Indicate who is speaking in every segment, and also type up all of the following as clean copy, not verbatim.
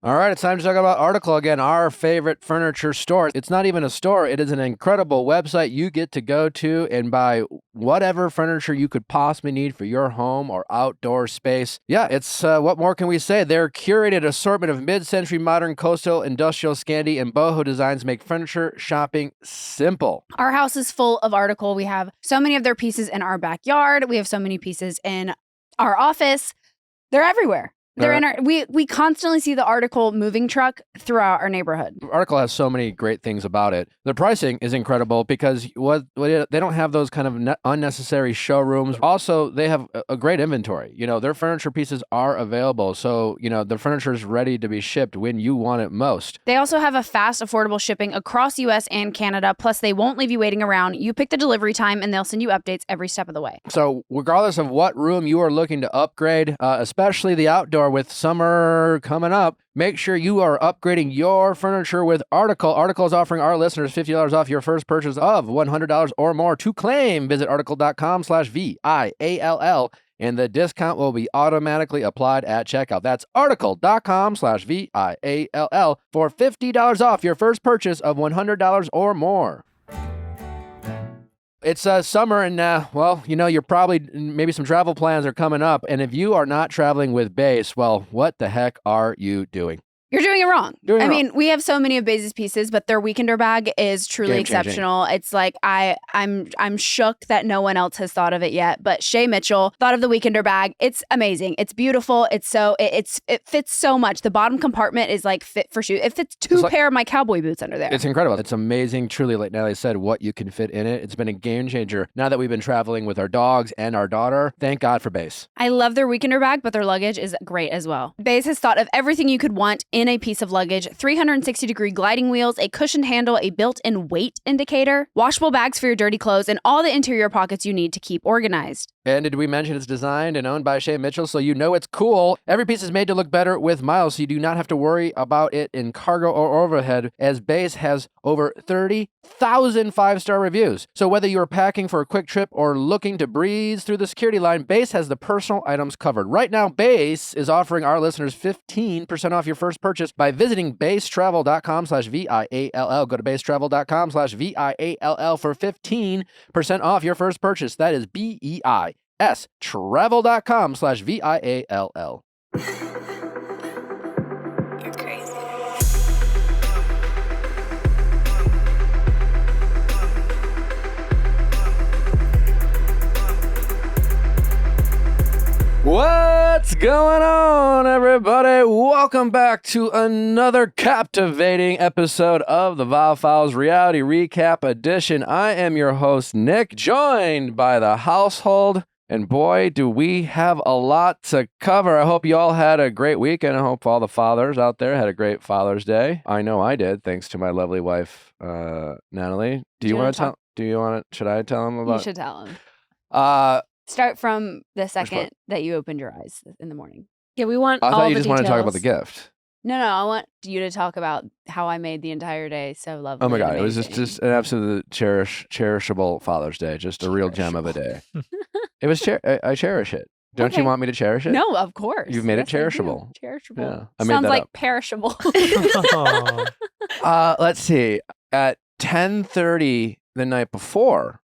Speaker 1: All right, it's time to talk about Article again, our favorite furniture store. It's not even a store. It is an incredible website you get to go to and buy whatever furniture you could possibly need for your home or outdoor space. Yeah, it's what more can we say? Their curated assortment of mid-century, modern, coastal, industrial, Scandi, and boho designs make furniture shopping simple.
Speaker 2: Our house is full of Article. We have so many of their pieces in our backyard. We have so many pieces in our office. They're everywhere. They're in our, we constantly see the Article moving truck throughout our neighborhood.
Speaker 1: Article has so many great things about it. The pricing is incredible because they don't have those kind of unnecessary showrooms. Also, they have a great inventory. You know, their furniture pieces are available. So, you know, the furniture is ready to be shipped when you want it most.
Speaker 2: They also have a fast, affordable shipping across US and Canada. Plus, they won't leave you waiting around. You pick the delivery time and they'll send you updates every step of the way.
Speaker 1: So regardless of what room you are looking to upgrade, especially the outdoor with summer coming up, make sure you are upgrading your furniture with Article. Article is offering our listeners $50 off your first purchase of $100 or more. To claim, visit article.com/VIALL, and the discount will be automatically applied at checkout. That's article.com/VIALL for $50 off your first purchase of $100 or more. It's summer and, well, you know, you're probably, maybe some travel plans are coming up. And if you are not traveling with Base, well, what the heck are you doing?
Speaker 2: You're doing it wrong. I mean, we have so many of Base's pieces, but their Weekender bag is truly exceptional. It's like I'm shook that no one else has thought of it yet. But Shay Mitchell thought of the Weekender bag. It's amazing. It's beautiful. It fits so much. The bottom compartment is like fit for shoes. It fits two pair of my cowboy boots under there.
Speaker 1: It's incredible. It's amazing, truly, like Natalie said, what you can fit in it. It's been a game changer. Now that we've been traveling with our dogs and our daughter, thank God for Base.
Speaker 2: I love their Weekender bag, but their luggage is great as well. Base has thought of everything you could want in a piece of luggage: 360-degree gliding wheels, a cushioned handle, a built-in weight indicator, washable bags for your dirty clothes, and all the interior pockets you need to keep organized.
Speaker 1: And did we mention it's designed and owned by Shay Mitchell, so you know it's cool? Every piece is made to look better with miles, so you do not have to worry about it in cargo or overhead, as Base has over 30,000 five-star reviews. So whether you are packing for a quick trip or looking to breeze through the security line, Base has the personal items covered. Right now, Base is offering our listeners 15% off your first purchase by visiting basetravel.com/VIALL. Go to basetravel.com/VIALL for 15% off your first purchase. That is BEIS travel.com/VIALL.
Speaker 3: You're crazy.
Speaker 1: What's going on, everybody? Welcome back to another captivating episode of the Viall Files Reality Recap Edition. I am your host, Nick, joined by the household. And boy, do we have a lot to cover. I hope you all had a great weekend. I hope all the fathers out there had a great Father's Day. I know I did, thanks to my lovely wife, Natalie. Should I tell him about?
Speaker 2: You should tell him. Start from the second that you opened your eyes in the morning.
Speaker 3: Yeah, we want
Speaker 1: I
Speaker 3: all
Speaker 1: thought you
Speaker 3: the
Speaker 1: just wanted to talk about
Speaker 3: details.
Speaker 1: the gift.
Speaker 2: No, I want you to talk about how I made the entire day so lovely.
Speaker 1: Oh my God,
Speaker 2: and
Speaker 1: it was
Speaker 2: amazing.
Speaker 1: just an absolute cherishable Father's Day, just a real gem of a day. It was I cherish it. Don't you want me to cherish it?
Speaker 2: No, of course.
Speaker 1: You've made it
Speaker 2: Yes, I do.
Speaker 1: cherishable.
Speaker 2: Cherishable.
Speaker 1: Yeah, I made
Speaker 2: Sounds
Speaker 1: that
Speaker 2: like
Speaker 1: up.
Speaker 2: perishable.
Speaker 1: Let's see. At 10:30 the night before,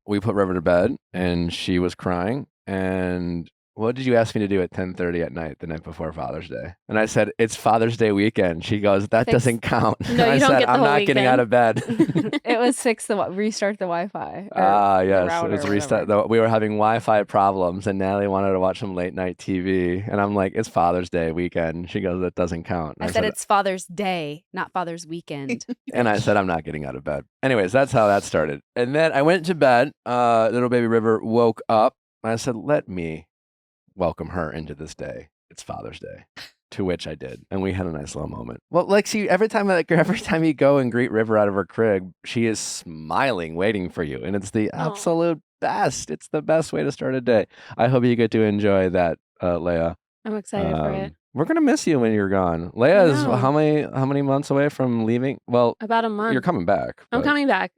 Speaker 1: we put River to bed, and she was crying. And what did you ask me to do at 10:30 at night the night before Father's Day? And I said, it's Father's Day weekend. She goes, that doesn't count.
Speaker 3: No,
Speaker 1: I
Speaker 3: you don't
Speaker 1: said,
Speaker 3: get the
Speaker 1: I'm
Speaker 3: whole
Speaker 1: not getting out of bed.
Speaker 2: It was restart the Wi-Fi.
Speaker 1: Yes,
Speaker 2: router
Speaker 1: it was
Speaker 2: or
Speaker 1: restart.
Speaker 2: whatever.
Speaker 1: We were having Wi-Fi problems, and Natalie wanted to watch some late night TV, and I'm like, it's Father's Day weekend. She goes, that doesn't count.
Speaker 2: I said it's Father's Day, not Father's Weekend.
Speaker 1: and I said, I'm not getting out of bed. Anyways, that's how that started. And then I went to bed. Little baby River woke up, and I said, let me welcome her into this day. It's Father's Day. To which I did, and we had a nice little moment. Well, like, see, every time you go and greet River out of her crib, she is smiling, waiting for you, and it's the absolute best. It's the best way to start a day. I hope you get to enjoy that, Leia.
Speaker 3: I'm excited for it.
Speaker 1: We're gonna miss you when you're gone. Leia is how many months away from leaving? Well,
Speaker 3: About a month.
Speaker 1: you're coming back.
Speaker 3: I'm coming back,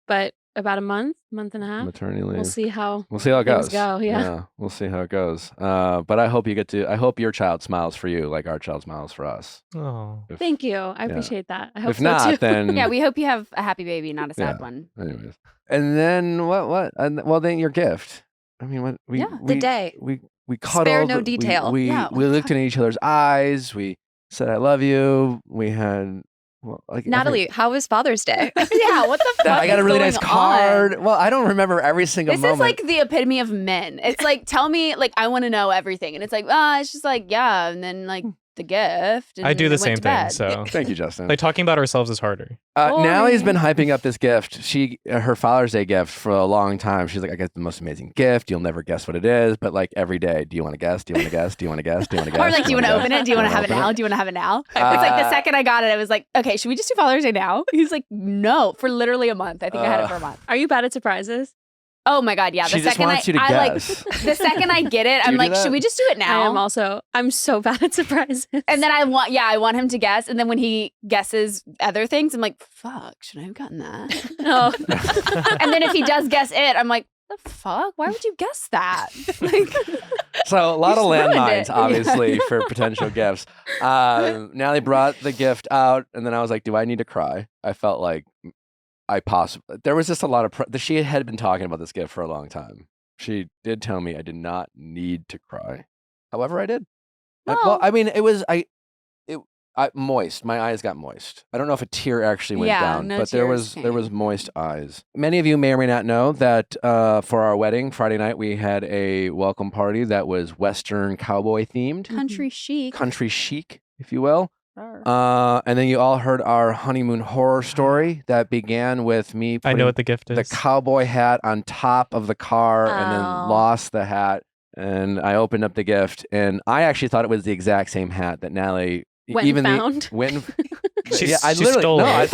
Speaker 3: but about a month and a half.
Speaker 1: Maternity leave.
Speaker 3: We'll see how
Speaker 1: it goes.
Speaker 3: Yeah.
Speaker 1: We'll see how it goes. But I hope I hope your child smiles for you like our child smiles for us.
Speaker 4: Oh,
Speaker 3: thank you. I appreciate that. I hope
Speaker 1: if
Speaker 3: so
Speaker 1: not,
Speaker 3: too.
Speaker 1: then
Speaker 2: Yeah, we hope you have a happy baby, not a sad one.
Speaker 1: Anyways, and then what? Well, then your gift. I mean, what?
Speaker 5: The day.
Speaker 1: We cuddled.
Speaker 5: Spare no detail.
Speaker 1: We looked in each other's eyes. We said, "I love you." We had. Well, like
Speaker 5: Natalie, how was Father's Day?
Speaker 2: Yeah, what the fuck?
Speaker 1: I got a really nice card.
Speaker 2: On?
Speaker 1: Well, I don't remember every single moment.
Speaker 2: This is like the epitome of men. It's like, tell me, like, I want to know everything. And it's like, it's just like, yeah. And then like the gift. And
Speaker 4: I do the
Speaker 2: went
Speaker 4: same
Speaker 2: to
Speaker 4: thing.
Speaker 2: bed.
Speaker 4: So
Speaker 1: thank you, Justin.
Speaker 4: like talking about ourselves is harder.
Speaker 1: Natalie's been hyping up this gift. Her Father's Day gift for a long time. She's like, I got the most amazing gift. You'll never guess what it is. But like every day, do you want to guess? Do you want to guess? Do you want to guess? Do you want to guess?
Speaker 2: Or like, do you want to open it? Do you want to have it now? Do you want to have it now? It's like the second I got it, I was like, okay, should we just do Father's Day now? He's like, no, for literally a month. I think I had it for a month.
Speaker 3: Are you bad at surprises?
Speaker 2: Oh my God, yeah.
Speaker 1: She just wants you to guess.
Speaker 2: The second I get it, I'm like, should we just do it now?
Speaker 3: I'm so bad at surprises.
Speaker 2: And then I want him to guess. And then when he guesses other things, I'm like, fuck, should I have gotten that?
Speaker 3: Oh.
Speaker 2: And then if he does guess it, I'm like, the fuck? Why would you guess that? Like,
Speaker 1: so a lot of landmines,
Speaker 2: it.
Speaker 1: obviously, for potential gifts. Natalie brought the gift out, and then I was like, do I need to cry? I felt like there was just a lot of she had been talking about this gift for a long time. She did tell me I did not need to cry. However, I did. Well, I mean, it was moist. My eyes got moist. I don't know if a tear actually went down, but there was moist eyes. Many of you may or may not know that for our wedding Friday night we had a welcome party that was Western cowboy themed,
Speaker 2: country chic,
Speaker 1: if you will. And then you all heard our honeymoon horror story that began with me putting
Speaker 4: I know what the gift is.
Speaker 1: The cowboy hat on top of the car and then lost the hat. And I opened up the gift and I actually thought it was the exact same hat that Natalie
Speaker 3: found.
Speaker 4: She
Speaker 1: I literally
Speaker 4: stole it.
Speaker 1: I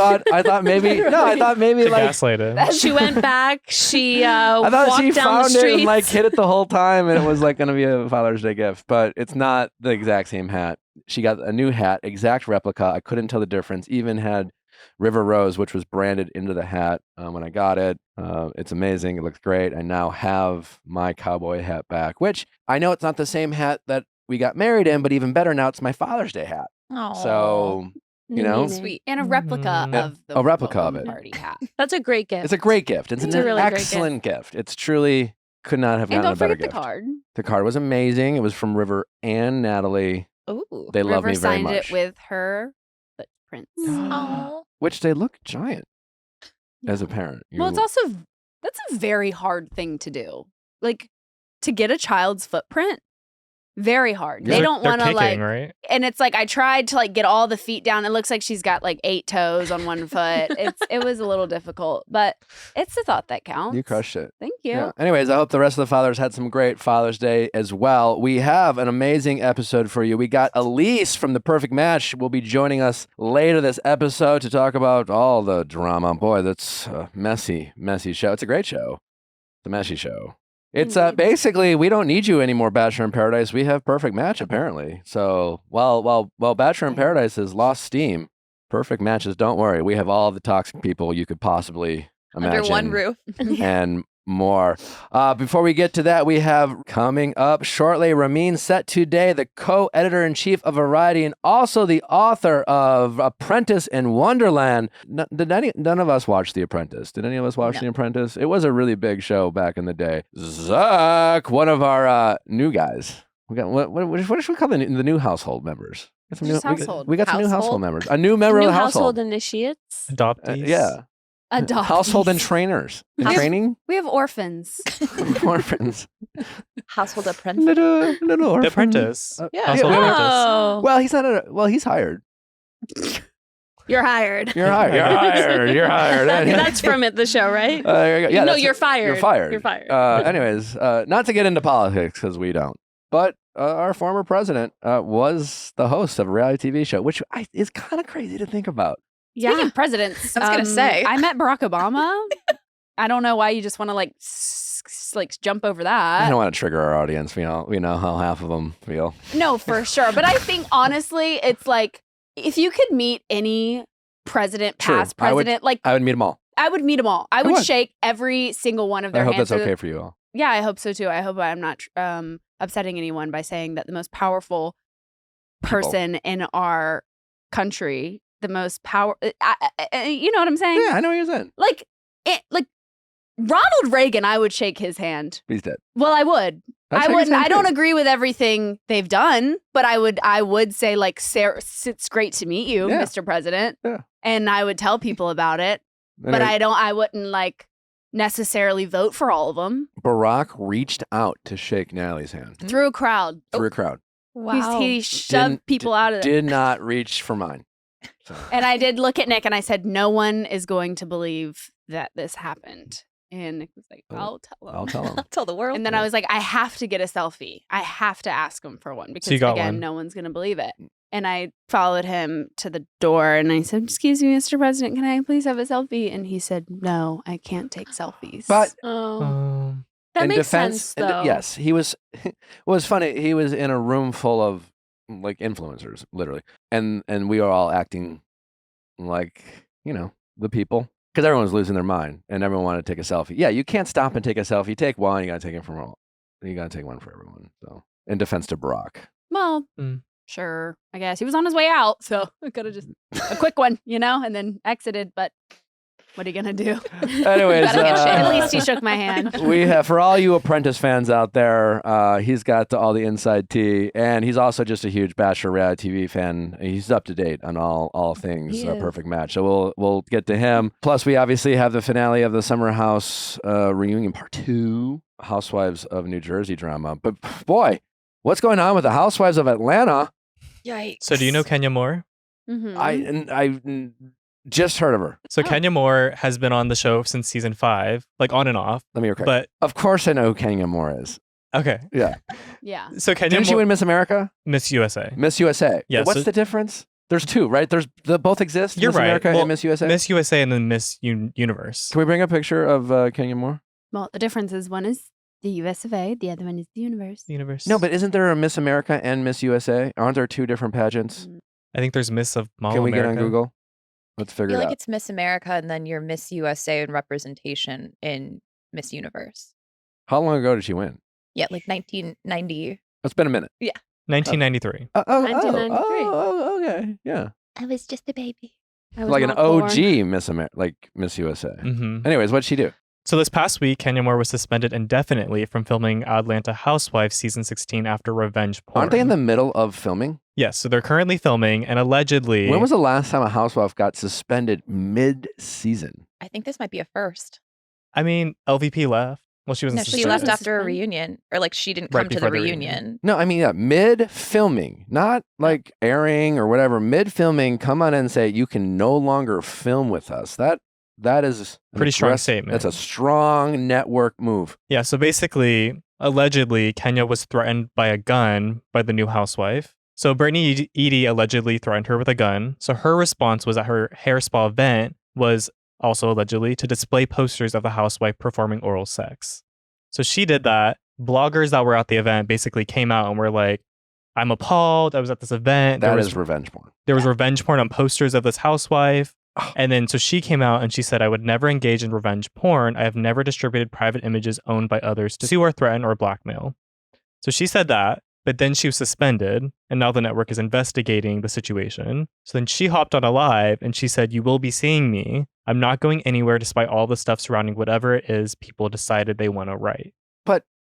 Speaker 1: thought maybe
Speaker 4: to
Speaker 1: like
Speaker 4: gaslight it.
Speaker 3: She went back. She
Speaker 1: I thought
Speaker 3: walked
Speaker 1: she
Speaker 3: down
Speaker 1: found
Speaker 3: the streets.
Speaker 1: it and like hid it the whole time and it was like going to be a Father's Day gift, but it's not the exact same hat. She got a new hat, exact replica. I couldn't tell the difference. Even had River Rose, which was branded into the hat when I got it. It's amazing. It looks great. I now have my cowboy hat back, which I know it's not the same hat that we got married in, but even better now, it's my Father's Day hat.
Speaker 5: Aww.
Speaker 1: So, you know,
Speaker 2: sweet, and a replica of the
Speaker 1: replica of it.
Speaker 2: Party hat.
Speaker 3: That's a great gift.
Speaker 1: It's a great gift. It's an
Speaker 3: really
Speaker 1: excellent gift. It's truly could not have gotten a better gift.
Speaker 2: And don't forget the card.
Speaker 1: The card was amazing. It was from River and Natalie.
Speaker 2: Ooh,
Speaker 1: they love me very much.
Speaker 2: River signed it with her footprints.
Speaker 1: Which they look giant as a parent.
Speaker 2: Well, that's a very hard thing to do. Like to get a child's footprint. Very hard. They don't want to like,
Speaker 4: right?
Speaker 2: And it's like I tried to like get all the feet down. It looks like she's got like 8 toes on one foot. It was a little difficult, but it's the thought that counts.
Speaker 1: You crushed it.
Speaker 2: Thank you.
Speaker 1: Yeah. Anyways, I hope the rest of the fathers had some great Father's Day as well. We have an amazing episode for you. We got Elys from The Perfect Match will be joining us later this episode to talk about all the drama. Boy, that's a messy show. It's a great show. The messy show. It's basically we don't need you anymore, Bachelor in Paradise. We have Perfect Match apparently. So while Bachelor in Paradise has lost steam, Perfect Matches, don't worry, we have all the toxic people you could possibly imagine
Speaker 5: under one roof
Speaker 1: and more. Before we get to that, we have coming up shortly Ramin Set today, the co-editor-in-chief of Variety and also the author of Apprentice in Wonderland. None of us watched The Apprentice. Did any of us watch The Apprentice? It was a really big show back in the day. Zach, one of our new guys. We got what should we call the new household members?
Speaker 2: We got
Speaker 1: some new household members. A new member of the household.
Speaker 3: Household initiates.
Speaker 4: Adoptees.
Speaker 1: Yeah.
Speaker 2: Adoptees.
Speaker 1: Household and trainers. Training?
Speaker 2: We have orphans.
Speaker 1: Orphans.
Speaker 5: Household apprentice.
Speaker 1: Little orphans.
Speaker 4: The Apprentice.
Speaker 3: Oh.
Speaker 4: Household Apprentice.
Speaker 1: Well, he's not he's hired.
Speaker 3: You're hired.
Speaker 1: You're hired.
Speaker 3: That's from the show, right? You're fired.
Speaker 1: You're fired.
Speaker 3: You're fired.
Speaker 1: Anyways, not to get into politics because we don't. But our former president was the host of a reality TV show, which is kind of crazy to think about.
Speaker 2: Speaking of presidents,
Speaker 5: I was gonna say
Speaker 2: I met Barack Obama. I don't know why you just want to like jump over that.
Speaker 1: I don't want to trigger our audience. We know how half of them feel.
Speaker 2: No, for sure. But I think honestly, it's like if you could meet any president, past president,
Speaker 1: I would meet them all.
Speaker 2: I would meet them all. I would shake every single one of their hands.
Speaker 1: I hope that's okay for you all.
Speaker 2: Yeah, I hope so too. I hope I'm not upsetting anyone by saying that the most powerful person in our country, the most power. You know what I'm saying?
Speaker 1: Yeah, I know what you're saying.
Speaker 2: Like Ronald Reagan, I would shake his hand.
Speaker 1: He's dead.
Speaker 2: Well, I would. I wouldn't. I don't agree with everything they've done, but I would say like, Sarah, it's great to meet you, Mr. President.
Speaker 1: Yeah.
Speaker 2: And I would tell people about it, but I wouldn't like necessarily vote for all of them.
Speaker 1: Barack reached out to shake Natalie's hand.
Speaker 2: Through a crowd.
Speaker 5: Wow.
Speaker 2: He shoved people out of it.
Speaker 1: Did not reach for mine. So.
Speaker 2: And I did look at Nick and I said, no one is going to believe that this happened. And Nick was like, I'll tell him.
Speaker 1: I'll tell him.
Speaker 5: I'll tell the world.
Speaker 2: And then I was like, I have to get a selfie. I have to ask him for one because, no one's going to believe it. And I followed him to the door and I said, excuse me, Mr. President, can I please have a selfie? And he said, no, I can't take selfies.
Speaker 1: But
Speaker 3: that makes sense, though.
Speaker 1: Yes, he was. It was funny. He was in a room full of like influencers, literally. And we were all acting like, the people. Because everyone's losing their mind and everyone wanted to take a selfie. Yeah, you can't stop and take a selfie. Take one, you got to take it from all. You got to take one for everyone. So, in defense to Barack.
Speaker 2: Well, sure, I guess. He was on his way out, so I could have just a quick one, and then exited. But what are you going to do?
Speaker 1: Anyways.
Speaker 2: At least he shook my hand.
Speaker 1: We have, for all you Apprentice fans out there, he's got all the inside tea. And he's also just a huge Bachelor reality TV fan. He's up to date on all things Perfect Match. So we'll get to him. Plus, we obviously have the finale of the Summerhouse reunion part 2, Housewives of New Jersey drama. But boy, what's going on with the Housewives of Atlanta?
Speaker 5: Yikes.
Speaker 4: So do you know Kenya Moore?
Speaker 2: Mm-hmm.
Speaker 1: I just heard of her.
Speaker 4: So Kenya Moore has been on the show since season 5, like on and off.
Speaker 1: Let me correct.
Speaker 4: But
Speaker 1: of course I know who Kenya Moore is.
Speaker 4: Okay.
Speaker 1: Yeah.
Speaker 2: Yeah.
Speaker 4: So Kenya
Speaker 1: Didn't she win Miss America?
Speaker 4: Miss USA.
Speaker 1: Miss USA.
Speaker 4: Yeah.
Speaker 1: What's the difference? There's 2, right? Both exist.
Speaker 4: You're
Speaker 1: Miss
Speaker 4: right.
Speaker 1: America and Miss USA.
Speaker 4: Miss USA and then Miss Universe.
Speaker 1: Can we bring a picture of Kenya Moore?
Speaker 2: Well, the difference is one is the US of A, the other one is the universe.
Speaker 1: No, but isn't there a Miss America and Miss USA? Aren't there 2 different pageants?
Speaker 4: I think there's Miss of Mall
Speaker 1: Can we
Speaker 4: America.
Speaker 1: get on Google? Let's figure it out.
Speaker 5: I feel like it's Miss America and then your Miss USA and representation in Miss Universe.
Speaker 1: How long ago did she win?
Speaker 5: Yeah, like 1990.
Speaker 1: It's been a minute.
Speaker 5: Yeah.
Speaker 4: 1993.
Speaker 3: 1993.
Speaker 1: Oh, okay. Yeah.
Speaker 5: I was just a baby.
Speaker 3: I was
Speaker 1: Like an
Speaker 3: not born.
Speaker 1: OG Miss America, like Miss USA.
Speaker 4: Mm-hmm.
Speaker 1: Anyways, what'd she do?
Speaker 4: So this past week, Kenya Moore was suspended indefinitely from filming Atlanta Housewives season 16 after revenge porn.
Speaker 1: Aren't they in the middle of filming?
Speaker 4: Yes, so they're currently filming, and allegedly...
Speaker 1: When was the last time a housewife got suspended mid-season?
Speaker 5: I think this might be a first.
Speaker 4: I mean, LVP left. Well, she wasn't
Speaker 5: No, she
Speaker 4: suspended.
Speaker 5: left after a reunion. Or like she didn't
Speaker 4: Right
Speaker 5: come to
Speaker 4: before
Speaker 5: the
Speaker 4: the
Speaker 5: reunion.
Speaker 1: No, I mean, mid-filming, not like airing or whatever. Mid-filming, come on and say, you can no longer film with us. That is
Speaker 4: Pretty strong statement.
Speaker 1: That's a strong network move.
Speaker 4: Yeah, so basically, allegedly, Kenya was threatened by a gun by the new housewife. So Brittany Edie allegedly threatened her with a gun. So her response was at her hair spa event was also allegedly to display posters of the housewife performing oral sex. So she did that. Bloggers that were at the event basically came out and were like, I'm appalled. I was at this event.
Speaker 1: That is revenge porn.
Speaker 4: There was revenge porn on posters of this housewife. And then so she came out and she said, I would never engage in revenge porn. I have never distributed private images owned by others to sue or threaten or blackmail. So she said that, but then she was suspended and now the network is investigating the situation. So then she hopped on a live and she said, you will be seeing me. I'm not going anywhere despite all the stuff surrounding whatever it is people decided they want to write.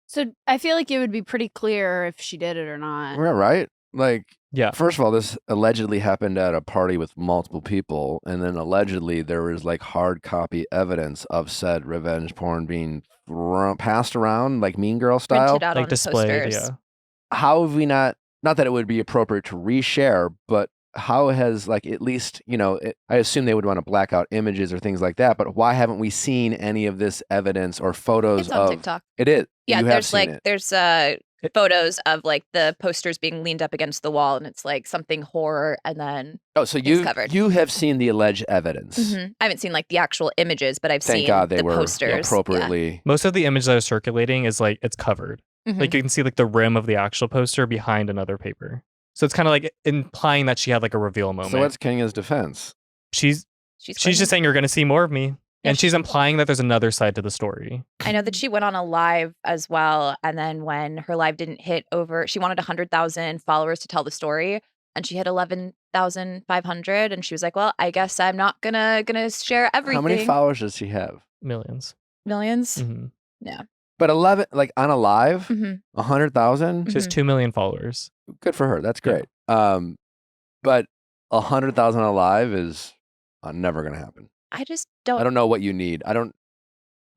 Speaker 2: So I feel like it would be pretty clear if she did it or not.
Speaker 1: Yeah, right? Like,
Speaker 4: Yeah.
Speaker 1: first of all, this allegedly happened at a party with multiple people. And then allegedly there was like hard copy evidence of said revenge porn being passed around like Mean Girl style.
Speaker 5: Printed out
Speaker 4: Like
Speaker 5: on
Speaker 4: displayed,
Speaker 5: posters.
Speaker 4: yeah.
Speaker 1: How have we not that it would be appropriate to reshare, but how has like at least, I assume they would want to black out images or things like that, but why haven't we seen any of this evidence or photos
Speaker 5: It's on
Speaker 1: of
Speaker 5: TikTok.
Speaker 1: It is.
Speaker 5: Yeah,
Speaker 1: You have
Speaker 5: there's
Speaker 1: seen
Speaker 5: like
Speaker 1: it.
Speaker 5: there's photos of like the posters being leaned up against the wall, and it's like something horror, and then
Speaker 1: Oh, so
Speaker 5: covered.
Speaker 1: you have seen the alleged evidence.
Speaker 5: I haven't seen like the actual images, but I've
Speaker 1: Thank
Speaker 5: seen
Speaker 1: God they
Speaker 5: the
Speaker 1: were
Speaker 5: posters
Speaker 1: appropriately.
Speaker 4: Most of the image that is circulating is like it's covered.
Speaker 5: Yeah.
Speaker 4: Like you can see like the rim of the actual poster behind another paper. So it's kind of like implying that she had like a reveal moment.
Speaker 1: So what's Kenya's defense?
Speaker 4: She's
Speaker 5: She's
Speaker 4: just saying you're going to see more of me. And she's implying that there's another side to the story.
Speaker 5: I know that she went on a live as well. And then when her live didn't hit over, she wanted 100,000 followers to tell the story. And she hit 11,500. And she was like, well, I guess I'm not gonna share everything.
Speaker 1: How many followers does she have?
Speaker 4: Millions.
Speaker 5: Millions?
Speaker 4: Mm-hmm.
Speaker 5: Yeah.
Speaker 1: But 11, like on a live, 100,000?
Speaker 4: She has 2 million followers.
Speaker 1: Good for her. That's great. But 100,000 on a live is never going to happen.
Speaker 5: I
Speaker 1: don't know what you need. I don't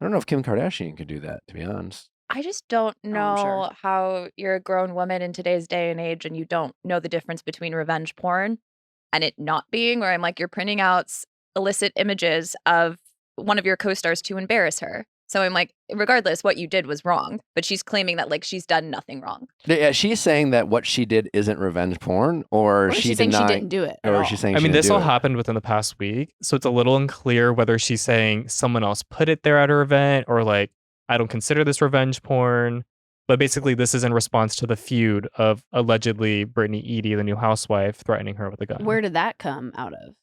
Speaker 1: know if Kim Kardashian could do that, to be honest.
Speaker 5: I just don't know how you're a grown woman in today's day and age and you don't know the difference between revenge porn and it not being, or I'm like, you're printing out illicit images of one of your co-stars to embarrass her. So I'm like, regardless, what you did was wrong. But she's claiming that like she's done nothing wrong.
Speaker 1: Yeah, she's saying that what she did isn't revenge porn, or
Speaker 2: she's saying she didn't do it.
Speaker 1: Or she's saying
Speaker 4: I
Speaker 1: she
Speaker 4: mean,
Speaker 1: didn't
Speaker 4: this
Speaker 1: do
Speaker 4: all
Speaker 1: it.
Speaker 4: happened within the past week. So it's a little unclear whether she's saying someone else put it there at her event or like, I don't consider this revenge porn. But basically, this is in response to the feud of allegedly Brittany Eady, the new housewife, threatening her with a gun.
Speaker 2: Where did that come out of?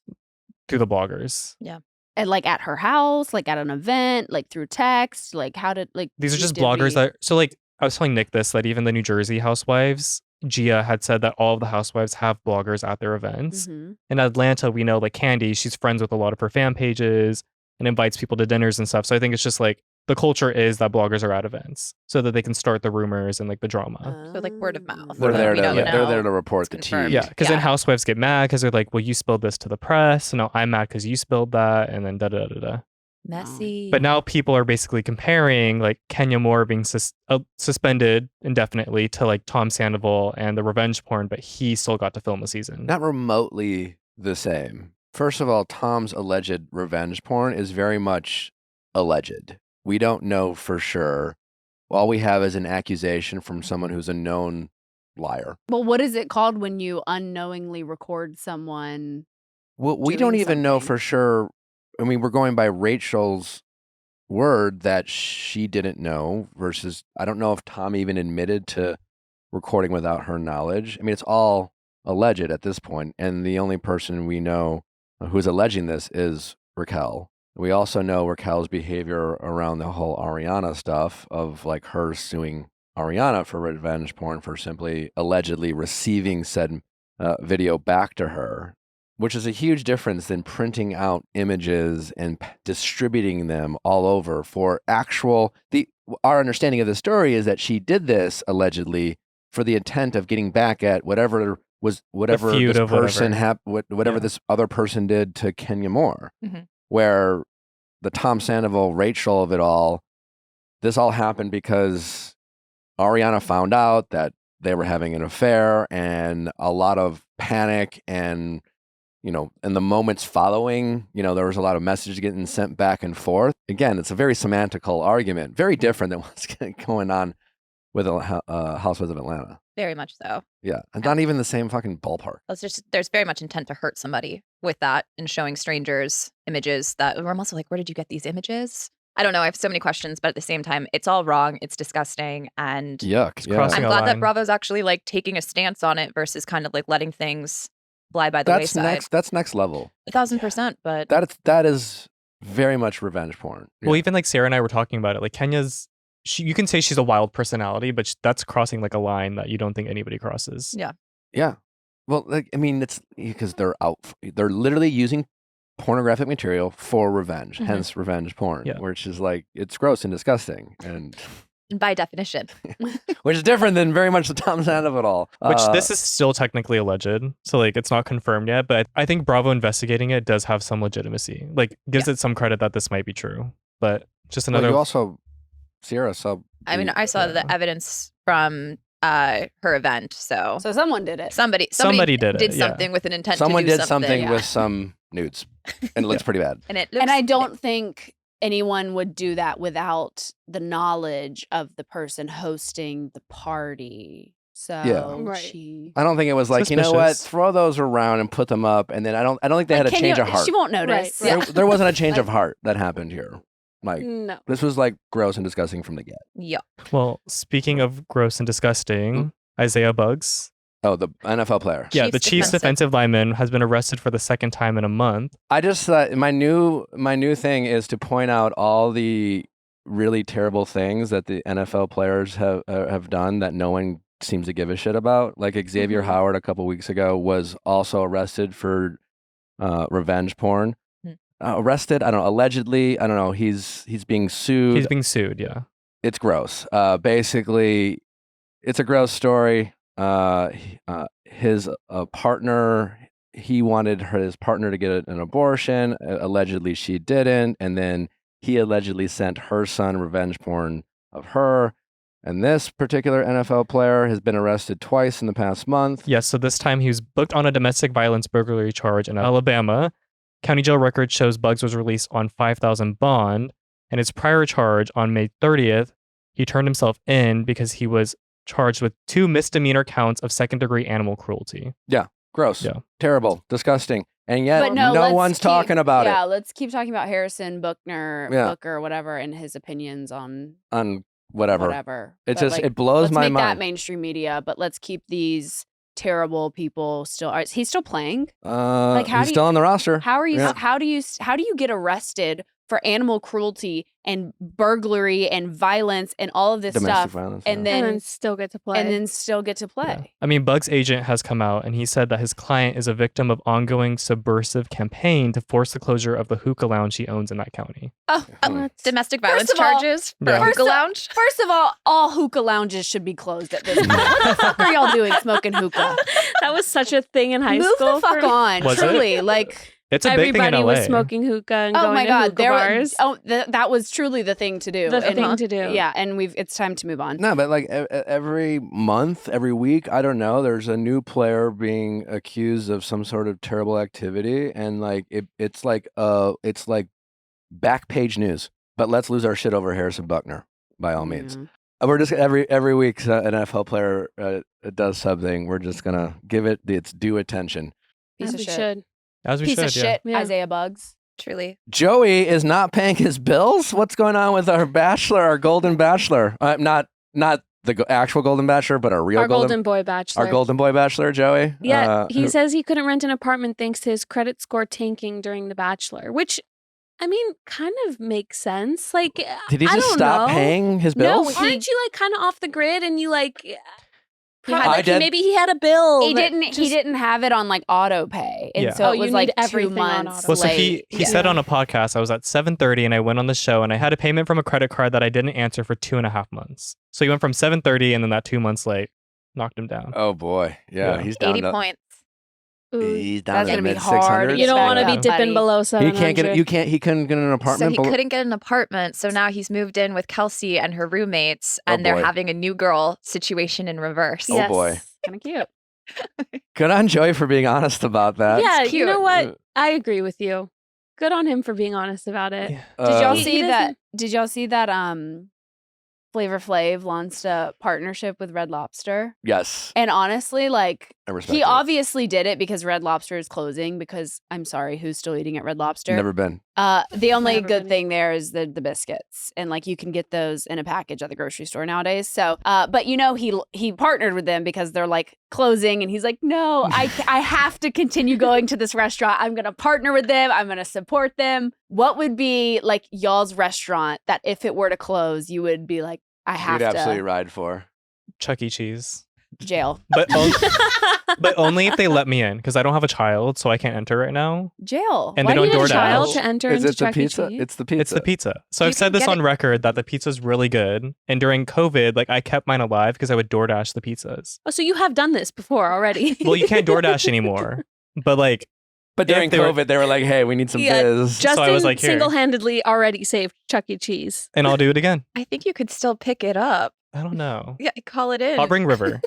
Speaker 4: Through the bloggers.
Speaker 5: Yeah.
Speaker 2: And like at her house, like at an event, like through text, like how did like
Speaker 4: these are just bloggers that so like I was telling Nick this, that even the New Jersey housewives, Gia had said that all of the housewives have bloggers at their events. In Atlanta, we know like Candy, she's friends with a lot of her fan pages and invites people to dinners and stuff. So I think it's just like the culture is that bloggers are at events so that they can start the rumors and like the drama.
Speaker 5: So like word of mouth.
Speaker 1: They're there
Speaker 5: They're
Speaker 1: there to report the tea.
Speaker 4: Yeah, because then housewives get mad because they're like, well, you spilled this to the press. So now I'm mad because you spilled that. And then da-da-da-da.
Speaker 5: Messy.
Speaker 4: But now people are basically comparing like Kenya Moore being suspended indefinitely to like Tom Sandoval and the revenge porn, but he still got to film a season.
Speaker 1: Not remotely the same. First of all, Tom's alleged revenge porn is very much alleged. We don't know for sure. All we have is an accusation from someone who's a known liar.
Speaker 2: Well, what is it called when you unknowingly record someone?
Speaker 1: Well, we don't even know for sure. I mean, we're going by Rachel's word that she didn't know versus I don't know if Tom even admitted to recording without her knowledge. I mean, it's all alleged at this point, and the only person we know who's alleging this is Raquel. We also know Raquel's behavior around the whole Ariana stuff of like her suing Ariana for revenge porn for simply allegedly receiving said video back to her, which is a huge difference than printing out images and distributing them all over for actual. Our understanding of the story is that she did this allegedly for the intent of getting back at whatever this person whatever this other person did to Kenya Moore. Where the Tom Sandoval, Rachel of it all, this all happened because Ariana found out that they were having an affair and a lot of panic and, you know, in the moments following, you know, there was a lot of messages getting sent back and forth. Again, it's a very semantical argument, very different than what's going on with Housewives of Atlanta.
Speaker 5: Very much so.
Speaker 1: Yeah. And not even the same fucking ballpark.
Speaker 5: There's very much intent to hurt somebody with that and showing strangers images that I'm also like, where did you get these images? I don't know. I have so many questions, but at the same time, it's all wrong. It's disgusting. And
Speaker 1: yuck. Yeah.
Speaker 5: I'm glad that Bravo's actually like taking a stance on it versus kind of like letting things fly by the wayside.
Speaker 1: That's next level.
Speaker 5: 1,000%. But
Speaker 1: that is very much revenge porn. Yeah.
Speaker 4: Well, even like Sarah and I were talking about it. Like Kenya's, you can say she's a wild personality, but that's crossing like a line that you don't think anybody crosses.
Speaker 5: Yeah.
Speaker 1: Yeah. Well, like, I mean, it's because they're literally using pornographic material for revenge, hence revenge porn, which is like, it's gross and disgusting. And
Speaker 5: by definition.
Speaker 1: Which is different than very much the Tom Sandoval at all.
Speaker 4: Which this is still technically alleged. So like, it's not confirmed yet, but I think Bravo investigating it does have some legitimacy. Like gives it some credit that this might be true, but just another.
Speaker 1: Well, you also, Sierra saw.
Speaker 5: I mean, I saw the evidence from her event, so
Speaker 2: someone did it.
Speaker 5: Somebody did something with an intent.
Speaker 1: Someone
Speaker 5: to do
Speaker 1: did something with some nudes, and it looks pretty bad.
Speaker 5: And
Speaker 2: I don't think anyone would do that without the knowledge of the person hosting the party. So
Speaker 1: I don't think it was like, you know what, throw those around and put them up, and then I don't think they had a change of heart.
Speaker 2: She won't notice.
Speaker 1: Right. There wasn't a change of heart that happened here. Like,
Speaker 3: no.
Speaker 1: This was like gross and disgusting from the get.
Speaker 5: Yeah.
Speaker 4: Well, speaking of gross and disgusting, Isaiah Bugs
Speaker 1: Oh, the NFL player.
Speaker 4: Yeah, the Chiefs defensive lineman has been arrested for the second time in a month.
Speaker 1: I just thought my new thing is to point out all the really terrible things that the NFL players have done that no one seems to give a shit about. Like Xavier Howard a couple weeks ago was also arrested for revenge porn. Arrested? I don't know. Allegedly, I don't know. He's being sued.
Speaker 4: He's being sued. Yeah,
Speaker 1: it's gross. Basically, it's a gross story. His partner, he wanted his partner to get an abortion. Allegedly, she didn't, and then he allegedly sent her son revenge porn of her. And this particular NFL player has been arrested twice in the past month.
Speaker 4: Yes, so this time he was booked on a domestic violence burglary charge in Alabama. County jail record shows Buggs was released on $5,000 bond, and his prior charge on May 30th, he turned himself in because he was charged with 2 misdemeanor counts of second-degree animal cruelty.
Speaker 1: Yeah, gross. Yeah. Terrible. Disgusting. And yet,
Speaker 2: but
Speaker 1: no one's talking about it.
Speaker 2: Yeah, let's keep talking about Harrison Booker, whatever, and his opinions on whatever.
Speaker 1: It's just, it blows my mind.
Speaker 2: Let's make that mainstream media, but let's keep these terrible people still. Is he still playing?
Speaker 1: He's still on the roster.
Speaker 2: How are you? Yeah. How do you get arrested for animal cruelty and burglary and violence and all of this
Speaker 1: domestic
Speaker 2: stuff,
Speaker 1: violence,
Speaker 2: and then
Speaker 3: still get to play?
Speaker 4: Yeah. I mean, Buggs' agent has come out and he said that his client is a victim of ongoing subversive campaign to force the closure of the hookah lounge he owns in that county.
Speaker 5: Domestic violence charges for a hookah lounge?
Speaker 2: First of all hookah lounges should be closed at this point. What the fuck are y'all doing smoking hookah?
Speaker 3: That was such a thing in high school.
Speaker 2: Move the fuck on.
Speaker 4: Was
Speaker 2: truly,
Speaker 4: it? It's a big thing in LA.
Speaker 3: Everybody was smoking hookah and going to hookah bars.
Speaker 2: That was truly the thing to do. Yeah, and it's time to move on.
Speaker 1: No, but like every month, every week, I don't know, there's a new player being accused of some sort of terrible activity, and like it's like back page news. But let's lose our shit over Harrison Buckner by all means. We're just every week an NFL player does something, we're just gonna give it its due attention.
Speaker 2: Piece of shit.
Speaker 4: As we
Speaker 2: Piece
Speaker 4: should,
Speaker 2: of shit, Isaiah Buggs.
Speaker 5: Truly.
Speaker 1: Joey is not paying his bills? What's going on with our bachelor, our golden bachelor? Not the actual golden bachelor, but our
Speaker 3: golden boy bachelor.
Speaker 1: Our golden boy bachelor, Joey?
Speaker 3: Yeah, he says he couldn't rent an apartment thanks to his credit score tanking during the Bachelor, which, I mean, kind of makes sense. Like,
Speaker 1: did he just stop paying his bills?
Speaker 3: No, aren't you like kind of off the grid and you like... maybe he had a bill.
Speaker 2: He didn't have it on like auto pay, and so it was like 2 months.
Speaker 4: Well, so he said on a podcast, I was at 7:30 and I went on the show and I had a payment from a credit card that I didn't answer for 2.5 months. So he went from 7:30 and then that 2 months late knocked him down.
Speaker 1: Oh boy, yeah. He's down
Speaker 5: 80 points.
Speaker 1: He's down
Speaker 2: That's
Speaker 1: to
Speaker 2: gonna be
Speaker 1: mid
Speaker 2: hard.
Speaker 1: 600s.
Speaker 3: You don't want to be dipping below 700.
Speaker 1: He couldn't get an apartment.
Speaker 5: So he couldn't get an apartment. So now he's moved in with Kelsey and her roommates, and they're having a new girl situation in reverse.
Speaker 1: Oh boy,
Speaker 3: kind of cute.
Speaker 1: Good on Joey for being honest about that.
Speaker 3: Yeah, you know what? I agree with you. Good on him for being honest about it.
Speaker 2: Yeah. Did y'all see that? Flavor Flav launched a partnership with Red Lobster.
Speaker 1: Yes.
Speaker 2: And honestly, like,
Speaker 1: he
Speaker 2: obviously did it because Red Lobster is closing because, I'm sorry, who's still eating at Red Lobster?
Speaker 1: Never been.
Speaker 2: The only good thing there is the biscuits. And, like, you can get those in a package at the grocery store nowadays. So, but, you know, he partnered with them because they're, like, closing. And he's like, no, I have to continue going to this restaurant. I'm going to partner with them. I'm going to support them. What would be, like, y'all's restaurant that if it were to close, you would be like, I have to.
Speaker 1: You'd absolutely ride for
Speaker 4: Chuck E. Cheese.
Speaker 2: Jail.
Speaker 4: But only if they let me in, because I don't have a child, so I can't enter right now.
Speaker 2: Jail.
Speaker 4: And
Speaker 3: Why
Speaker 4: they don't
Speaker 3: do you need
Speaker 4: DoorDash.
Speaker 3: a child to enter into Chuck E.
Speaker 1: Cheese? It's the pizza.
Speaker 4: It's the pizza. So I've said this on record that the pizza's really good. And during COVID, like I kept mine alive because I would DoorDash the pizzas.
Speaker 3: Oh, so you have done this before already.
Speaker 4: Well, you can't DoorDash anymore. But
Speaker 1: during COVID, they were like, hey, we need some biz.
Speaker 3: Justin
Speaker 4: so I was like, here.
Speaker 3: Single-handedly already saved Chuck E. Cheese.
Speaker 4: And I'll do it again.
Speaker 5: I think you could still pick it up.
Speaker 4: I don't know.
Speaker 5: Yeah, call it in.
Speaker 4: I'll bring River.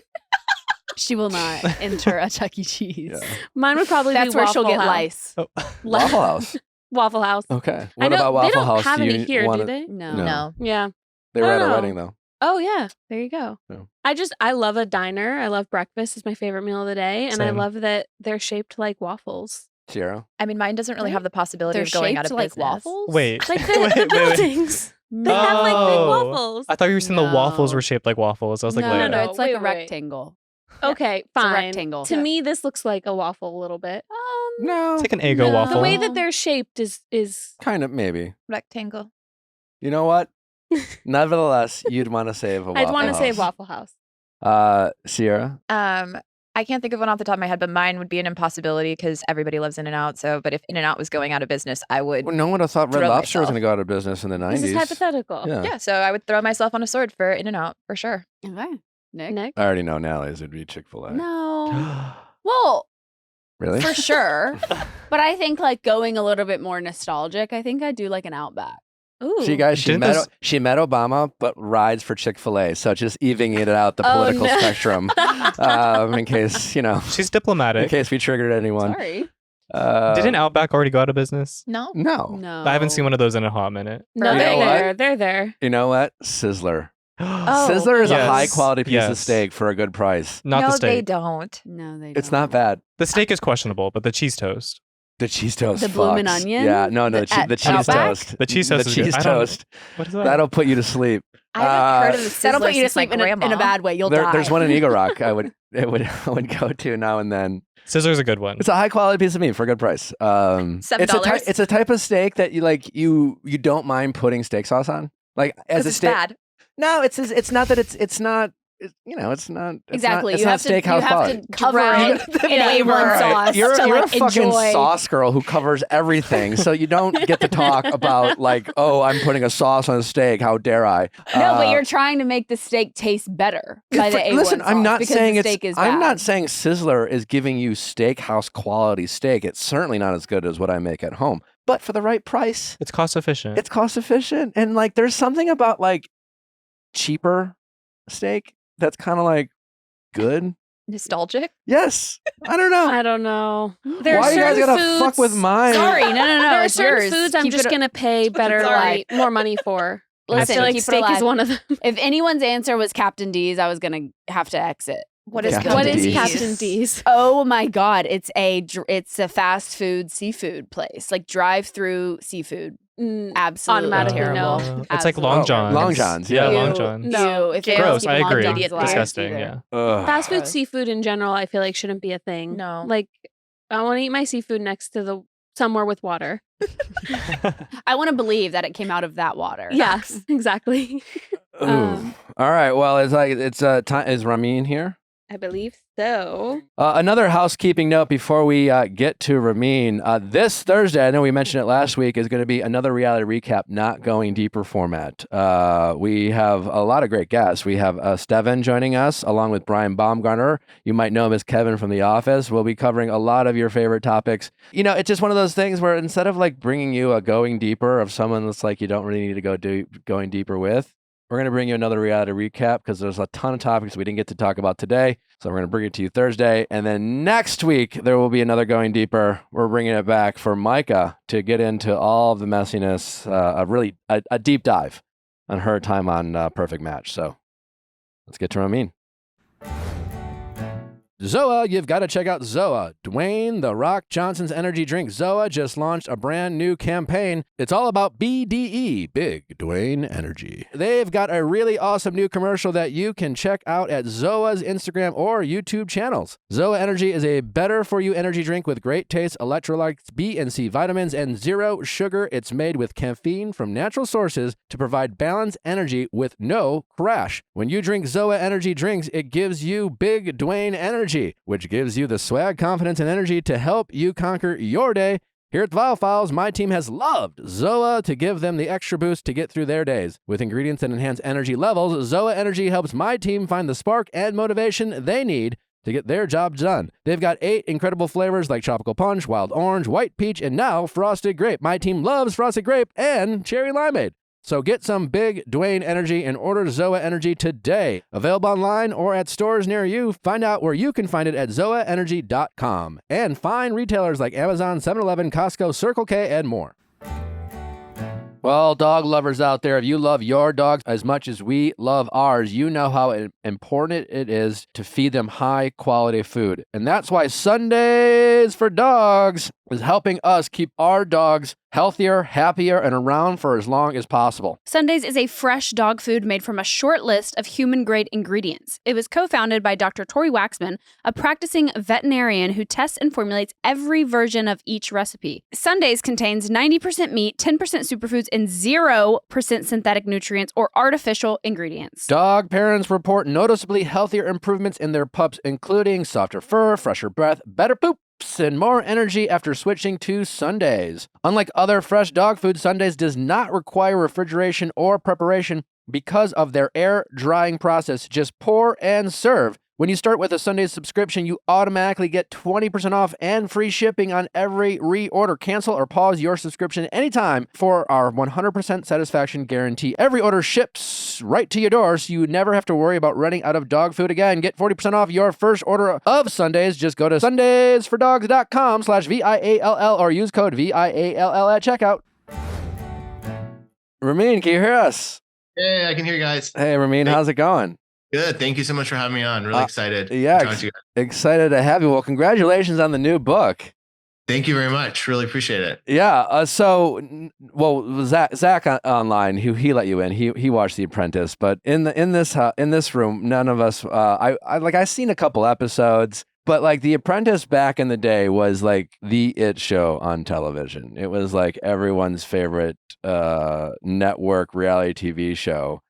Speaker 2: She will not enter a Chuck E. Cheese.
Speaker 1: Yeah.
Speaker 3: Mine would probably
Speaker 2: That's
Speaker 3: be
Speaker 2: where
Speaker 3: Waffle
Speaker 2: she'll get
Speaker 3: House.
Speaker 2: lice.
Speaker 1: Oh. Waffle House.
Speaker 3: Waffle House.
Speaker 1: Okay.
Speaker 3: What
Speaker 1: about Waffle
Speaker 3: they don't
Speaker 1: House?
Speaker 3: have any here, do they?
Speaker 2: No.
Speaker 3: Yeah.
Speaker 1: They were at a wedding, though.
Speaker 3: Oh, yeah. There you go.
Speaker 1: Yeah.
Speaker 3: I love a diner. I love breakfast. It's my favorite meal of the day. And
Speaker 4: Same.
Speaker 3: I love that they're shaped like waffles.
Speaker 1: Sierra?
Speaker 5: I mean, mine doesn't really have the possibility of going out of
Speaker 2: like
Speaker 5: business.
Speaker 2: Waffles?
Speaker 4: Wait.
Speaker 3: Like the buildings. They have like big waffles.
Speaker 4: I thought you were saying the waffles were shaped like waffles. I was like,
Speaker 2: no,
Speaker 4: wait.
Speaker 2: no, it's like
Speaker 3: Wait,
Speaker 2: a rectangle.
Speaker 3: Okay,
Speaker 2: It's a
Speaker 3: fine.
Speaker 2: rectangle.
Speaker 3: To me, this looks like a waffle a little bit.
Speaker 1: No.
Speaker 4: It's like an Eggo waffle.
Speaker 3: The way that they're shaped is
Speaker 1: Kind of, maybe.
Speaker 5: Rectangle.
Speaker 1: You know what? Nevertheless, you'd want to save a Waffle
Speaker 3: I'd want to
Speaker 1: House.
Speaker 3: say Waffle House.
Speaker 1: Sierra?
Speaker 5: I can't think of one off the top of my head, but mine would be an impossibility because everybody loves In-N-Out. So, but if In-N-Out was going out of business, I would.
Speaker 1: Well, no one would have thought Red
Speaker 5: Throw
Speaker 1: Lobster was
Speaker 5: myself.
Speaker 1: going to go out of business in the 90s.
Speaker 3: This is hypothetical.
Speaker 1: Yeah.
Speaker 5: Yeah, so I would throw myself on a sword for In-N-Out for sure.
Speaker 2: Okay.
Speaker 3: Nick?
Speaker 1: I already know Natalie's would be Chick-fil-A.
Speaker 2: No. Well,
Speaker 1: Really?
Speaker 2: for sure. But I think like going a little bit more nostalgic, I think I'd do like an Outback.
Speaker 3: Ooh.
Speaker 1: See, guys, she
Speaker 4: Didn't
Speaker 1: met,
Speaker 4: this-
Speaker 1: she met Obama, but rides for Chick-fil-A. So just evening it out the political
Speaker 2: no.
Speaker 1: spectrum in case,
Speaker 4: She's diplomatic.
Speaker 1: in case we triggered anyone.
Speaker 2: Sorry.
Speaker 4: Didn't Outback already go out of business?
Speaker 5: No.
Speaker 1: No.
Speaker 2: No.
Speaker 4: I haven't seen one of those in a hot minute.
Speaker 3: No,
Speaker 1: You
Speaker 3: they're
Speaker 1: know what?
Speaker 3: there. They're there.
Speaker 1: You know what? Sizzler.
Speaker 5: Oh,
Speaker 1: Sizzler is a
Speaker 4: yes.
Speaker 1: high-quality piece of
Speaker 4: Yes.
Speaker 1: steak for a good price.
Speaker 4: Not
Speaker 5: no,
Speaker 4: the steak.
Speaker 5: they don't.
Speaker 2: No, they
Speaker 1: It's
Speaker 2: don't.
Speaker 1: not bad.
Speaker 4: The steak is questionable, but the cheese toast.
Speaker 1: The cheese toast
Speaker 2: The bloomin'
Speaker 1: fucks.
Speaker 2: onion?
Speaker 1: Yeah, no,
Speaker 2: The-
Speaker 1: the
Speaker 2: at
Speaker 1: cheese
Speaker 2: Outback?
Speaker 1: toast.
Speaker 4: The cheese toast
Speaker 1: The
Speaker 4: is good.
Speaker 1: cheese
Speaker 4: I don't-
Speaker 1: toast.
Speaker 4: What is that?
Speaker 1: That'll put you to sleep.
Speaker 5: I haven't heard of the
Speaker 2: That'll
Speaker 5: Sizzler
Speaker 2: put you to
Speaker 5: since my
Speaker 2: sleep in a
Speaker 5: grandma.
Speaker 2: bad way. You'll die.
Speaker 1: There's one in Eagle Rock. I would go to now and then.
Speaker 4: Sizzler's a good one.
Speaker 1: It's a high quality piece of meat for a good price.
Speaker 5: $7.
Speaker 1: It's a type of steak that you don't mind putting steak sauce on. Like as a
Speaker 5: It's
Speaker 1: steak.
Speaker 5: bad.
Speaker 1: No, it's not that it's not. It's not
Speaker 2: Exactly.
Speaker 1: It's
Speaker 2: you
Speaker 1: not
Speaker 2: have to,
Speaker 1: steakhouse
Speaker 2: you have
Speaker 1: quality.
Speaker 2: to cover
Speaker 5: Drown
Speaker 2: it
Speaker 5: the
Speaker 2: in
Speaker 5: flavor.
Speaker 2: A1 sauce
Speaker 1: You're
Speaker 2: to
Speaker 1: a
Speaker 2: like
Speaker 1: fucking
Speaker 2: enjoy.
Speaker 1: sauce girl who covers everything, so you don't get to talk about like, oh, I'm putting a sauce on a steak. How dare I?
Speaker 2: No, but you're trying to make the steak taste better by the A1
Speaker 1: Listen,
Speaker 2: sauce
Speaker 1: I'm not
Speaker 2: because
Speaker 1: saying
Speaker 2: the
Speaker 1: it's.
Speaker 2: steak is
Speaker 1: I'm
Speaker 2: bad.
Speaker 1: not saying Sizzler is giving you steakhouse quality steak. It's certainly not as good as what I make at home. But for the right price,
Speaker 4: It's cost efficient.
Speaker 1: it's cost efficient, and like there's something about like cheaper steak that's kind of like good.
Speaker 5: Nostalgic.
Speaker 1: Yes, I don't know.
Speaker 3: I don't know.
Speaker 1: Why you guys gotta fuck with mine?
Speaker 2: Sorry, no.
Speaker 3: There are
Speaker 2: it's
Speaker 3: certain
Speaker 2: yours.
Speaker 3: foods I'm
Speaker 2: Keep
Speaker 3: just
Speaker 2: it-
Speaker 3: going to pay better,
Speaker 2: alive.
Speaker 3: more money for.
Speaker 2: Listen,
Speaker 3: I feel like
Speaker 2: keep it
Speaker 3: steak
Speaker 2: alive.
Speaker 3: is one of them.
Speaker 2: If anyone's answer was Captain D's, I was gonna have to exit.
Speaker 5: What is
Speaker 1: Captain
Speaker 3: What
Speaker 5: Captain
Speaker 3: is
Speaker 1: D's.
Speaker 3: Captain D's?
Speaker 2: Oh my God! It's a fast food seafood place, like drive-through seafood. Absolutely
Speaker 3: Automatically
Speaker 2: terrible.
Speaker 3: no.
Speaker 4: It's like Long John's.
Speaker 1: Long John's, yeah.
Speaker 4: Long
Speaker 2: Ew.
Speaker 4: John's.
Speaker 3: No.
Speaker 2: Ew, if
Speaker 5: Gross,
Speaker 2: anyone keep
Speaker 4: I
Speaker 2: Long
Speaker 4: agree.
Speaker 2: John's
Speaker 4: It's
Speaker 2: alive
Speaker 4: disgusting,
Speaker 2: either.
Speaker 4: yeah.
Speaker 1: Ugh.
Speaker 3: Fast food
Speaker 5: Gross.
Speaker 3: seafood in general, I feel like shouldn't be a thing.
Speaker 5: No.
Speaker 3: Like, I want to eat my seafood next to the somewhere with water.
Speaker 2: I want to believe that it came out of that water.
Speaker 3: Yeah, exactly.
Speaker 1: Ooh. All right. Well, it's time. Is Ramin here?
Speaker 3: I believe so.
Speaker 1: Another housekeeping note before we get to Ramin. This Thursday, I know we mentioned it last week, is going to be another reality recap, not going deeper format. We have a lot of great guests. We have Steven joining us, along with Brian Baumgartner. You might know him as Kevin from The Office. We'll be covering a lot of your favorite topics. You know, it's just one of those things where instead of like bringing you a going deeper of someone that's like you don't really need to go going deeper with, we're going to bring you another reality recap because there's a ton of topics we didn't get to talk about today. So we're going to bring it to you Thursday. And then next week, there will be another Going Deeper. We're bringing it back for Micah to get into all of the messiness, a deep dive on her time on Perfect Match. So let's get to Ramin. ZOA, you've got to check out ZOA. Dwayne The Rock Johnson's energy drink ZOA just launched a brand new campaign. It's all about BDE, Big Dwayne Energy. They've got a really awesome new commercial that you can check out at ZOA's Instagram or YouTube channels. ZOA Energy is a better-for-you energy drink with great taste, electrolytes, B and C vitamins, and zero sugar. It's made with caffeine from natural sources to provide balanced energy with no crash. When you drink ZOA Energy drinks, it gives you Big Dwayne Energy, which gives you the swag, confidence, and energy to help you conquer your day. Here at the Viall Files, my team has loved ZOA to give them the extra boost to get through their days. With ingredients that enhance energy levels, ZOA Energy helps my team find the spark and motivation they need to get their job done. They've got 8 incredible flavors like tropical punch, wild orange, white peach, and now frosted grape. My team loves frosted grape and cherry limeade. So get some Big Dwayne Energy and order ZOA Energy today. Available online or at stores near you. Find out where you can find it at zoaenergy.com. And find retailers like Amazon, 7-Eleven, Costco, Circle K, and more. Well, dog lovers out there, if you love your dogs as much as we love ours, you know how important it is to feed them high quality food. And that's why Sundays for Dogs is helping us keep our dogs healthier, happier, and around for as long as possible.
Speaker 2: Sundays is a fresh dog food made from a short list of human-grade ingredients. It was co-founded by Dr. Tori Waxman, a practicing veterinarian who tests and formulates every version of each recipe. Sundays contains 90% meat, 10% superfoods, and 0% synthetic nutrients or artificial ingredients.
Speaker 1: Dog parents report noticeably healthier improvements in their pups, including softer fur, fresher breath, better poop, and more energy after switching to Sundays. Unlike other fresh dog food, Sundays does not require refrigeration or preparation because of their air drying process. Just pour and serve. When you start with a Sundays subscription, you automatically get 20% off and free shipping on every reorder. Cancel or pause your subscription anytime for our 100% satisfaction guarantee. Every order ships right to your door, so you never have to worry about running out of dog food again. Get 40% off your first order of Sundays. Just go to sundaysfordogs.com/VIALL or use code VIALL at checkout. Ramin, can you hear us?
Speaker 6: Hey, I can hear you guys.
Speaker 1: Hey, Ramin, how's it going?
Speaker 6: Good. Thank you so much for having me on. Really excited.
Speaker 1: Yeah,
Speaker 6: to talk to you guys.
Speaker 1: Excited to have you. Well, congratulations on the new book.
Speaker 6: Thank you very much. Really appreciate it.
Speaker 1: Yeah. Zach online, he let you in. He watched The Apprentice, but in this room, none of us. I seen a couple episodes, but like The Apprentice back in the day was like the it show on television. It was like everyone's favorite network reality TV show.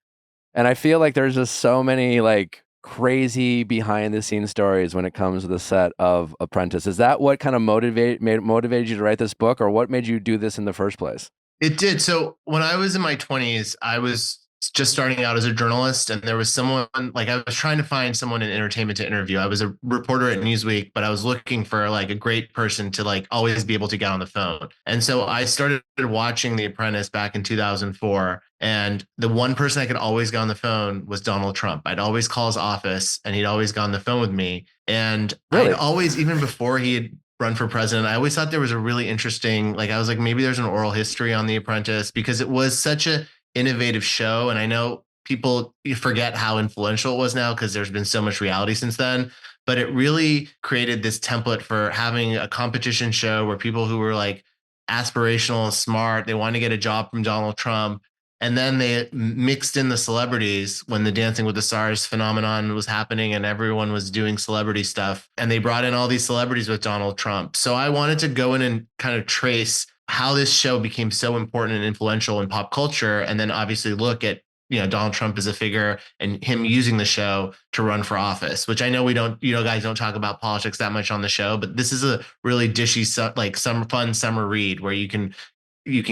Speaker 1: And I feel like there's just so many like crazy behind the scenes stories when it comes to the set of Apprentice. Is that what kind of motivated you to write this book, or what made you do this in the first place?
Speaker 6: It did. So when I was in my 20s, I was just starting out as a journalist, and there was someone, like, I was trying to find someone in entertainment to interview. I was a reporter at Newsweek, but I was looking for like a great person to like always be able to get on the phone. And so I started watching The Apprentice back in 2004. And the one person I could always get on the phone was Donald Trump. I'd always call his office and he'd always get on the phone with me. And really? I'd always, even before he had run for president, I always thought there was a really interesting, like, I was like, maybe there's an oral history on The Apprentice, because it was such a innovative show. And I know people forget how influential it was now because there's been so much reality since then, but it really created this template for having a competition show where people who were like aspirational and smart, they wanted to get a job from Donald Trump. And then they mixed in the celebrities when the Dancing with the Stars phenomenon was happening and everyone was doing celebrity stuff. And they brought in all these celebrities with Donald Trump. So I wanted to go in and kind of trace how this show became so important and influential in pop culture. And then obviously look at, Donald Trump as a figure and him using the show to run for office, which I know we don't, guys don't talk about politics that much on the show, but this is a really dishy, like some fun summer read where you can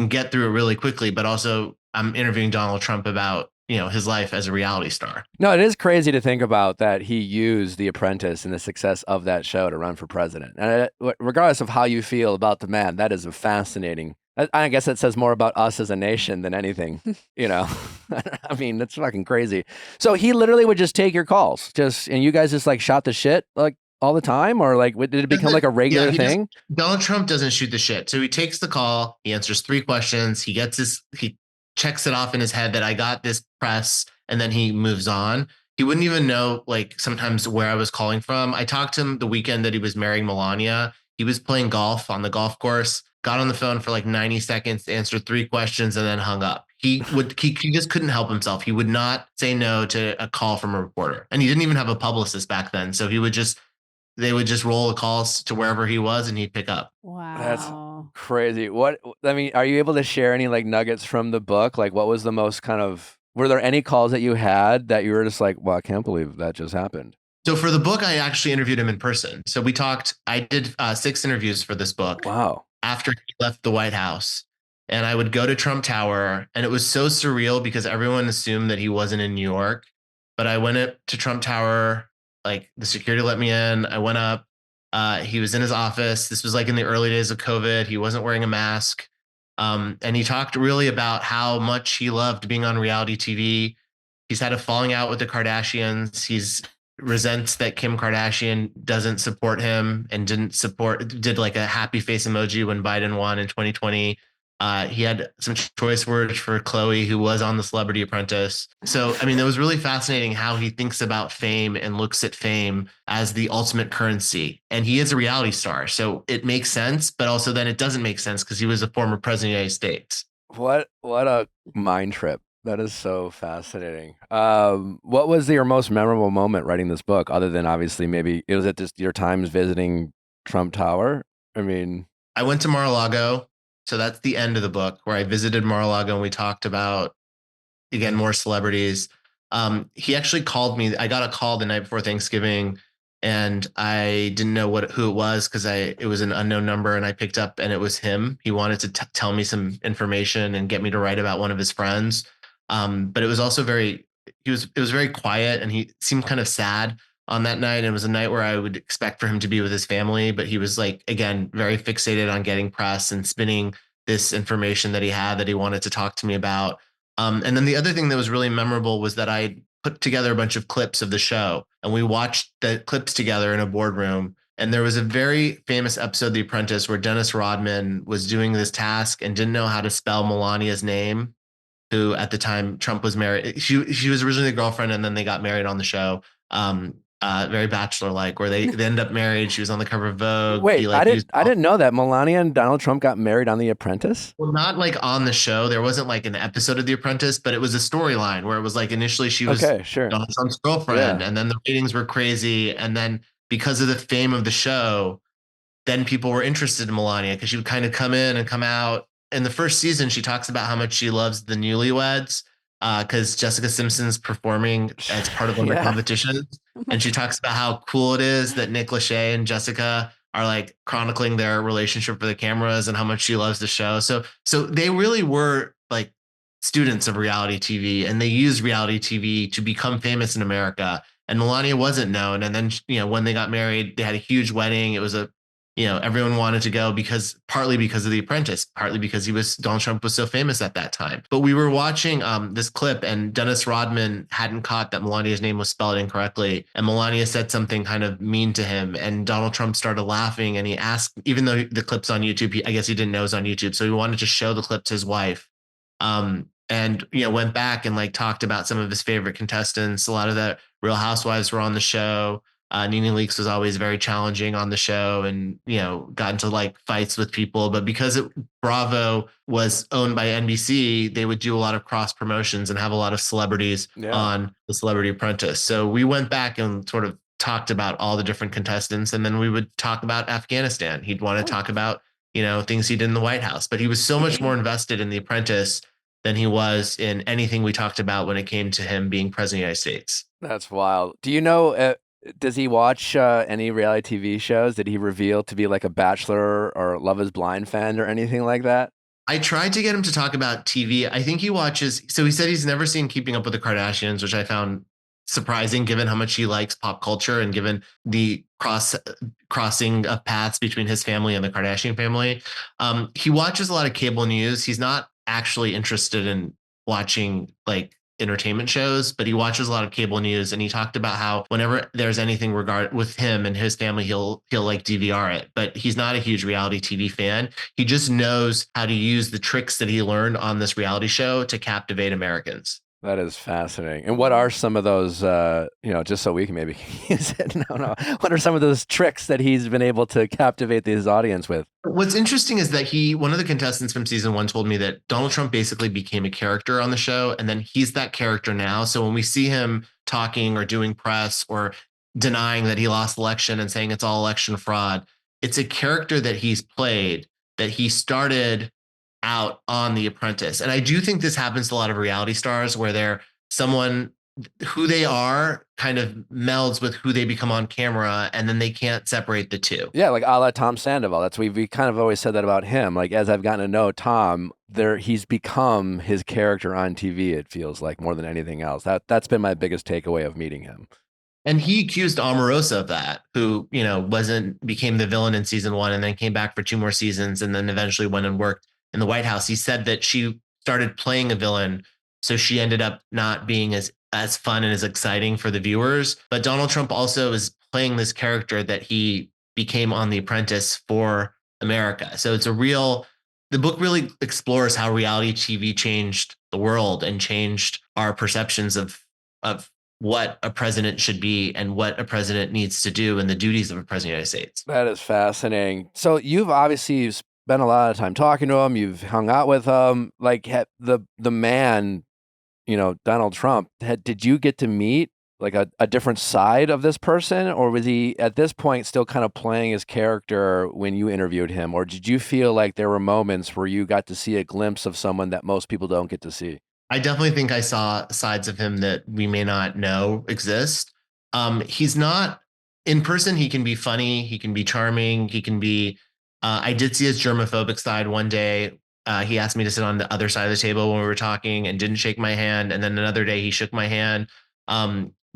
Speaker 6: get through it really quickly, but also I'm interviewing Donald Trump about, his life as a reality star.
Speaker 1: No, it is crazy to think about that he used The Apprentice and the success of that show to run for president. And regardless of how you feel about the man, that is a fascinating. I guess it says more about us as a nation than anything, I mean, that's fucking crazy. So he literally would just take your calls, and you guys just like shot the shit like all the time, or like did it become like a regular thing?
Speaker 6: Donald Trump doesn't shoot the shit. So he takes the call, he answers 3 questions, he checks it off in his head that I got this press, and then he moves on. He wouldn't even know, like, sometimes where I was calling from. I talked to him the weekend that he was marrying Melania. He was playing golf on the golf course, got on the phone for like 90 seconds, answered 3 questions, and then hung up. He just couldn't help himself. He would not say no to a call from a reporter. And he didn't even have a publicist back then. So they would just roll the calls to wherever he was and he'd pick up.
Speaker 2: Wow.
Speaker 1: That's crazy. Are you able to share any like nuggets from the book? Like, what was the most were there any calls that you had that you were just like, well, I can't believe that just happened?
Speaker 6: So for the book, I actually interviewed him in person. So we talked, I did 6 interviews for this book.
Speaker 1: Wow.
Speaker 6: After he left the White House. And I would go to Trump Tower, and it was so surreal because everyone assumed that he wasn't in New York. But I went up to Trump Tower, like the security let me in. I went up. He was in his office. This was like in the early days of COVID. He wasn't wearing a mask. And he talked really about how much he loved being on reality TV. He's had a falling out with the Kardashians. He's resents that Kim Kardashian doesn't support him and did like a happy face emoji when Biden won in 2020. He had some choice words for Chloe, who was on The Celebrity Apprentice. So, I mean, it was really fascinating how he thinks about fame and looks at fame as the ultimate currency. And he is a reality star. So it makes sense, but also then it doesn't make sense because he was a former president of the United States.
Speaker 1: What a mind trip. That is so fascinating. What was your most memorable moment writing this book, other than obviously maybe it was at just your times visiting Trump Tower? I mean,
Speaker 6: I went to Mar-a-Lago. So that's the end of the book where I visited Mar-a-Lago and we talked about, again, more celebrities. He actually called me. I got a call the night before Thanksgiving and I didn't know who it was because it was an unknown number, and I picked up and it was him. He wanted to tell me some information and get me to write about one of his friends. But it was also it was very quiet, and he seemed kind of sad on that night. And it was a night where I would expect for him to be with his family, but he was like, again, very fixated on getting press and spinning this information that he had that he wanted to talk to me about. And then the other thing that was really memorable was that I put together a bunch of clips of the show, and we watched the clips together in a boardroom. And there was a very famous episode of The Apprentice where Dennis Rodman was doing this task and didn't know how to spell Melania's name, who at the time Trump was married. She was originally the girlfriend, and then they got married on the show. Very Bachelor-like, where they end up married. She was on the cover of Vogue.
Speaker 1: Wait, I didn't know that Melania and Donald Trump got married on The Apprentice.
Speaker 6: Well, not like on the show. There wasn't like an episode of The Apprentice, but it was a storyline where it was like initially she was
Speaker 1: Donald
Speaker 6: Trump's girlfriend, and then the ratings were crazy, and then because of the fame of the show, then people were interested in Melania because she would kind of come in and come out. In the first season, she talks about how much she loves the Newlyweds because Jessica Simpson's performing as part of one of the competitions. And she talks about how cool it is that Nick Lachey and Jessica are like chronicling their relationship for the cameras and how much she loves the show. So they really were like students of reality TV, and they used reality TV to become famous in America. And Melania wasn't known. And then, when they got married, they had a huge wedding. It was everyone wanted to go partly because of The Apprentice, partly because Donald Trump was so famous at that time. But we were watching this clip, and Dennis Rodman hadn't caught that Melania's name was spelled incorrectly. And Melania said something kind of mean to him, and Donald Trump started laughing, and he asked, even though the clip's on YouTube, I guess he didn't know it was on YouTube. So he wanted to show the clip to his wife. And went back and like talked about some of his favorite contestants. A lot of the Real Housewives were on the show. Nene Leakes was always very challenging on the show, and got into like fights with people. But because Bravo was owned by NBC, they would do a lot of cross promotions and have a lot of celebrities on The Celebrity Apprentice. So we went back and sort of talked about all the different contestants, and then we would talk about Afghanistan. He'd want to talk about things he did in the White House, but he was so much more invested in The Apprentice than he was in anything we talked about when it came to him being president of the United States.
Speaker 1: That's wild. Do you know, does he watch any reality TV shows? Did he reveal to be like a Bachelor or Love is Blind fan or anything like that?
Speaker 6: I tried to get him to talk about TV. I think he watches. So he said he's never seen Keeping Up with the Kardashians, which I found surprising given how much he likes pop culture and given the crossing of paths between his family and the Kardashian family. He watches a lot of cable news. He's not actually interested in watching like entertainment shows, but he watches a lot of cable news, and he talked about how whenever there's anything with him and his family, he'll like DVR it. But he's not a huge reality TV fan. He just knows how to use the tricks that he learned on this reality show to captivate Americans.
Speaker 1: That is fascinating. And what are some of those, just so we can maybe use it? No. What are some of those tricks that he's been able to captivate his audience with?
Speaker 6: What's interesting is that one of the contestants from season 1 told me that Donald Trump basically became a character on the show, and then he's that character now. So when we see him talking or doing press or denying that he lost the election and saying it's all election fraud, it's a character that he's played, that he started out on The Apprentice. And I do think this happens to a lot of reality stars where they're someone who they are kind of melds with who they become on camera, and then they can't separate the two.
Speaker 1: Yeah, like a la Tom Sandoval. That's we kind of always said that about him. Like as I've gotten to know Tom, he's become his character on TV, it feels like, more than anything else. That's been my biggest takeaway of meeting him.
Speaker 6: And he accused Omarosa of that, who, became the villain in season 1 and then came back for 2 more seasons and then eventually went and worked in the White House. He said that she started playing a villain, so she ended up not being as fun and as exciting for the viewers. But Donald Trump also is playing this character that he became on The Apprentice for America. So it's the book really explores how reality TV changed the world and changed our perceptions of what a president should be and what a president needs to do and the duties of a president of the United States.
Speaker 1: That is fascinating. So you've obviously spent a lot of time talking to him. You've hung out with him. Like the man, Donald Trump, did you get to meet like a different side of this person, or was he at this point still kind of playing his character when you interviewed him? Or did you feel like there were moments where you got to see a glimpse of someone that most people don't get to see?
Speaker 6: I definitely think I saw sides of him that we may not know exist. He's not in person. He can be funny. He can be charming. He can be, I did see his germophobic side one day. He asked me to sit on the other side of the table when we were talking and didn't shake my hand. And then another day he shook my hand.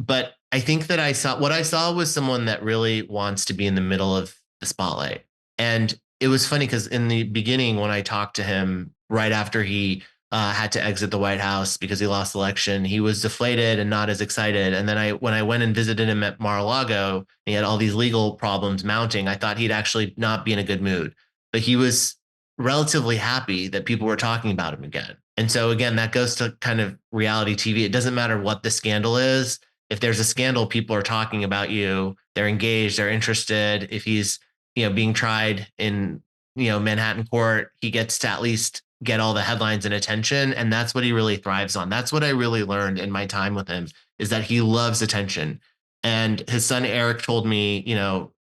Speaker 6: But I think that what I saw was someone that really wants to be in the middle of the spotlight. And it was funny because in the beginning, when I talked to him right after he had to exit the White House because he lost the election, he was deflated and not as excited. And then when I went and visited him at Mar-a-Lago, and he had all these legal problems mounting, I thought he'd actually not be in a good mood. But he was relatively happy that people were talking about him again. And so again, that goes to kind of reality TV. It doesn't matter what the scandal is. If there's a scandal, people are talking about you. They're engaged. They're interested. If he's, being tried in, Manhattan court, he gets to at least get all the headlines and attention. And that's what he really thrives on. That's what I really learned in my time with him, is that he loves attention. And his son, Eric, told me,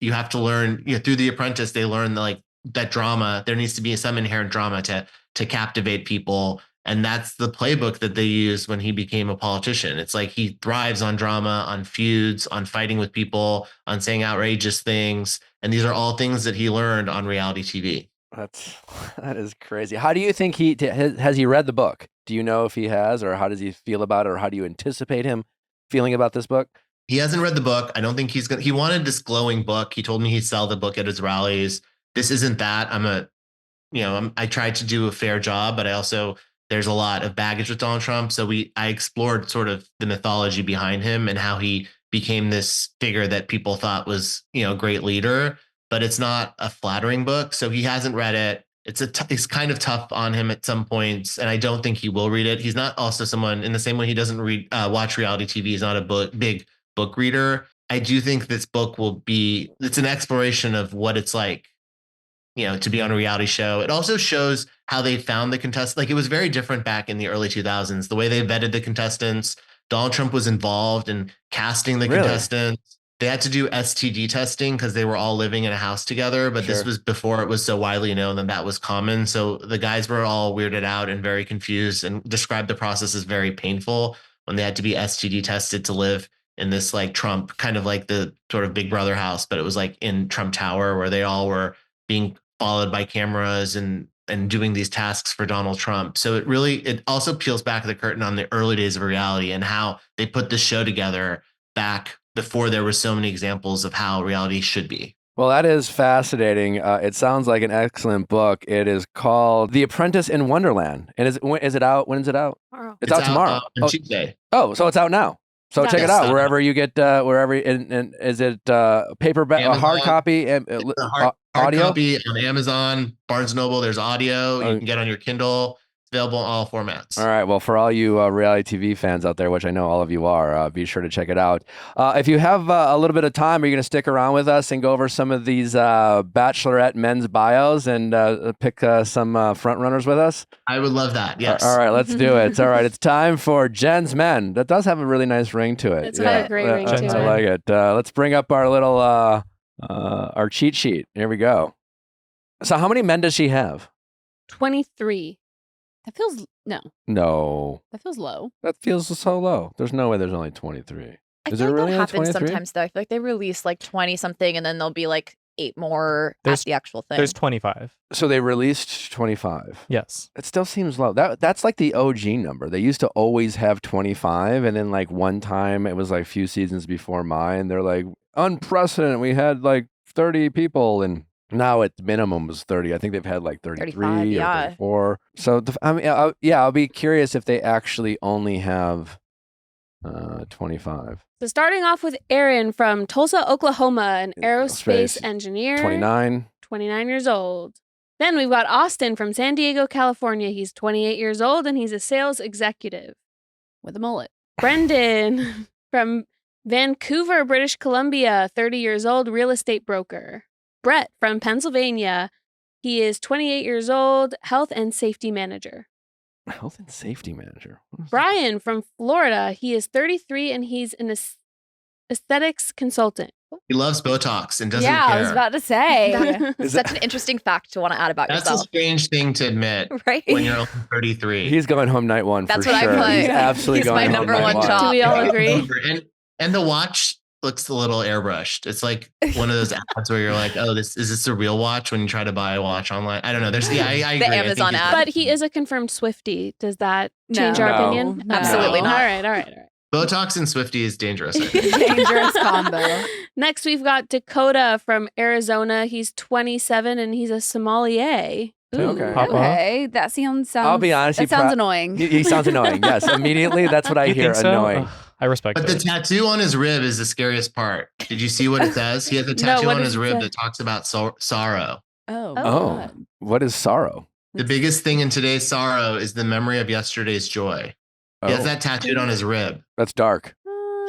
Speaker 6: you have to learn, through The Apprentice, they learn that drama, there needs to be some inherent drama to captivate people. And that's the playbook that they used when he became a politician. It's like he thrives on drama, on feuds, on fighting with people, on saying outrageous things. And these are all things that he learned on reality TV.
Speaker 1: That is crazy. How do you think has he read the book? Do you know if he has, or how does he feel about it, or how do you anticipate him feeling about this book?
Speaker 6: He hasn't read the book. I don't think he wanted this glowing book. He told me he'd sell the book at his rallies. This isn't that. I tried to do a fair job, but there's a lot of baggage with Donald Trump. So I explored sort of the mythology behind him and how he became this figure that people thought was, a great leader, but it's not a flattering book. So he hasn't read it. It's kind of tough on him at some points, and I don't think he will read it. He's not also someone, in the same way he doesn't watch reality TV. He's not a big book reader. I do think this book it's an exploration of what it's like, to be on a reality show. It also shows how they found the contestants. Like, it was very different back in the early 2000s, the way they vetted the contestants. Donald Trump was involved in casting the contestants. They had to do STD testing because they were all living in a house together. But This was before it was so widely known that was common. So the guys were all weirded out and very confused and described the process as very painful when they had to be STD tested to live in this like Trump, kind of like the sort of Big Brother house, but it was like in Trump Tower, where they all were being followed by cameras and doing these tasks for Donald Trump. So it also peels back the curtain on the early days of reality and how they put this show together back before there were so many examples of how reality should be.
Speaker 1: Well, that is fascinating. It sounds like an excellent book. It is called The Apprentice in Wonderland. And is it out? When is it out?
Speaker 2: Tomorrow.
Speaker 1: It's out tomorrow.
Speaker 6: On Tuesday.
Speaker 1: Oh, so it's out now. So check it out wherever you get and is it paperback, a hard copy,
Speaker 6: hard
Speaker 1: audio
Speaker 6: copy on Amazon, Barnes & Noble. There's audio. You can get on your Kindle. It's available in all formats.
Speaker 1: All right. Well, for all you reality TV fans out there, which I know all of you are, be sure to check it out. If you have a little bit of time, are you going to stick around with us and go over some of these Bachelorette men's bios and pick some front runners with us?
Speaker 6: I would love that. Yes.
Speaker 1: All right. Let's do it. All right. It's time for Jenn's Men. That does have a really nice ring to it.
Speaker 3: It's got a great ring to it.
Speaker 1: I like it. Let's bring up our little our cheat sheet. Here we go. So how many men does she have?
Speaker 3: 23. That feels
Speaker 1: No.
Speaker 3: That feels low.
Speaker 1: That feels so low. There's no way there's only 23.
Speaker 5: I
Speaker 1: Is
Speaker 5: feel
Speaker 1: it
Speaker 5: like
Speaker 1: really
Speaker 5: that
Speaker 1: only
Speaker 5: happens
Speaker 1: 23?
Speaker 5: sometimes, though. I feel like they release like 20 something and then there'll be like 8 more at the actual thing.
Speaker 4: There's 25.
Speaker 1: So they released 25.
Speaker 4: Yes.
Speaker 1: It still seems low. That's like the OG number. They used to always have 25, and then like one time it was like a few seasons before mine, they're like, unprecedented. We had like 30 people, and now at minimum was 30. I think they've had like 33 or 34. So I'll be curious if they actually only have 25.
Speaker 3: So starting off with Aaron from Tulsa, Oklahoma, an aerospace engineer.
Speaker 1: 29
Speaker 3: years old. Then we've got Austin from San Diego, California. He's 28 years old and he's a sales executive.
Speaker 2: With a mullet.
Speaker 3: Brendan from Vancouver, British Columbia, 30 years old, real estate broker. Brett from Pennsylvania. He is 28 years old, health and safety manager.
Speaker 1: Health and safety manager.
Speaker 3: Brian from Florida. He is 33 and he's an aesthetics consultant.
Speaker 6: He loves Botox and doesn't care.
Speaker 2: Yeah, I was about to say.
Speaker 5: That's such an interesting fact to want to add about
Speaker 6: That's
Speaker 5: yourself.
Speaker 6: a strange thing to admit
Speaker 5: Right?
Speaker 6: when you're only 33.
Speaker 1: He's going home night one
Speaker 5: That's
Speaker 1: for
Speaker 5: what I
Speaker 1: sure.
Speaker 5: put.
Speaker 1: He's absolutely
Speaker 5: He's
Speaker 1: going
Speaker 5: my
Speaker 1: home
Speaker 5: number
Speaker 1: night
Speaker 5: one
Speaker 1: one.
Speaker 5: job.
Speaker 3: Do we all agree?
Speaker 6: And the watch looks a little airbrushed. It's like one of those ads where you're like, oh, is this a real watch when you try to buy a watch online? I don't know. I agree.
Speaker 5: The
Speaker 6: I think
Speaker 5: Amazon
Speaker 6: he's-
Speaker 5: ad.
Speaker 3: But he is a confirmed Swiftie. Does that change our
Speaker 1: No.
Speaker 3: opinion?
Speaker 2: No.
Speaker 5: Absolutely
Speaker 6: No.
Speaker 5: not.
Speaker 3: All right.
Speaker 6: Botox and Swiftie is dangerous. I think.
Speaker 2: Dangerous combo.
Speaker 3: Next, we've got Dakota from Arizona. He's 27 and he's a sommelier. Ooh.
Speaker 1: Okay.
Speaker 4: Papa.
Speaker 2: Okay, that sounds.
Speaker 1: I'll be honest.
Speaker 2: That sounds annoying.
Speaker 1: He sounds annoying. Yes, immediately that's what I
Speaker 4: You
Speaker 1: hear.
Speaker 4: think so?
Speaker 1: Annoying.
Speaker 4: Ugh, I respect
Speaker 6: But the
Speaker 4: it.
Speaker 6: tattoo on his rib is the scariest part. Did you see what it says? He has a
Speaker 3: No,
Speaker 6: tattoo
Speaker 3: what
Speaker 6: on
Speaker 3: does
Speaker 6: his
Speaker 3: it
Speaker 6: rib
Speaker 3: say?
Speaker 6: that talks about sorrow.
Speaker 2: Oh.
Speaker 1: Oh, what is sorrow?
Speaker 6: The biggest thing in today's sorrow is the memory of yesterday's joy. He has
Speaker 1: Oh,
Speaker 6: that tattooed on his rib.
Speaker 1: that's dark.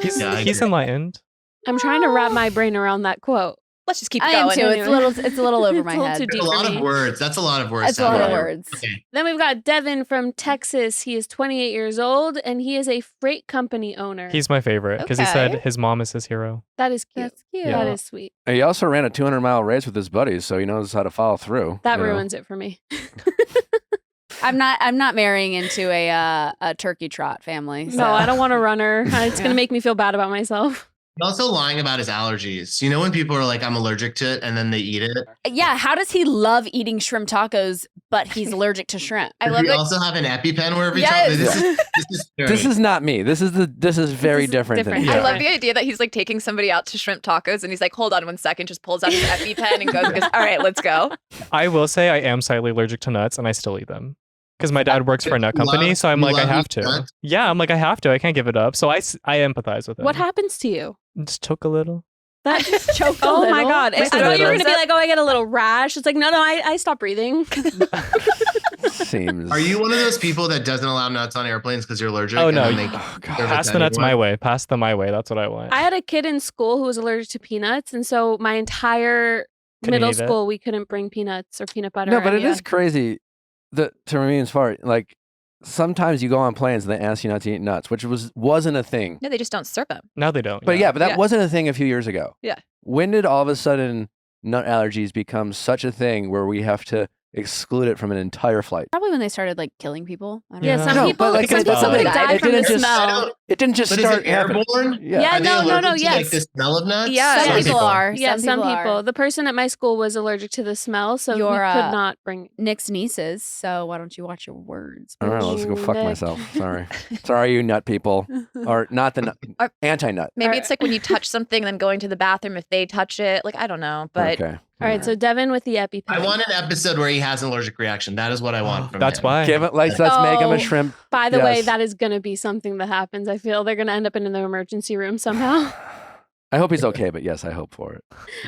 Speaker 4: He's,
Speaker 6: Yeah, I
Speaker 4: he's
Speaker 6: agree.
Speaker 4: enlightened.
Speaker 3: I'm trying to wrap my brain around that quote.
Speaker 5: Let's just keep
Speaker 2: I am
Speaker 5: going.
Speaker 2: too. It's a little over
Speaker 3: It's
Speaker 2: my
Speaker 3: a little
Speaker 2: head.
Speaker 3: too deep
Speaker 6: That's a
Speaker 3: for
Speaker 6: lot
Speaker 3: me.
Speaker 6: of words. That's a lot of words.
Speaker 2: That's a lot of
Speaker 6: Yeah.
Speaker 2: words.
Speaker 6: Okay.
Speaker 3: Then we've got Devin from Texas. He is 28 years old and he is a freight company owner.
Speaker 4: He's my favorite because he said
Speaker 2: Okay.
Speaker 4: his mom is his hero.
Speaker 3: That is cute.
Speaker 2: That's cute.
Speaker 3: That is sweet.
Speaker 1: He also ran a 200-mile race with his buddies, so he knows how to follow through.
Speaker 3: That
Speaker 1: you know?
Speaker 3: ruins it for me.
Speaker 2: I'm not marrying into a turkey trot family. So.
Speaker 3: No, I don't want a runner. It's going to make me feel bad about myself.
Speaker 6: He's also lying about his allergies. You know when people are like, I'm allergic to it, and then they eat it?
Speaker 2: Yeah, how does he love eating shrimp tacos, but he's allergic to shrimp?
Speaker 5: I love
Speaker 6: We
Speaker 5: that.
Speaker 6: also have an EpiPen wherever
Speaker 2: Yes.
Speaker 6: you travel. This is scary.
Speaker 1: This is not me. This is very
Speaker 3: is
Speaker 1: different than
Speaker 3: different.
Speaker 1: me.
Speaker 5: I
Speaker 4: Yeah.
Speaker 5: love the idea that he's like taking somebody out to shrimp tacos and he's like, hold on 1 second, just pulls out his EpiPen and goes, all right, let's go.
Speaker 4: I will say I am slightly allergic to nuts and I still eat them. Because my dad works for a nut
Speaker 6: You
Speaker 4: company,
Speaker 6: love-
Speaker 4: so I'm
Speaker 6: you
Speaker 4: like, I
Speaker 6: love
Speaker 4: have
Speaker 6: eating
Speaker 4: to.
Speaker 6: nuts?
Speaker 4: Yeah, I'm like, I have to. I can't give it up. So I empathize with him.
Speaker 3: What happens to you?
Speaker 4: Just choke a little.
Speaker 3: That
Speaker 2: choke a
Speaker 3: Oh my
Speaker 2: little.
Speaker 3: God. I
Speaker 4: Just a
Speaker 3: thought you were
Speaker 4: little.
Speaker 3: going to be like, oh, I get a little rash. It's like, no, I stop breathing.
Speaker 1: Seems.
Speaker 6: Are you one of those people that doesn't allow nuts on airplanes because you're allergic?
Speaker 4: Oh,
Speaker 6: and
Speaker 4: no.
Speaker 6: then they
Speaker 1: Oh, God.
Speaker 6: serve it
Speaker 4: Pass
Speaker 6: to
Speaker 4: the nuts my
Speaker 6: anyone?
Speaker 4: way. Pass them my way. That's what I want.
Speaker 3: I had a kid in school who was allergic to peanuts. And so my entire
Speaker 4: Couldn't
Speaker 3: middle
Speaker 4: eat it?
Speaker 3: school, we couldn't bring peanuts or peanut butter.
Speaker 1: No,
Speaker 3: or
Speaker 1: but it
Speaker 3: any
Speaker 1: is crazy that to me as far like sometimes you go on planes and they ask you not to eat nuts, which wasn't a thing.
Speaker 5: No, they just don't serve them.
Speaker 4: Now they don't.
Speaker 1: But yeah, but that
Speaker 5: Yeah.
Speaker 1: wasn't a thing a few years ago.
Speaker 5: Yeah.
Speaker 1: When did all of a sudden nut allergies become such a thing where we have to exclude it from an entire flight?
Speaker 2: Probably when they started like killing people. I don't
Speaker 3: Yeah,
Speaker 2: know.
Speaker 3: some
Speaker 1: No,
Speaker 3: people,
Speaker 1: but, like,
Speaker 3: some
Speaker 1: it's
Speaker 3: people
Speaker 1: valid.
Speaker 3: die
Speaker 1: It
Speaker 3: from the
Speaker 1: didn't just-
Speaker 3: smell.
Speaker 1: It didn't just
Speaker 6: But is
Speaker 1: start
Speaker 6: it
Speaker 1: happening.
Speaker 6: airborne?
Speaker 3: Yeah,
Speaker 6: Are they
Speaker 3: no,
Speaker 6: allergic to,
Speaker 3: yes.
Speaker 6: like the smell of nuts?
Speaker 3: Yeah,
Speaker 2: Some
Speaker 3: yeah.
Speaker 2: people are.
Speaker 3: Yeah, some people.
Speaker 2: are.
Speaker 3: The person at my school was allergic to the smell, so
Speaker 2: Your,
Speaker 3: we could not bring.
Speaker 2: Nick's nieces. So why don't you watch your words?
Speaker 1: All right, let's go fuck
Speaker 3: Nick.
Speaker 1: myself. Sorry. Sorry, you nut people. Or not the nut,
Speaker 5: Or-
Speaker 1: anti-nut.
Speaker 5: Maybe it's like when you touch something, then going to the bathroom if they touch it. Like, I don't know. But
Speaker 1: Okay.
Speaker 3: All right, so Devin with the EpiPen.
Speaker 6: I want an episode where he has an allergic reaction. That is what I want from
Speaker 4: That's
Speaker 6: him.
Speaker 4: why.
Speaker 1: Give it, let's make him
Speaker 3: Oh.
Speaker 1: a shrimp.
Speaker 3: By the way,
Speaker 1: Yes.
Speaker 3: that is going to be something that happens. I feel they're going to end up in the emergency room somehow.
Speaker 1: I hope he's okay, but yes, I hope for it.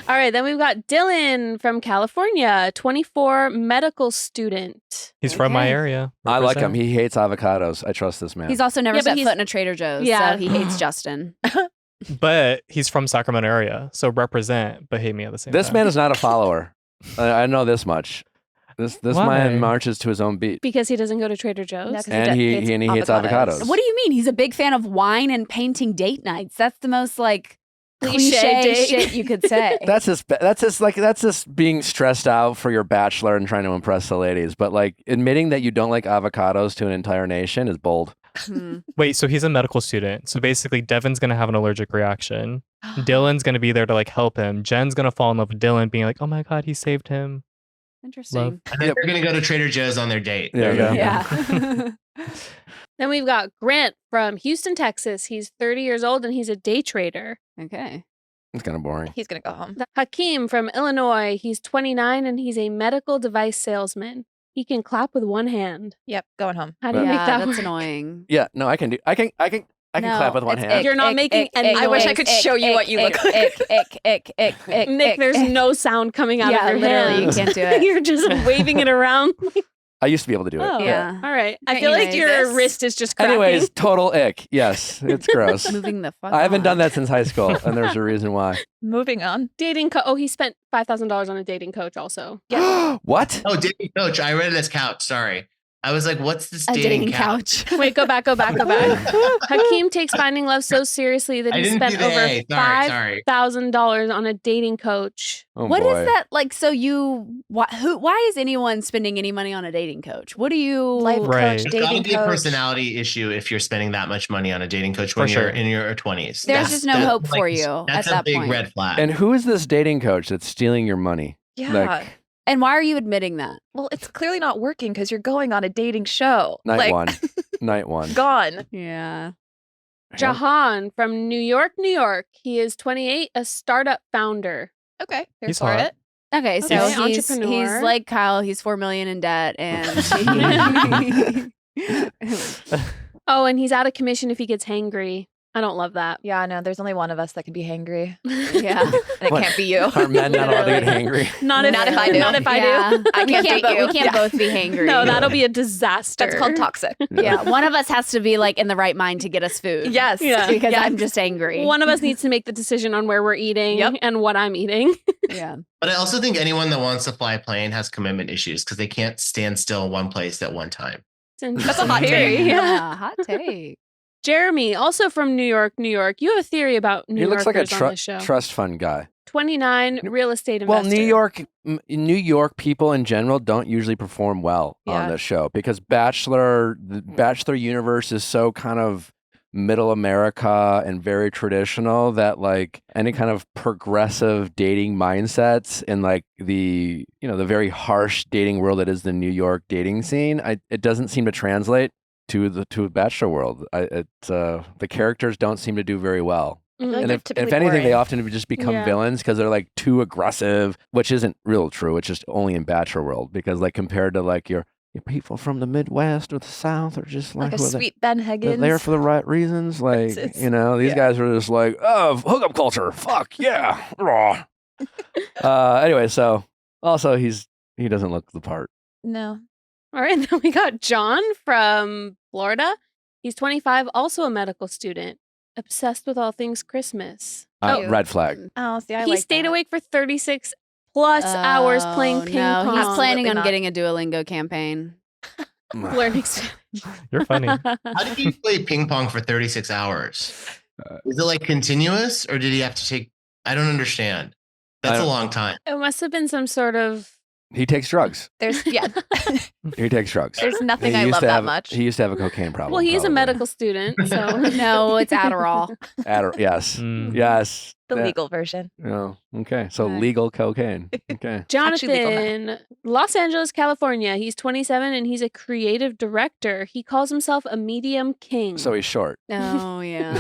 Speaker 3: All right, then we've got Dylan from California, 24, medical student.
Speaker 4: He's from my
Speaker 2: Okay.
Speaker 4: area.
Speaker 1: I like him.
Speaker 4: Represent.
Speaker 1: He hates avocados. I trust this man.
Speaker 2: He's also never
Speaker 3: Yeah, but
Speaker 2: set
Speaker 3: he's-
Speaker 2: foot in a Trader Joe's.
Speaker 3: Yeah.
Speaker 2: So he hates Justin.
Speaker 4: But he's from Sacramento area, so represent, but hate me at the same
Speaker 1: This
Speaker 4: time.
Speaker 1: man is not a follower. I know this much. This
Speaker 4: Why?
Speaker 1: man marches to his own beat.
Speaker 3: Because he doesn't go to Trader Joe's.
Speaker 5: No, 'cause
Speaker 1: And he hates avocados.
Speaker 2: What do you mean? He's a big fan of wine and painting date nights. That's the most like
Speaker 3: Cliche
Speaker 2: cliche
Speaker 3: date.
Speaker 2: shit you could say.
Speaker 1: That's just being stressed out for your bachelor and trying to impress the ladies. But like admitting that you don't like avocados to an entire nation is bold.
Speaker 2: Hmm.
Speaker 4: Wait, so he's a medical student. So basically, Devin's going to have an allergic reaction. Dylan's going to be there to like help him. Jen's going to fall in love with Dylan, being like, oh my God, he saved him.
Speaker 2: Interesting.
Speaker 4: Love.
Speaker 6: And then they're going to go to Trader Joe's on their date.
Speaker 1: Yeah,
Speaker 6: There you go.
Speaker 2: Yeah.
Speaker 3: Then we've got Grant from Houston, Texas. He's 30 years old and he's a day trader.
Speaker 2: Okay.
Speaker 1: It's kind of boring.
Speaker 5: He's going to go home.
Speaker 3: Hakeem from Illinois. He's 29 and he's a medical device salesman. He can clap with one hand.
Speaker 5: Yep, going home.
Speaker 3: How do you
Speaker 2: Yeah,
Speaker 3: make that
Speaker 2: that's
Speaker 3: work?
Speaker 2: annoying.
Speaker 1: Yeah, no, I can I can
Speaker 2: No,
Speaker 1: clap with one
Speaker 2: it's
Speaker 1: hand.
Speaker 3: You're not making any
Speaker 5: I wish I
Speaker 3: noise.
Speaker 5: could show you what you look like.
Speaker 3: Nick, there's no sound coming out of your
Speaker 2: literally,
Speaker 3: hands.
Speaker 2: you can't do it.
Speaker 3: You're just waving it around.
Speaker 1: I used to be able to do it.
Speaker 3: Oh,
Speaker 2: Yeah.
Speaker 3: All right. I feel like
Speaker 2: Anyways.
Speaker 3: your wrist is just cracking.
Speaker 1: Anyways, total ick. Yes, it's gross.
Speaker 2: Moving the fuck
Speaker 1: I haven't
Speaker 2: on.
Speaker 1: done that since high school, and there's a reason why.
Speaker 5: Moving on.
Speaker 3: Dating he spent $5,000 on a dating coach also.
Speaker 1: What?
Speaker 6: Oh, dating coach. I read it as couch. Sorry. I was like, what's this
Speaker 2: A
Speaker 6: dating,
Speaker 2: couch.
Speaker 3: Wait, go back. Hakeem takes finding love so seriously that
Speaker 6: I
Speaker 3: he
Speaker 6: didn't
Speaker 3: spent
Speaker 6: do the
Speaker 3: over
Speaker 6: A. Sorry.
Speaker 3: $5,000 on a dating coach.
Speaker 1: Oh,
Speaker 2: What
Speaker 1: boy.
Speaker 2: is that like? So why is anyone spending any money on a dating coach? What do you
Speaker 5: Life
Speaker 4: Right.
Speaker 5: coach,
Speaker 6: There's got to
Speaker 5: dating
Speaker 6: be a
Speaker 5: coach.
Speaker 6: personality issue if you're spending that much money on a dating coach
Speaker 4: For
Speaker 6: when
Speaker 4: sure.
Speaker 6: you're in your 20s.
Speaker 2: There's just no hope for you at
Speaker 6: That's
Speaker 2: that
Speaker 6: a big
Speaker 2: point.
Speaker 6: red flag.
Speaker 1: And who is this dating coach that's stealing your money?
Speaker 5: Yeah.
Speaker 1: Like,
Speaker 2: And why are you admitting that?
Speaker 5: Well, it's clearly not working because you're going on a dating show.
Speaker 1: night one. Night one.
Speaker 5: Gone.
Speaker 2: Yeah.
Speaker 3: Jahan from New York, New York. He is 28, a startup founder.
Speaker 5: Okay. Here
Speaker 4: He's
Speaker 5: for
Speaker 4: hot.
Speaker 5: it.
Speaker 2: Okay, so
Speaker 3: Okay,
Speaker 2: he's
Speaker 3: entrepreneur.
Speaker 2: like Kyle. He's $4 million in debt, and
Speaker 3: Oh, and he's out of commission if he gets hangry. I don't love that.
Speaker 5: Yeah, no, there's only one of us that can be hangry.
Speaker 2: yeah,
Speaker 5: And it
Speaker 1: What?
Speaker 5: can't be you.
Speaker 1: Are men not allowed to get
Speaker 2: Literally.
Speaker 1: hangry?
Speaker 3: Not if
Speaker 5: Not if I do.
Speaker 3: Not if I
Speaker 2: Yeah.
Speaker 3: do.
Speaker 5: I can't date you.
Speaker 2: We can't
Speaker 5: Yeah.
Speaker 2: both be hangry.
Speaker 3: No, that'll be a disaster.
Speaker 5: That's called toxic.
Speaker 2: Yeah, one of us has to be like in the right mind to get us food.
Speaker 5: Yes.
Speaker 3: Yeah.
Speaker 2: because
Speaker 5: Yes.
Speaker 2: I'm just angry.
Speaker 3: One of us needs to make the decision on where we're eating
Speaker 5: Yep.
Speaker 3: and what I'm eating.
Speaker 2: Yeah,
Speaker 6: But I also think anyone that wants to fly a plane has commitment issues because they can't stand still in one place at one time.
Speaker 5: That's a hot
Speaker 3: Theory,
Speaker 5: take.
Speaker 3: Yeah.
Speaker 2: hot take.
Speaker 3: Jeremy, also from New York, New York. You have a theory about New
Speaker 1: He looks like a
Speaker 3: Yorkers on this show.
Speaker 1: trust fund guy.
Speaker 3: 29, real estate
Speaker 1: Well,
Speaker 3: investor.
Speaker 1: New York people in general don't usually perform well on
Speaker 5: Yeah.
Speaker 1: this show because the Bachelor universe is so kind of middle America and very traditional that like any kind of progressive dating mindsets in like the very harsh dating world that is the New York dating scene, it doesn't seem to translate to the Bachelor world. The characters don't seem to do very well.
Speaker 3: Mhm.
Speaker 1: And
Speaker 5: they're
Speaker 1: if
Speaker 5: typically
Speaker 1: anything, they
Speaker 5: boring.
Speaker 1: often just become
Speaker 3: Yeah.
Speaker 1: villains because they're like too aggressive, which isn't real true. It's just only in Bachelor world because like compared to like your people from the Midwest or the South are just
Speaker 5: Like a
Speaker 1: who are they-
Speaker 5: sweet Ben
Speaker 1: they're
Speaker 5: Higgins.
Speaker 1: there for the right reasons. Like,
Speaker 5: It's-
Speaker 1: these
Speaker 5: yeah.
Speaker 1: guys are just like, oh, hookup culture. Fuck yeah. Raw. Anyway, so also he doesn't look the part.
Speaker 5: No.
Speaker 3: All right, and then we got John from Florida. He's 25, also a medical student, obsessed with all things Christmas.
Speaker 5: Cute.
Speaker 1: Red flag.
Speaker 5: Oh, see, I
Speaker 3: He
Speaker 5: like
Speaker 3: stayed
Speaker 5: that.
Speaker 3: awake for 36 plus hours playing ping
Speaker 2: no,
Speaker 3: pong.
Speaker 2: he's planning on
Speaker 5: Absolutely not.
Speaker 2: getting a Duolingo campaign.
Speaker 3: Learning Spanish.
Speaker 4: You're funny.
Speaker 6: How did he play ping pong for 36 hours? Is it like continuous or did he have to take? I don't understand. That's
Speaker 1: I-
Speaker 6: a long time.
Speaker 3: It must have been some sort of.
Speaker 1: He takes drugs.
Speaker 5: There's
Speaker 1: He takes drugs.
Speaker 5: there's nothing
Speaker 1: He
Speaker 5: I
Speaker 1: used
Speaker 5: love
Speaker 1: to
Speaker 5: that
Speaker 1: have-
Speaker 5: much.
Speaker 1: He used to have a cocaine problem.
Speaker 3: Well, he's a
Speaker 1: probably.
Speaker 3: medical student, so.
Speaker 2: No, it's Adderall.
Speaker 1: Yes.
Speaker 4: Mm.
Speaker 1: Yes.
Speaker 5: The
Speaker 1: Yeah.
Speaker 5: legal version.
Speaker 1: Oh, okay. So
Speaker 2: Right.
Speaker 1: legal cocaine. Okay.
Speaker 5: Actually legal now.
Speaker 3: Jonathan, Los Angeles, California. He's 27 and he's a creative director. He calls himself a medium king.
Speaker 1: So he's short.
Speaker 2: Oh yeah.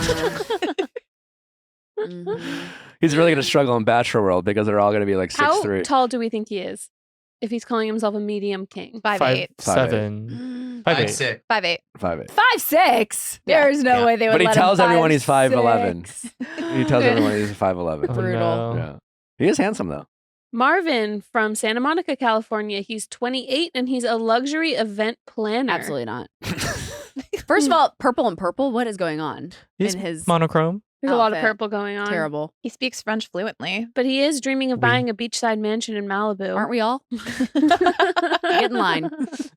Speaker 2: Mhm.
Speaker 1: He's really going to struggle in Bachelor world because they're all going to be like 6'3".
Speaker 3: How tall do we think he is? If he's calling himself a medium king.
Speaker 5: 5'8".
Speaker 4: 5'7". 5'8".
Speaker 6: 5'6".
Speaker 5: 5'8".
Speaker 1: 5'8".
Speaker 2: 5'6".
Speaker 5: Yeah.
Speaker 2: There's no
Speaker 6: Yeah.
Speaker 2: way they would.
Speaker 1: But he
Speaker 2: let him
Speaker 1: tells everyone he's
Speaker 2: 5'11".
Speaker 1: 5'11". He tells everyone he's 5'11".
Speaker 4: Oh,
Speaker 2: Brutal.
Speaker 4: no.
Speaker 1: Yeah. He is handsome though.
Speaker 3: Marvin from Santa Monica, California. He's 28 and he's a luxury event planner.
Speaker 2: Absolutely not. First of all, purple and purple. What is going on
Speaker 4: He's
Speaker 2: in his
Speaker 4: monochrome.
Speaker 3: There's a lot of
Speaker 2: outfit?
Speaker 3: purple going on.
Speaker 2: Terrible?
Speaker 5: He speaks French fluently.
Speaker 3: But he is dreaming of
Speaker 4: Oui.
Speaker 3: buying a beachside mansion in Malibu.
Speaker 2: Aren't we all? Get in line.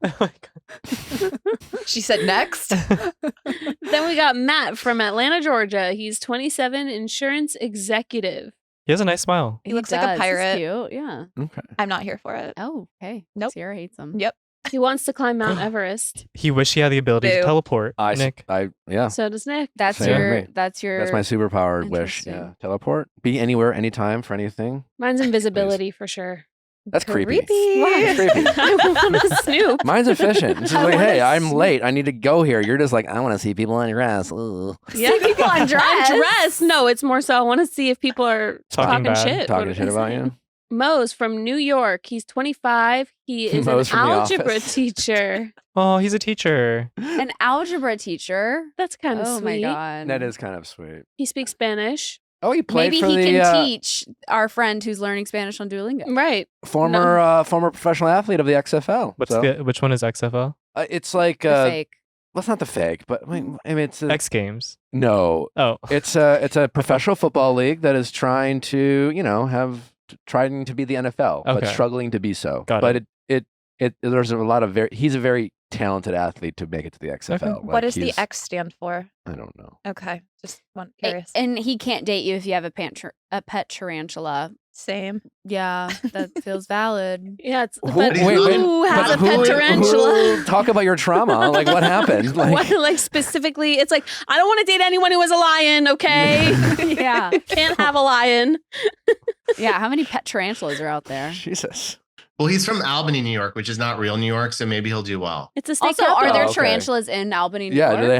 Speaker 4: Oh my God.
Speaker 5: She said next.
Speaker 3: Then we got Matt from Atlanta, Georgia. He's 27, insurance executive.
Speaker 4: He has a nice smile.
Speaker 5: He looks like a
Speaker 2: does. He's
Speaker 5: pirate.
Speaker 2: cute. Yeah.
Speaker 1: Okay.
Speaker 5: I'm not here for it.
Speaker 2: Oh, okay.
Speaker 5: Nope.
Speaker 2: Sierra hates him.
Speaker 5: Yep.
Speaker 3: He wants to climb Mount Everest.
Speaker 4: He wished he had the ability to
Speaker 5: Boo.
Speaker 4: teleport. Nick.
Speaker 1: Yeah.
Speaker 3: So does Nick.
Speaker 2: That's
Speaker 1: Same with
Speaker 2: your.
Speaker 1: me.
Speaker 2: That's your.
Speaker 1: That's my superpower wish.
Speaker 2: Interesting.
Speaker 1: Yeah. Teleport. Be anywhere, anytime for anything.
Speaker 3: Mine's invisibility for sure.
Speaker 1: That's creepy.
Speaker 5: Creepy.
Speaker 1: That's creepy.
Speaker 3: I want to snoop.
Speaker 1: Mine's efficient. It's just
Speaker 3: I
Speaker 1: like,
Speaker 3: wanna
Speaker 1: hey, I'm
Speaker 3: see-
Speaker 1: late. I need to go here. You're just like, I want to see people on your ass. Ooh.
Speaker 3: Yeah.
Speaker 2: people undressed.
Speaker 3: Undressed? No, it's more so I want to see if people are
Speaker 4: Talking
Speaker 3: talking
Speaker 4: bad.
Speaker 3: shit.
Speaker 1: Talking shit about you.
Speaker 3: Mo's from New York. He's 25. He is
Speaker 1: Mo's
Speaker 3: an
Speaker 1: from The
Speaker 3: algebra
Speaker 1: Office.
Speaker 3: teacher.
Speaker 4: Oh, he's a teacher.
Speaker 2: An algebra teacher.
Speaker 3: That's kind of
Speaker 2: Oh my
Speaker 3: sweet.
Speaker 2: god.
Speaker 1: That is kind of sweet.
Speaker 3: He speaks Spanish.
Speaker 1: Oh, he played
Speaker 2: Maybe
Speaker 1: for
Speaker 2: he
Speaker 1: the
Speaker 2: can teach our friend who's learning Spanish on Duolingo.
Speaker 3: Right.
Speaker 1: former professional athlete of the XFL.
Speaker 4: Which one is XFL?
Speaker 1: It's like
Speaker 2: The fake.
Speaker 1: well, it's not the fake, but I mean it's
Speaker 4: X Games.
Speaker 1: no.
Speaker 4: Oh,
Speaker 1: It's a professional football league that is trying to trying to be the NFL, but
Speaker 4: Okay.
Speaker 1: struggling to be so.
Speaker 4: Got
Speaker 1: But it there's a lot of he's a very talented athlete to make it to the XFL.
Speaker 4: Okay.
Speaker 1: Like,
Speaker 5: What does the
Speaker 1: he's-
Speaker 5: X stand for?
Speaker 1: I don't know.
Speaker 5: Okay, just curious.
Speaker 2: And he can't date you if you have a pet tarantula.
Speaker 5: Same.
Speaker 2: Yeah, that feels valid.
Speaker 3: Yeah, it's
Speaker 1: Who-
Speaker 3: but
Speaker 6: wait,
Speaker 3: who
Speaker 6: wait,
Speaker 3: has
Speaker 6: but
Speaker 3: a pet
Speaker 6: who-
Speaker 3: tarantula?
Speaker 1: Talk about your trauma. Like what happened?
Speaker 3: Like specifically, it's like I don't want to date anyone who has a lion. Okay,
Speaker 2: Yeah.
Speaker 3: can't have a lion.
Speaker 2: Yeah, how many pet tarantulas are out there?
Speaker 1: Jesus.
Speaker 6: Well, he's from Albany, New York, which is not real New York, so maybe he'll do well.
Speaker 3: It's a state
Speaker 2: Also,
Speaker 3: capital.
Speaker 2: are there
Speaker 1: okay.
Speaker 2: tarantulas in Albany, New
Speaker 1: Yeah,
Speaker 2: York?
Speaker 1: do they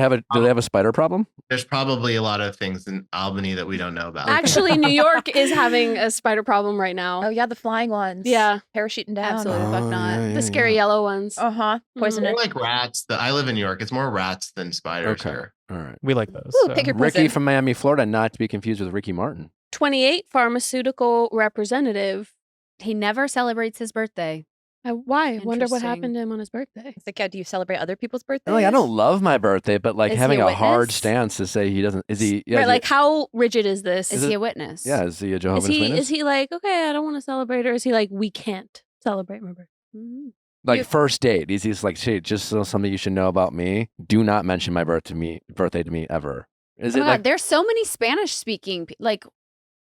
Speaker 1: have a spider problem?
Speaker 6: There's probably a lot of things in Albany that we don't know about.
Speaker 3: Actually, New York is having a spider problem right now.
Speaker 5: Oh yeah, the flying ones.
Speaker 3: Yeah.
Speaker 5: Parachuting down.
Speaker 2: Absolutely. Fuck not.
Speaker 1: yeah,
Speaker 3: The scary yellow ones.
Speaker 5: Uh huh.
Speaker 3: Mhm.
Speaker 5: Poison
Speaker 6: More
Speaker 5: it.
Speaker 6: like rats. I live in New York. It's more rats than spiders
Speaker 1: Okay.
Speaker 6: here.
Speaker 1: All right.
Speaker 4: we like those.
Speaker 5: Ooh,
Speaker 4: so.
Speaker 5: pick your
Speaker 1: Ricky
Speaker 5: poison.
Speaker 1: from Miami, Florida, not to be confused with Ricky Martin.
Speaker 3: 28 pharmaceutical representative.
Speaker 2: He never celebrates his birthday.
Speaker 3: Why? I wonder what
Speaker 2: Interesting.
Speaker 3: happened to him on his birthday.
Speaker 5: It's like, yeah, do you celebrate other people's birthdays?
Speaker 1: Like, I don't love my birthday, but like
Speaker 2: Is he
Speaker 1: having
Speaker 2: a
Speaker 1: a hard
Speaker 2: witness?
Speaker 1: stance to say he doesn't. Is he? Yeah,
Speaker 3: right,
Speaker 1: is
Speaker 3: like how rigid is this?
Speaker 2: Is he a witness?
Speaker 1: yeah, is he a Jehovah's
Speaker 3: is
Speaker 1: Witness?
Speaker 3: he like, okay, I don't want to celebrate, or is he like, we can't celebrate my birthday?
Speaker 2: Mhm.
Speaker 1: Like
Speaker 5: You-
Speaker 1: first date, he's like, "Hey, just something you should know about me. Do not mention my birthday to me ever." Is
Speaker 2: Oh
Speaker 1: it
Speaker 2: my
Speaker 1: like
Speaker 2: God, there's so many Spanish speaking.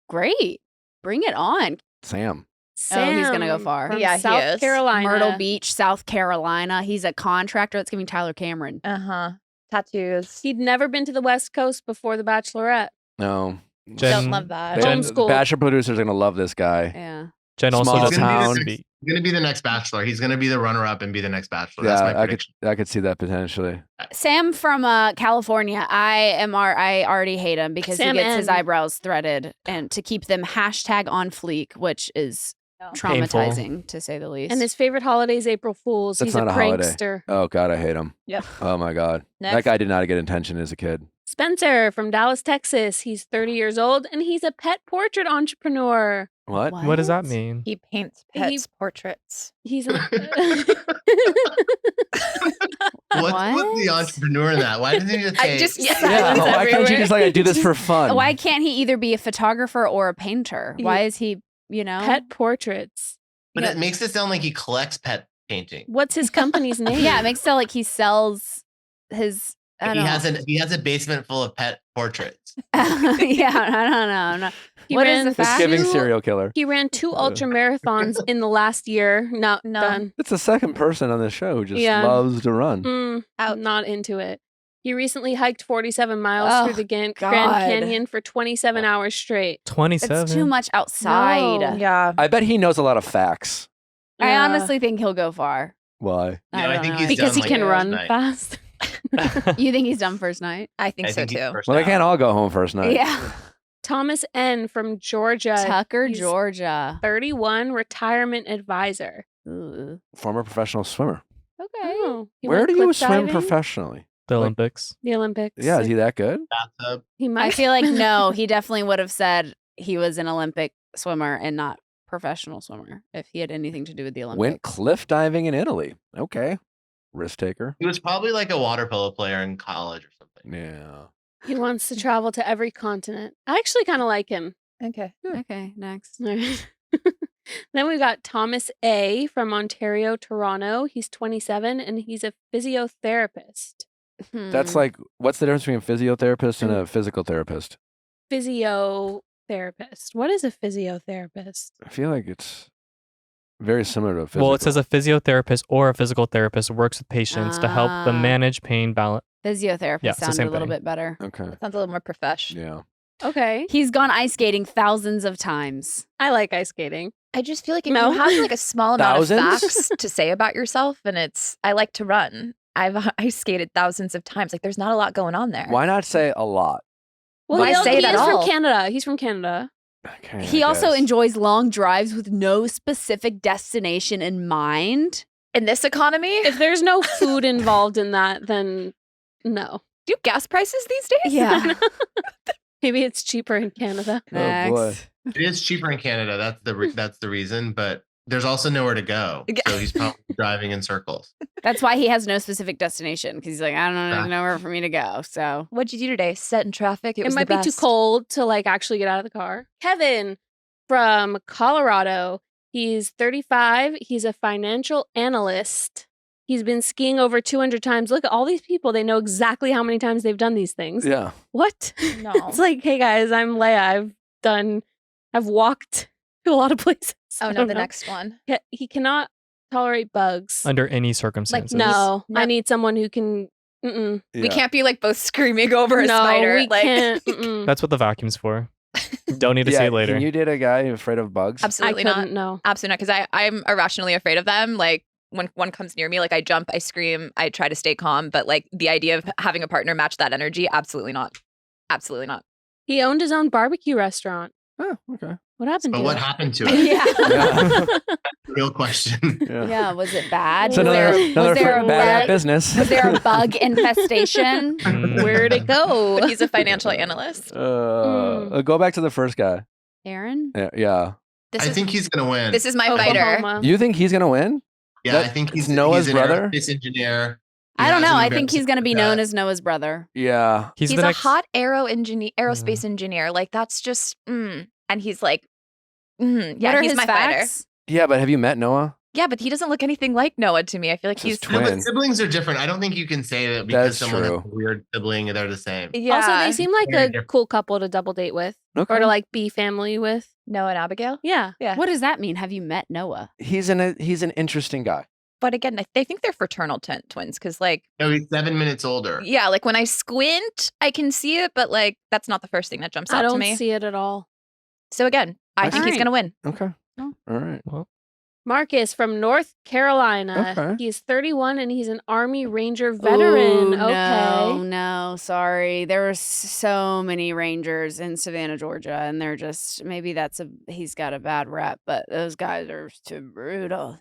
Speaker 2: Great. Bring it on.
Speaker 1: Sam?
Speaker 2: Oh, he's gonna go
Speaker 3: Sam
Speaker 2: far.
Speaker 3: from
Speaker 5: Yeah, he
Speaker 3: South
Speaker 5: is.
Speaker 3: Carolina.
Speaker 2: Myrtle Beach, South Carolina. He's a contractor. That's giving Tyler Cameron.
Speaker 5: Uh huh. Tattoos.
Speaker 3: He'd never been to the West Coast before the Bachelorette.
Speaker 1: No.
Speaker 5: Don't love that.
Speaker 1: Jen,
Speaker 3: Homeschooled.
Speaker 1: Bachelor producers are gonna love this guy.
Speaker 2: Yeah.
Speaker 4: Jen also
Speaker 1: Small
Speaker 4: doesn't
Speaker 1: town.
Speaker 4: need to be.
Speaker 6: He's going to be the next Bachelor. He's going to be the runner-up and be the next Bachelor. That's my
Speaker 1: Yeah,
Speaker 6: prediction.
Speaker 1: I could see that potentially.
Speaker 2: Sam from California. I already hate him because
Speaker 3: Sam
Speaker 2: he gets his
Speaker 3: N.
Speaker 2: eyebrows threaded and to keep them hashtag on fleek, which is traumatizing to say the least.
Speaker 3: And his favorite holiday is April Fool's.
Speaker 1: That's
Speaker 3: He's a
Speaker 1: not a holiday.
Speaker 3: prankster.
Speaker 1: Oh God, I hate him.
Speaker 5: Yep.
Speaker 1: Oh my God, that
Speaker 5: Next.
Speaker 1: guy did not get attention as a kid.
Speaker 3: Spencer from Dallas, Texas. He's 30 years old and he's a pet portrait entrepreneur.
Speaker 1: What?
Speaker 4: What does that mean?
Speaker 5: He paints
Speaker 3: He-
Speaker 5: pets' portraits.
Speaker 3: He's a
Speaker 6: What's the entrepreneur in that? Why doesn't he just say?
Speaker 2: Yeah.
Speaker 1: Yeah,
Speaker 3: Silence
Speaker 1: why can't you
Speaker 3: everywhere.
Speaker 1: just like I do this for fun?
Speaker 2: Why can't he either be a photographer or a painter? Why is he,
Speaker 3: pet portraits.
Speaker 6: But it makes it sound like he collects pet painting.
Speaker 3: What's his company's name?
Speaker 2: Yeah, it makes it sound like he sells his. I don't know.
Speaker 6: He has a basement full of pet portraits.
Speaker 2: Yeah, I don't know.
Speaker 3: He
Speaker 2: What is
Speaker 3: ran
Speaker 2: the fact?
Speaker 1: Thanksgiving
Speaker 3: two-
Speaker 1: serial killer.
Speaker 3: He ran 2 ultra marathons in the last year. No,
Speaker 5: No.
Speaker 3: done.
Speaker 1: It's the second person on the show who just
Speaker 3: Yeah.
Speaker 1: loves to run.
Speaker 3: Mm,
Speaker 5: Ouch.
Speaker 3: not into it. He recently hiked 47 miles
Speaker 2: Oh,
Speaker 3: through the Grand
Speaker 2: God.
Speaker 3: Canyon for 27 hours straight.
Speaker 4: 27.
Speaker 2: It's too much outside.
Speaker 3: No.
Speaker 5: Yeah.
Speaker 1: I bet he knows a lot of facts.
Speaker 2: I
Speaker 3: Yeah.
Speaker 2: honestly think he'll go far.
Speaker 1: Why?
Speaker 6: Yeah, I
Speaker 2: don't
Speaker 6: think
Speaker 2: know.
Speaker 6: he's
Speaker 3: because
Speaker 6: done
Speaker 3: he
Speaker 6: like
Speaker 3: can
Speaker 6: first
Speaker 3: run
Speaker 6: night.
Speaker 3: fast.
Speaker 2: You think he's done first night?
Speaker 5: I think so
Speaker 6: he's
Speaker 5: too.
Speaker 6: first
Speaker 1: Well, they
Speaker 6: out.
Speaker 1: can't all go home first night.
Speaker 2: Yeah.
Speaker 3: Thomas N. from Georgia.
Speaker 2: Tucker,
Speaker 3: He's
Speaker 2: Georgia.
Speaker 3: 31, retirement advisor.
Speaker 2: Ooh.
Speaker 1: Former professional swimmer.
Speaker 2: Okay.
Speaker 3: Oh, he
Speaker 1: Where
Speaker 3: went
Speaker 1: do you
Speaker 3: cliff
Speaker 1: swim
Speaker 3: diving?
Speaker 1: professionally?
Speaker 4: The Olympics.
Speaker 3: The Olympics.
Speaker 1: Yeah, is he that good?
Speaker 6: Bathtub.
Speaker 3: He might.
Speaker 2: I feel like no, he definitely would have said he was an Olympic swimmer and not professional swimmer if he had anything to do with the Olympics.
Speaker 1: Went cliff diving in Italy. Okay. Risk taker.
Speaker 6: He was probably like a water polo player in college or something.
Speaker 1: Yeah.
Speaker 3: He wants to travel to every continent. I actually kind of like him.
Speaker 5: Okay.
Speaker 2: Okay, next.
Speaker 3: Then we got Thomas A. from Ontario, Toronto. He's 27 and he's a physiotherapist.
Speaker 1: That's
Speaker 2: Hmm.
Speaker 1: like, what's the difference between a physiotherapist and a physical therapist?
Speaker 3: Physiotherapist. What is a physiotherapist?
Speaker 1: I feel like it's very similar to a physical.
Speaker 4: Well, it says a physiotherapist or a physical therapist works with patients to help them
Speaker 2: Ah.
Speaker 4: manage pain, balance.
Speaker 2: Physiotherapist
Speaker 4: Yeah, it's the
Speaker 2: sounded
Speaker 4: same
Speaker 2: a little
Speaker 4: thing.
Speaker 2: bit better.
Speaker 1: Okay.
Speaker 5: Sounds a little more profesh.
Speaker 1: Yeah.
Speaker 3: Okay.
Speaker 2: He's gone ice skating thousands of times.
Speaker 3: I like ice skating.
Speaker 5: I just feel like if
Speaker 3: No.
Speaker 5: you have like a small amount of
Speaker 1: Thousands?
Speaker 5: facts to say about yourself, and it's I like to run. I've ice skated thousands of times. Like there's not a lot going on there.
Speaker 1: Why not say a lot?
Speaker 3: Well,
Speaker 5: Why
Speaker 3: he
Speaker 5: say it
Speaker 3: he
Speaker 5: at
Speaker 3: is
Speaker 5: all?
Speaker 3: from Canada. He's from Canada.
Speaker 1: Okay,
Speaker 2: He
Speaker 1: I
Speaker 2: also
Speaker 1: guess.
Speaker 2: enjoys long drives with no specific destination in mind.
Speaker 5: In this economy,
Speaker 3: If there's no food involved in that, then no.
Speaker 5: do gas prices these days?
Speaker 2: Yeah.
Speaker 3: Maybe it's cheaper in Canada.
Speaker 1: Oh, boy.
Speaker 2: Next.
Speaker 6: It is cheaper in Canada. That's the reason. But there's also nowhere to go, so he's probably driving in circles.
Speaker 2: That's why he has no specific destination because he's like, I don't know, there's nowhere for me to go. So
Speaker 5: What'd you do today? Sit in traffic? It was
Speaker 3: might
Speaker 5: the
Speaker 3: be too
Speaker 5: best.
Speaker 3: cold to like actually get out of the car. Kevin from Colorado. He's 35. He's a financial analyst. He's been skiing over 200 times. Look at all these people. They know exactly how many times they've done these things.
Speaker 1: Yeah.
Speaker 3: What?
Speaker 5: No.
Speaker 3: It's like, hey guys, I'm Leia. I've walked to a lot of places.
Speaker 5: Oh
Speaker 3: I
Speaker 5: no,
Speaker 3: don't
Speaker 5: the
Speaker 3: know.
Speaker 5: next one.
Speaker 3: He cannot tolerate bugs.
Speaker 4: Under any circumstances.
Speaker 3: No,
Speaker 5: No.
Speaker 3: I need someone who can. Mm-mm.
Speaker 5: We can't be like both screaming over a spider.
Speaker 3: we
Speaker 5: like
Speaker 3: can't. Mm-mm.
Speaker 4: That's what the vacuum's for. Don't need to see it later.
Speaker 1: Can you date a guy who's afraid of bugs?
Speaker 3: I
Speaker 5: absolutely
Speaker 3: couldn't.
Speaker 5: not.
Speaker 3: No.
Speaker 5: Absolutely not. Because I'm irrationally afraid of them. Like when one comes near me, like I jump, I scream, I try to stay calm. But like the idea of having a partner match that energy, absolutely not. Absolutely not.
Speaker 3: He owned his own barbecue restaurant.
Speaker 1: Oh, okay.
Speaker 3: What happened
Speaker 6: But
Speaker 3: to
Speaker 6: what
Speaker 3: it?
Speaker 6: happened to it?
Speaker 2: yeah.
Speaker 6: Real question.
Speaker 2: Yeah. Was it bad?
Speaker 1: It's
Speaker 2: Was
Speaker 1: another
Speaker 2: there a
Speaker 1: bad
Speaker 2: bug?
Speaker 1: business.
Speaker 2: Was there a bug infestation?
Speaker 3: Where'd it go?
Speaker 5: But he's a financial analyst.
Speaker 1: Go back to the first guy.
Speaker 2: Aaron?
Speaker 1: Yeah.
Speaker 5: This
Speaker 6: I
Speaker 5: is
Speaker 6: think he's gonna win.
Speaker 5: this is my fighter.
Speaker 3: Oklahoma.
Speaker 1: You think he's gonna win?
Speaker 6: Yeah,
Speaker 1: That-
Speaker 6: I think
Speaker 1: he's Noah's
Speaker 6: an
Speaker 1: brother?
Speaker 6: aerospace engineer. He
Speaker 2: I don't
Speaker 6: has
Speaker 2: know.
Speaker 6: an
Speaker 2: I think he's going to be
Speaker 6: embarrassment
Speaker 2: known as Noah's brother.
Speaker 1: Yeah.
Speaker 5: He's
Speaker 4: the
Speaker 5: a
Speaker 4: next-
Speaker 5: hot aerospace engineer. Like that's just and he's like yeah,
Speaker 2: What are
Speaker 5: he's
Speaker 2: his
Speaker 5: my fighter.
Speaker 2: facts?
Speaker 1: Yeah, but have you met Noah?
Speaker 5: Yeah, but he doesn't look anything like Noah to me. I feel like
Speaker 1: He's
Speaker 5: he's
Speaker 6: No,
Speaker 1: twin.
Speaker 6: but siblings are different. I don't think you can say that because
Speaker 1: That's
Speaker 6: someone
Speaker 1: true.
Speaker 6: has a weird sibling, they're the same.
Speaker 5: yeah.
Speaker 3: Also, they seem like
Speaker 6: Very
Speaker 3: a
Speaker 6: different.
Speaker 3: cool couple to double date with
Speaker 1: Okay.
Speaker 3: or to like be family with.
Speaker 5: Noah and Abigail.
Speaker 3: Yeah.
Speaker 5: Yeah.
Speaker 2: What does that mean? Have you met Noah?
Speaker 1: He's an interesting guy.
Speaker 5: But again, they think they're fraternal twins because, like,
Speaker 6: No, he's 7 minutes older.
Speaker 5: yeah, like when I squint, I can see it, but like that's not the first thing that jumps
Speaker 3: I
Speaker 5: out to
Speaker 3: don't
Speaker 5: me.
Speaker 3: see it at all.
Speaker 5: So again, I think he's
Speaker 2: Alright.
Speaker 5: gonna win.
Speaker 1: Okay.
Speaker 2: Oh.
Speaker 1: All right.
Speaker 4: Well,
Speaker 3: Marcus from North Carolina.
Speaker 1: Okay.
Speaker 3: He's 31 and he's an Army Ranger veteran.
Speaker 2: Ooh,
Speaker 3: Okay.
Speaker 2: No, sorry. There were so many Rangers in Savannah, Georgia, and they're just maybe he's got a bad rep, but those guys are too brutal.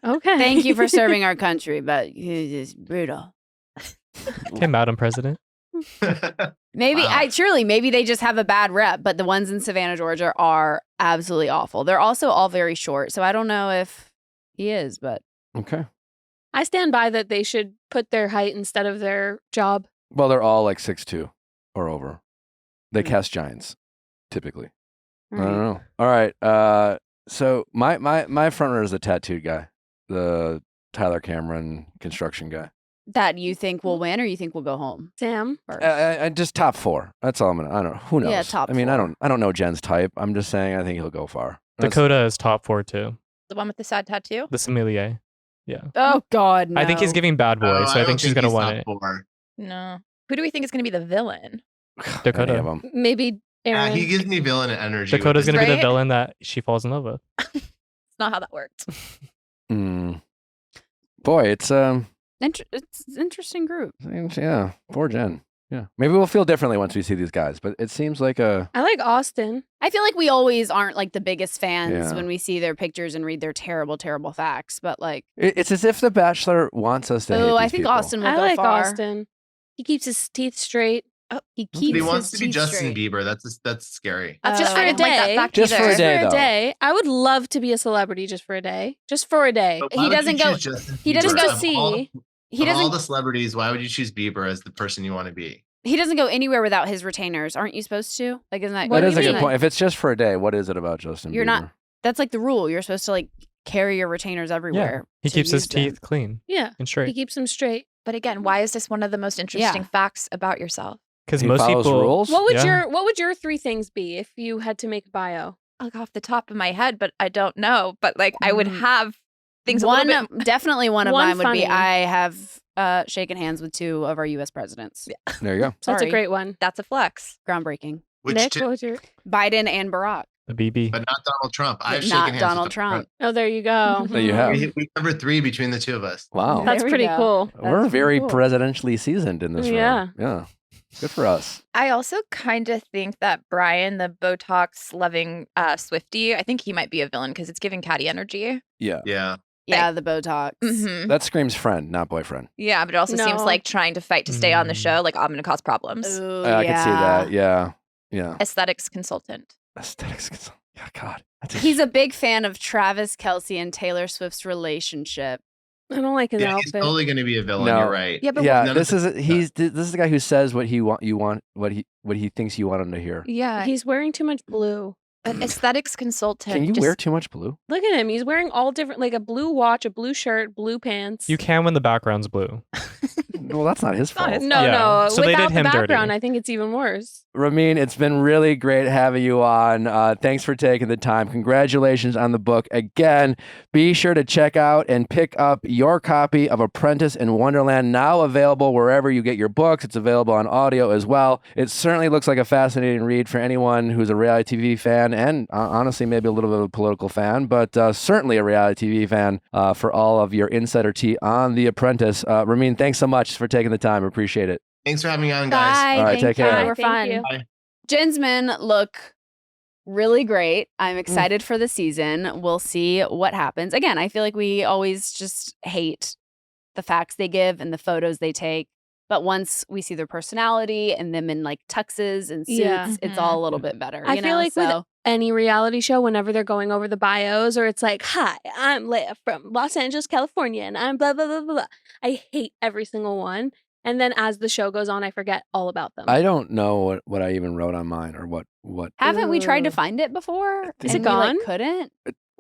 Speaker 3: Okay.
Speaker 2: Thank you for serving our country, but he's just brutal.
Speaker 4: okay, Madam President.
Speaker 2: Maybe
Speaker 6: Wow.
Speaker 2: maybe they just have a bad rep, but the ones in Savannah, Georgia are absolutely awful. They're also all very short, so I don't know if he is, but
Speaker 1: Okay.
Speaker 3: I stand by that they should put their height instead of their job.
Speaker 1: Well, they're all like 6'2" or over. They
Speaker 2: Hmm.
Speaker 1: cast giants, typically. I
Speaker 2: Mm-hmm.
Speaker 1: don't know. All right. So my front runner is the tattooed guy, the Tyler Cameron construction guy.
Speaker 2: that you think will win or you think will go home
Speaker 3: Sam.
Speaker 2: first?
Speaker 1: I just top 4. That's all I'm gonna. I don't know. Who knows?
Speaker 2: Yeah, top
Speaker 1: I mean,
Speaker 2: 4.
Speaker 1: I don't know Jen's type. I'm just saying I think he'll go far. That's-
Speaker 4: Dakota is top 4 too.
Speaker 5: The one with the sad tattoo.
Speaker 4: The sommelier. Yeah.
Speaker 2: Oh God, no.
Speaker 4: I think he's giving bad boy,
Speaker 6: Oh,
Speaker 4: so I think she's gonna
Speaker 6: he's
Speaker 4: win
Speaker 6: top
Speaker 4: it.
Speaker 6: 4.
Speaker 5: No. Who do we think is gonna be the villain?
Speaker 4: Dakota.
Speaker 1: Any of 'em.
Speaker 3: Maybe Aaron.
Speaker 6: He gives me villain energy.
Speaker 4: Dakota's
Speaker 6: with
Speaker 4: gonna
Speaker 6: his-
Speaker 4: be the
Speaker 5: Right?
Speaker 4: villain that she falls in love with.
Speaker 5: It's not how that worked.
Speaker 1: Mm. Boy, it's
Speaker 2: It's an interesting group.
Speaker 1: yeah, poor Jen. Yeah, maybe we'll feel differently once we see these guys, but it seems like
Speaker 3: I like Austin.
Speaker 2: I feel like we always aren't like the biggest fans
Speaker 1: Yeah.
Speaker 2: when we see their pictures and read their terrible, terrible facts. But like,
Speaker 1: it's as if The Bachelor wants us to hate
Speaker 2: oh, I
Speaker 1: these
Speaker 2: think
Speaker 1: people.
Speaker 2: Austin will
Speaker 3: I
Speaker 2: go
Speaker 3: like
Speaker 2: far.
Speaker 3: Austin. He keeps his teeth straight.
Speaker 2: He
Speaker 6: But
Speaker 2: keeps
Speaker 6: he wants
Speaker 2: his
Speaker 6: to be
Speaker 2: teeth
Speaker 6: Justin
Speaker 2: straight.
Speaker 6: Bieber. That's scary.
Speaker 3: Just for
Speaker 5: I
Speaker 3: a
Speaker 5: didn't like that
Speaker 3: day.
Speaker 5: fact
Speaker 1: Just
Speaker 5: either.
Speaker 1: for a
Speaker 3: Just
Speaker 1: day,
Speaker 3: for a
Speaker 1: though.
Speaker 3: day. I would love to be a celebrity just for a day. Just for a day.
Speaker 6: But
Speaker 2: He
Speaker 6: why would you
Speaker 2: doesn't go-
Speaker 6: choose Justin
Speaker 2: he doesn't
Speaker 6: Bieber?
Speaker 2: go
Speaker 6: Of all-
Speaker 3: see.
Speaker 2: He
Speaker 6: of all
Speaker 2: doesn't.
Speaker 6: the celebrities, why would you choose Bieber as the person you want to be?
Speaker 2: He doesn't go anywhere without his retainers. Aren't you supposed to? Like, isn't that?
Speaker 3: What
Speaker 1: That
Speaker 3: do
Speaker 1: is
Speaker 3: you
Speaker 1: a good
Speaker 3: mean?
Speaker 1: point. If it's just for a day, what is it about Justin
Speaker 2: You're
Speaker 1: Bieber?
Speaker 2: not- That's like the rule. You're supposed to like carry your retainers everywhere.
Speaker 4: He
Speaker 2: to
Speaker 4: keeps his
Speaker 2: use them.
Speaker 4: teeth clean
Speaker 3: Yeah.
Speaker 4: and
Speaker 3: He
Speaker 4: straight.
Speaker 3: keeps them straight.
Speaker 5: But again, why is this one of the most interesting facts about yourself?
Speaker 4: Because
Speaker 1: He
Speaker 4: most
Speaker 1: follows
Speaker 4: people
Speaker 1: rules.
Speaker 3: What would
Speaker 4: Yeah.
Speaker 3: what would your 3 things be if you had to make a bio?
Speaker 5: Like off the top of my head, but I don't know. But like I would
Speaker 2: Mm.
Speaker 5: have things a
Speaker 2: One,
Speaker 5: little bit.
Speaker 2: definitely one of
Speaker 3: One
Speaker 2: mine would be
Speaker 3: funny.
Speaker 2: I have shaken hands with 2 of our U.S. presidents.
Speaker 5: Yeah.
Speaker 1: There you go.
Speaker 3: That's a
Speaker 2: Sorry.
Speaker 3: great one.
Speaker 5: That's a flex.
Speaker 2: Groundbreaking.
Speaker 6: Which
Speaker 3: Nick,
Speaker 6: two?
Speaker 3: what was your?
Speaker 2: Biden and Barack,
Speaker 4: the BB.
Speaker 6: But not Donald Trump.
Speaker 2: but
Speaker 6: I've shaken
Speaker 2: not
Speaker 6: hands
Speaker 2: Donald
Speaker 6: with
Speaker 2: Trump.
Speaker 3: Oh, there you go.
Speaker 1: There you have.
Speaker 6: We covered 3 between the 2 of us.
Speaker 1: Wow.
Speaker 3: That's
Speaker 2: There we
Speaker 3: pretty
Speaker 2: go.
Speaker 3: cool.
Speaker 1: We're
Speaker 2: That's
Speaker 1: very
Speaker 2: cool.
Speaker 1: presidentially seasoned in this room.
Speaker 3: Yeah.
Speaker 1: Yeah. Good for us.
Speaker 5: I also kind of think that Brian, the Botox loving Swiftie, I think he might be a villain because it's giving catty energy.
Speaker 1: Yeah.
Speaker 6: Yeah.
Speaker 2: Yeah, the Botox.
Speaker 5: Mm-hmm.
Speaker 1: That screams friend, not boyfriend.
Speaker 5: Yeah, but it also seems like trying to fight to stay on the show. Like, I'm going to cause problems.
Speaker 2: Ooh,
Speaker 1: I can see that. Yeah. Yeah.
Speaker 5: Aesthetics consultant.
Speaker 1: Aesthetics consultant. Yeah, God.
Speaker 2: He's a big fan of Travis Kelce and Taylor Swift's relationship.
Speaker 3: I don't like his
Speaker 6: He's
Speaker 3: outfit.
Speaker 6: totally going to be a villain.
Speaker 1: No.
Speaker 6: You're right.
Speaker 5: Yeah, but
Speaker 1: Yeah, this is the guy who says what he thinks you want him to hear.
Speaker 5: yeah,
Speaker 3: He's wearing too much blue.
Speaker 5: an aesthetics consultant.
Speaker 1: Can you wear too much blue?
Speaker 3: Look at him. He's wearing all different, like a blue watch, a blue shirt, blue pants.
Speaker 4: You can when the background's blue.
Speaker 1: Well, that's not his fault.
Speaker 3: No,
Speaker 4: Yeah.
Speaker 3: no.
Speaker 4: So they
Speaker 3: Without
Speaker 4: did him
Speaker 3: the
Speaker 4: dirty.
Speaker 3: background, I think it's even worse.
Speaker 1: Ramin, it's been really great having you on. Thanks for taking the time. Congratulations on the book. Again, be sure to check out and pick up your copy of Apprentice in Wonderland, now available wherever you get your books. It's available on audio as well. It certainly looks like a fascinating read for anyone who's a reality TV fan and honestly maybe a little bit of a political fan, but certainly a reality TV fan for all of your insider tea on The Apprentice. Ramin, thanks so much for taking the time. Appreciate it.
Speaker 6: Thanks for having me on, guys.
Speaker 2: Bye.
Speaker 1: All right, take care.
Speaker 2: We're
Speaker 3: Thank you.
Speaker 2: fun. Jen's men look really great. I'm excited for the season. We'll see what happens. Again, I feel like we always just hate the facts they give and the photos they take. But once we see their personality and them in like tuxes and suits,
Speaker 3: Yeah.
Speaker 2: it's all a little bit better.
Speaker 3: I
Speaker 2: you
Speaker 3: feel
Speaker 2: know?
Speaker 3: like with any reality show, whenever they're going over the bios or it's like, hi, I'm Leia from Los Angeles, California, and I'm blah, blah, blah, blah, blah. I hate every single one. And then as the show goes on, I forget all about them.
Speaker 1: I don't know what I even wrote on mine or what.
Speaker 2: Haven't we tried to find it before?
Speaker 3: Is
Speaker 2: and
Speaker 3: it
Speaker 2: we, like,
Speaker 3: gone?
Speaker 2: couldn't?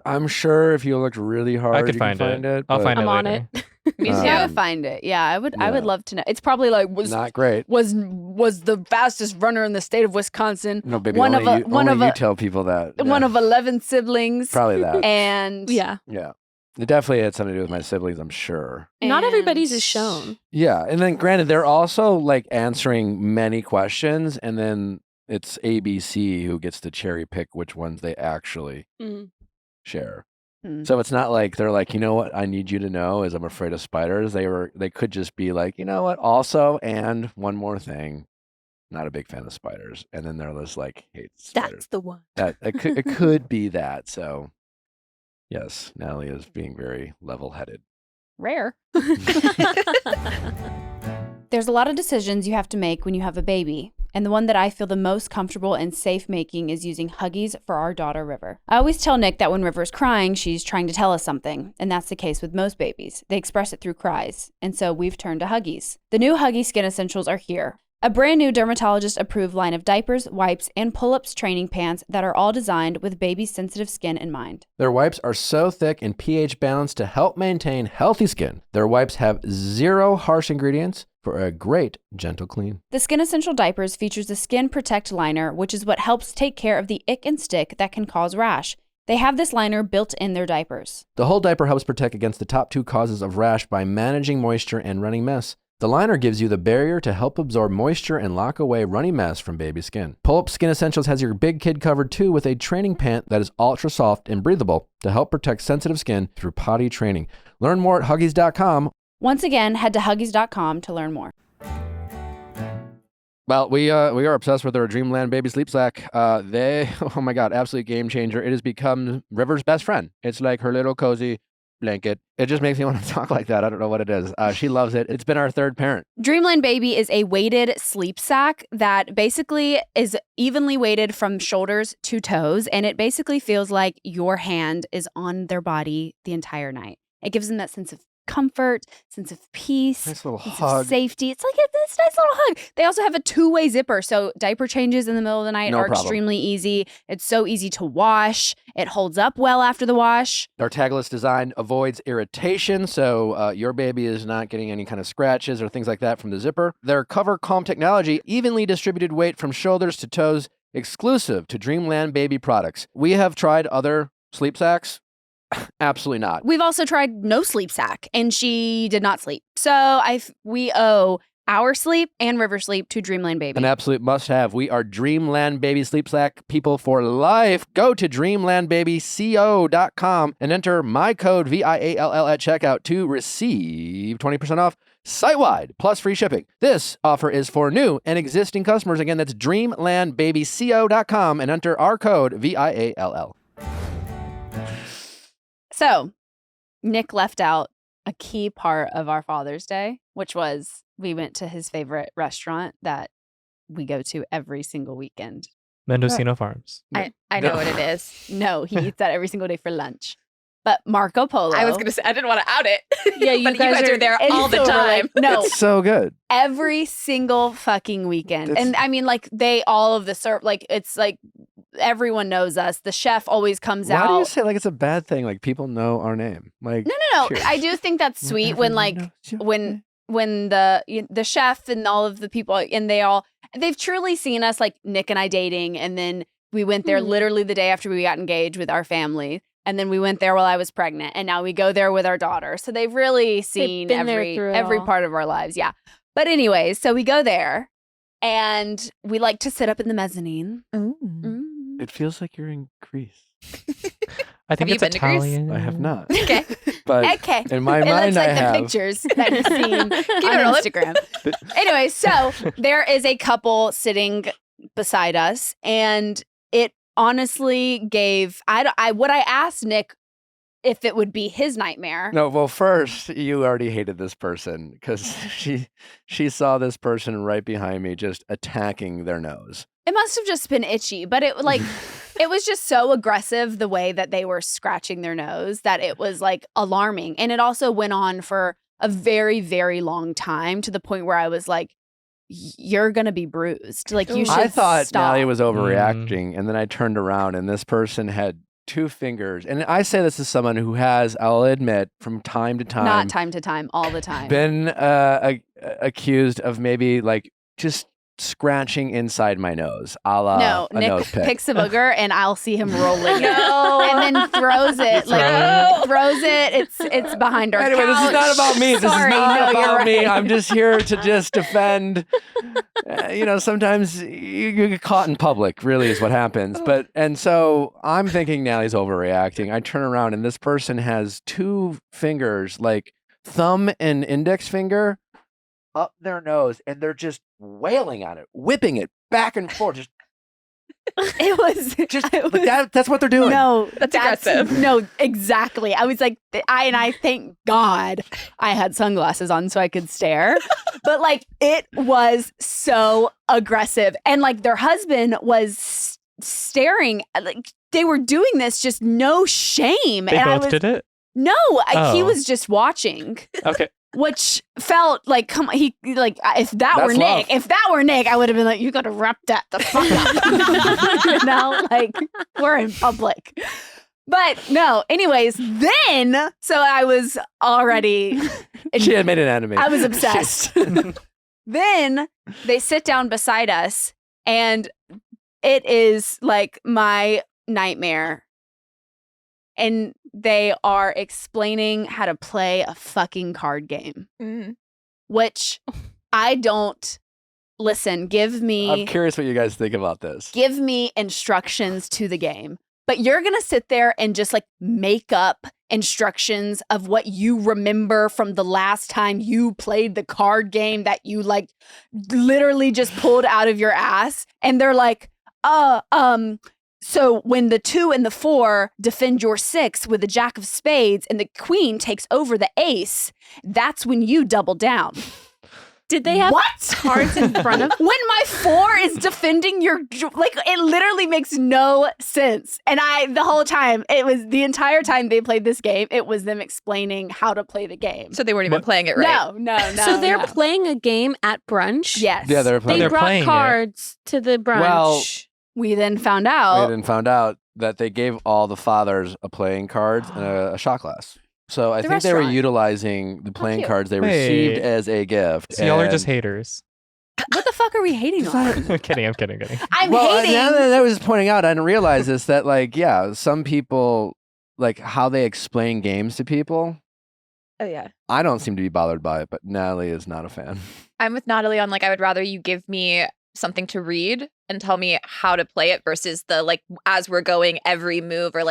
Speaker 1: I'm sure if you looked really hard,
Speaker 4: I could
Speaker 1: you
Speaker 4: find
Speaker 1: can
Speaker 4: it. I'll
Speaker 1: but
Speaker 4: find it
Speaker 3: I'm on
Speaker 4: later.
Speaker 3: it.
Speaker 2: Me too.
Speaker 1: Um,
Speaker 2: Find it. Yeah, I would
Speaker 1: yeah.
Speaker 2: love to know. It's probably like was
Speaker 1: not great.
Speaker 2: the fastest runner in the state of Wisconsin.
Speaker 1: No, baby.
Speaker 2: one
Speaker 1: only
Speaker 2: of a-
Speaker 1: you,
Speaker 2: one
Speaker 1: only
Speaker 2: of
Speaker 1: you
Speaker 2: a-
Speaker 1: tell people that.
Speaker 2: One
Speaker 1: Yeah.
Speaker 2: of 11 siblings.
Speaker 1: Probably that.
Speaker 2: And
Speaker 3: Yeah.
Speaker 1: Yeah. It definitely had something to do with my siblings, I'm sure.
Speaker 3: Not everybody's
Speaker 2: and-
Speaker 3: is shown.
Speaker 1: Yeah. And then granted, they're also like answering many questions, and then it's ABC who gets to cherry pick which ones they actually
Speaker 3: Mhm.
Speaker 1: share.
Speaker 2: Hmm.
Speaker 1: So it's not like they're like, you know what I need you to know is I'm afraid of spiders. They could just be like, you know what, also, and one more thing. Not a big fan of spiders. And then they're just like, hate spiders.
Speaker 3: That's the one.
Speaker 1: That it could be that. So yes, Natalie is being very level-headed.
Speaker 2: Rare. There's a lot of decisions you have to make when you have a baby, and the one that I feel the most comfortable and safe making is using Huggies for our daughter, River. I always tell Nick that when River's crying, she's trying to tell us something, and that's the case with most babies. They express it through cries, and so we've turned to Huggies. The new Huggies Skin Essentials are here. A brand new dermatologist-approved line of diapers, wipes, and pull-ups training pants that are all designed with baby's sensitive skin in mind.
Speaker 1: Their wipes are so thick and pH balanced to help maintain healthy skin. Their wipes have 0 harsh ingredients for a great, gentle clean.
Speaker 2: The Skin Essential Diapers features the Skin Protect Liner, which is what helps take care of the ick and stick that can cause rash. They have this liner built in their diapers.
Speaker 1: The whole diaper helps protect against the top 2 causes of rash by managing moisture and running mess. The liner gives you the barrier to help absorb moisture and lock away runny mess from baby skin. Pull-Up Skin Essentials has your big kid covered too with a training pant that is ultra soft and breathable to help protect sensitive skin through potty training. Learn more at Huggies.com.
Speaker 2: Once again, head to Huggies.com to learn more.
Speaker 1: Well, we are obsessed with our Dreamland baby sleep sack. They, oh my God, absolute game changer. It has become River's best friend. It's like her little cozy blanket. It just makes me want to talk like that. I don't know what it is. She loves it. It's been our third parent.
Speaker 2: Dreamland Baby is a weighted sleep sack that basically is evenly weighted from shoulders to toes, and it basically feels like your hand is on their body the entire night. It gives them that sense of comfort, sense of peace,
Speaker 1: Nice little
Speaker 2: sense
Speaker 1: hug.
Speaker 2: of safety. It's like this nice little hug. They also have a 2-way zipper, so diaper changes in the middle of the night
Speaker 1: No
Speaker 2: are
Speaker 1: problem.
Speaker 2: extremely easy. It's so easy to wash. It holds up well after the wash.
Speaker 1: Our tagless design avoids irritation, so your baby is not getting any kind of scratches or things like that from the zipper. Their Cover Calm technology, evenly distributed weight from shoulders to toes, exclusive to Dreamland Baby products. We have tried other sleep sacks. Absolutely not.
Speaker 2: We've also tried no sleep sack, and she did not sleep. So we owe Our Sleep and River Sleep to Dreamland Baby.
Speaker 1: An absolute must-have. We are Dreamland Baby Sleep Sack people for life. Go to dreamlandbabyco.com and enter my code VIALL at checkout to receive 20% off site-wide plus free shipping. This offer is for new and existing customers. Again, that's dreamlandbabyco.com and enter our code VIALL.
Speaker 2: So, Nick left out a key part of our Father's Day, which was we went to his favorite restaurant that we go to every single weekend.
Speaker 4: Mendocino Farms.
Speaker 5: I know what it is.
Speaker 2: No, he eats that every single day for lunch. But Marco Polo.
Speaker 5: I was going to say, I didn't want to out it.
Speaker 3: Yeah,
Speaker 5: but you guys are there all the time.
Speaker 2: No,
Speaker 1: It's so good.
Speaker 2: every single fucking weekend.
Speaker 1: It's-
Speaker 2: And I mean, like, all of the it's like everyone knows us. The chef always comes
Speaker 1: Why
Speaker 2: out.
Speaker 1: do you say like it's a bad thing? Like people know our name. Like
Speaker 2: No.
Speaker 1: Cheers.
Speaker 2: I do think that's sweet when like when the chef and all of the people and they've truly seen us, like Nick and I dating, and then we went there literally the day after we got engaged with our family. And then we went there while I was pregnant, and now we go there with our daughter. So they've really seen
Speaker 3: been there through it
Speaker 2: every
Speaker 3: all.
Speaker 2: part of our lives. Yeah. But anyways, so we go there and we like to sit up in the mezzanine.
Speaker 1: It feels like you're in Greece.
Speaker 4: I think
Speaker 5: you
Speaker 4: it's
Speaker 5: been to Greece?
Speaker 4: Italian.
Speaker 1: I have not.
Speaker 2: Okay.
Speaker 1: But
Speaker 2: Okay.
Speaker 1: in my
Speaker 2: It
Speaker 1: mind,
Speaker 2: looks like
Speaker 1: I
Speaker 2: the
Speaker 1: have.
Speaker 2: pictures that you've seen
Speaker 5: it
Speaker 2: on
Speaker 5: rolling.
Speaker 2: Instagram. Anyway, so there is a couple sitting beside us, and it honestly gave what I asked Nick if it would be his nightmare.
Speaker 1: No, well, first you already hated this person because she saw this person right behind me just attacking their nose.
Speaker 2: It must have just been itchy, but it was just so aggressive the way that they were scratching their nose that it was like alarming. And it also went on for a very, very long time to the point where I was like, you're going to be bruised. Like you should
Speaker 1: I thought
Speaker 2: stop.
Speaker 1: Natalie was overreacting, and then I turned around and this person had 2 fingers. And I say this as someone who has, I'll admit, from time to time,
Speaker 2: Not time to time, all the time.
Speaker 1: been accused of maybe like just scratching inside my nose, a la
Speaker 2: No,
Speaker 1: a
Speaker 2: Nick
Speaker 1: nose pick.
Speaker 2: picks a booger and I'll see him rolling it.
Speaker 5: No.
Speaker 2: And then throws it. Throws it. It's behind our
Speaker 1: Anyway, this is
Speaker 2: couch.
Speaker 1: not about me. This
Speaker 2: Sorry,
Speaker 1: is not
Speaker 2: no, you're
Speaker 1: about me.
Speaker 2: right.
Speaker 1: I'm just here to just defend. Sometimes you get caught in public, really is what happens. And so I'm thinking now he's overreacting. I turn around and this person has 2 fingers, like thumb and index finger, up their nose, and they're just wailing on it, whipping it back and forth. Just
Speaker 2: It was
Speaker 1: that's what they're doing.
Speaker 2: No,
Speaker 5: That's aggressive.
Speaker 2: No, exactly. I was like, I thank God I had sunglasses on so I could stare. But like, it was so aggressive, and like their husband was staring. Like they were doing this, just no shame.
Speaker 4: They
Speaker 2: and
Speaker 4: both did it?
Speaker 2: No, he
Speaker 4: Oh.
Speaker 2: was just watching.
Speaker 4: Okay.
Speaker 2: Which felt like, come on, if that
Speaker 1: That's
Speaker 2: were
Speaker 1: love.
Speaker 2: Nick, I would have been like, you got to wrap that the fuck up. Like we're in public. But no, anyways, so I was already,
Speaker 1: She had made an enemy.
Speaker 2: I was obsessed. Then they sit down beside us, and it is like my nightmare. And they are explaining how to play a fucking card game, which I don't listen.
Speaker 1: I'm curious what you guys think about this.
Speaker 2: Give me instructions to the game. But you're going to sit there and just like make up instructions of what you remember from the last time you played the card game that you like literally just pulled out of your ass. And they're like, so when the 2 and the 4 defend your 6 with the jack of spades and the queen takes over the ace, that's when you double down.
Speaker 3: Did they have
Speaker 2: What?
Speaker 3: cards in front of
Speaker 2: When my 4 is defending your, like, it literally makes no sense. And the whole time, it was the entire time they played this game, it was them explaining how to play the game.
Speaker 5: So they weren't even playing it right.
Speaker 2: No.
Speaker 3: So they're
Speaker 2: no.
Speaker 3: playing a game at brunch?
Speaker 2: Yes.
Speaker 1: Yeah, they're playing.
Speaker 3: They
Speaker 4: They're
Speaker 3: brought
Speaker 4: playing it.
Speaker 3: cards to the brunch.
Speaker 1: Well,
Speaker 2: We then found
Speaker 1: We
Speaker 2: out.
Speaker 1: then found out that they gave all the fathers a playing cards and a shot glass. So I
Speaker 2: The
Speaker 1: think they were
Speaker 2: restaurant.
Speaker 1: utilizing the playing
Speaker 2: cute.
Speaker 1: cards they
Speaker 4: Wait.
Speaker 1: received as a gift.
Speaker 4: So y'all are
Speaker 1: and-
Speaker 4: just haters.
Speaker 2: What the fuck are we hating on?
Speaker 4: I'm kidding. I'm kidding.
Speaker 2: I'm
Speaker 1: Well,
Speaker 2: hating.
Speaker 1: now that I was just pointing out, I didn't realize this, that like, yeah, some people, like how they explain games to people.
Speaker 5: Oh, yeah.
Speaker 1: I don't seem to be bothered by it, but Natalie is not a fan.
Speaker 5: I'm with Natalie on I would rather you give me something to read and tell me how to play it versus the as we're going every move or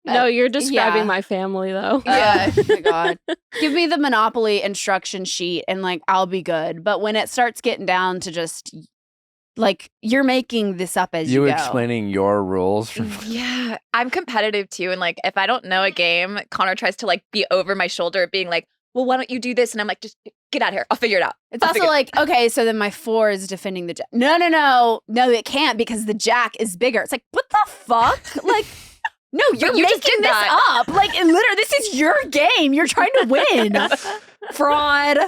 Speaker 3: No, you're describing my family though.
Speaker 5: Yeah.
Speaker 2: Oh my God. Give me the Monopoly instruction sheet and I'll be good. But when it starts getting down to just you're making this up as you go.
Speaker 1: Explaining your rules.
Speaker 5: Yeah. I'm competitive too. And if I don't know a game, Connor tries to be over my shoulder being well, why don't you do this? And I'm just get out of here. I'll figure it out.
Speaker 2: It's also okay, so then my 4 is defending the jack. No, it can't because the jack is bigger. It's what the fuck? No, you're making this up. Literally, this is your game. You're trying to win. Fraud.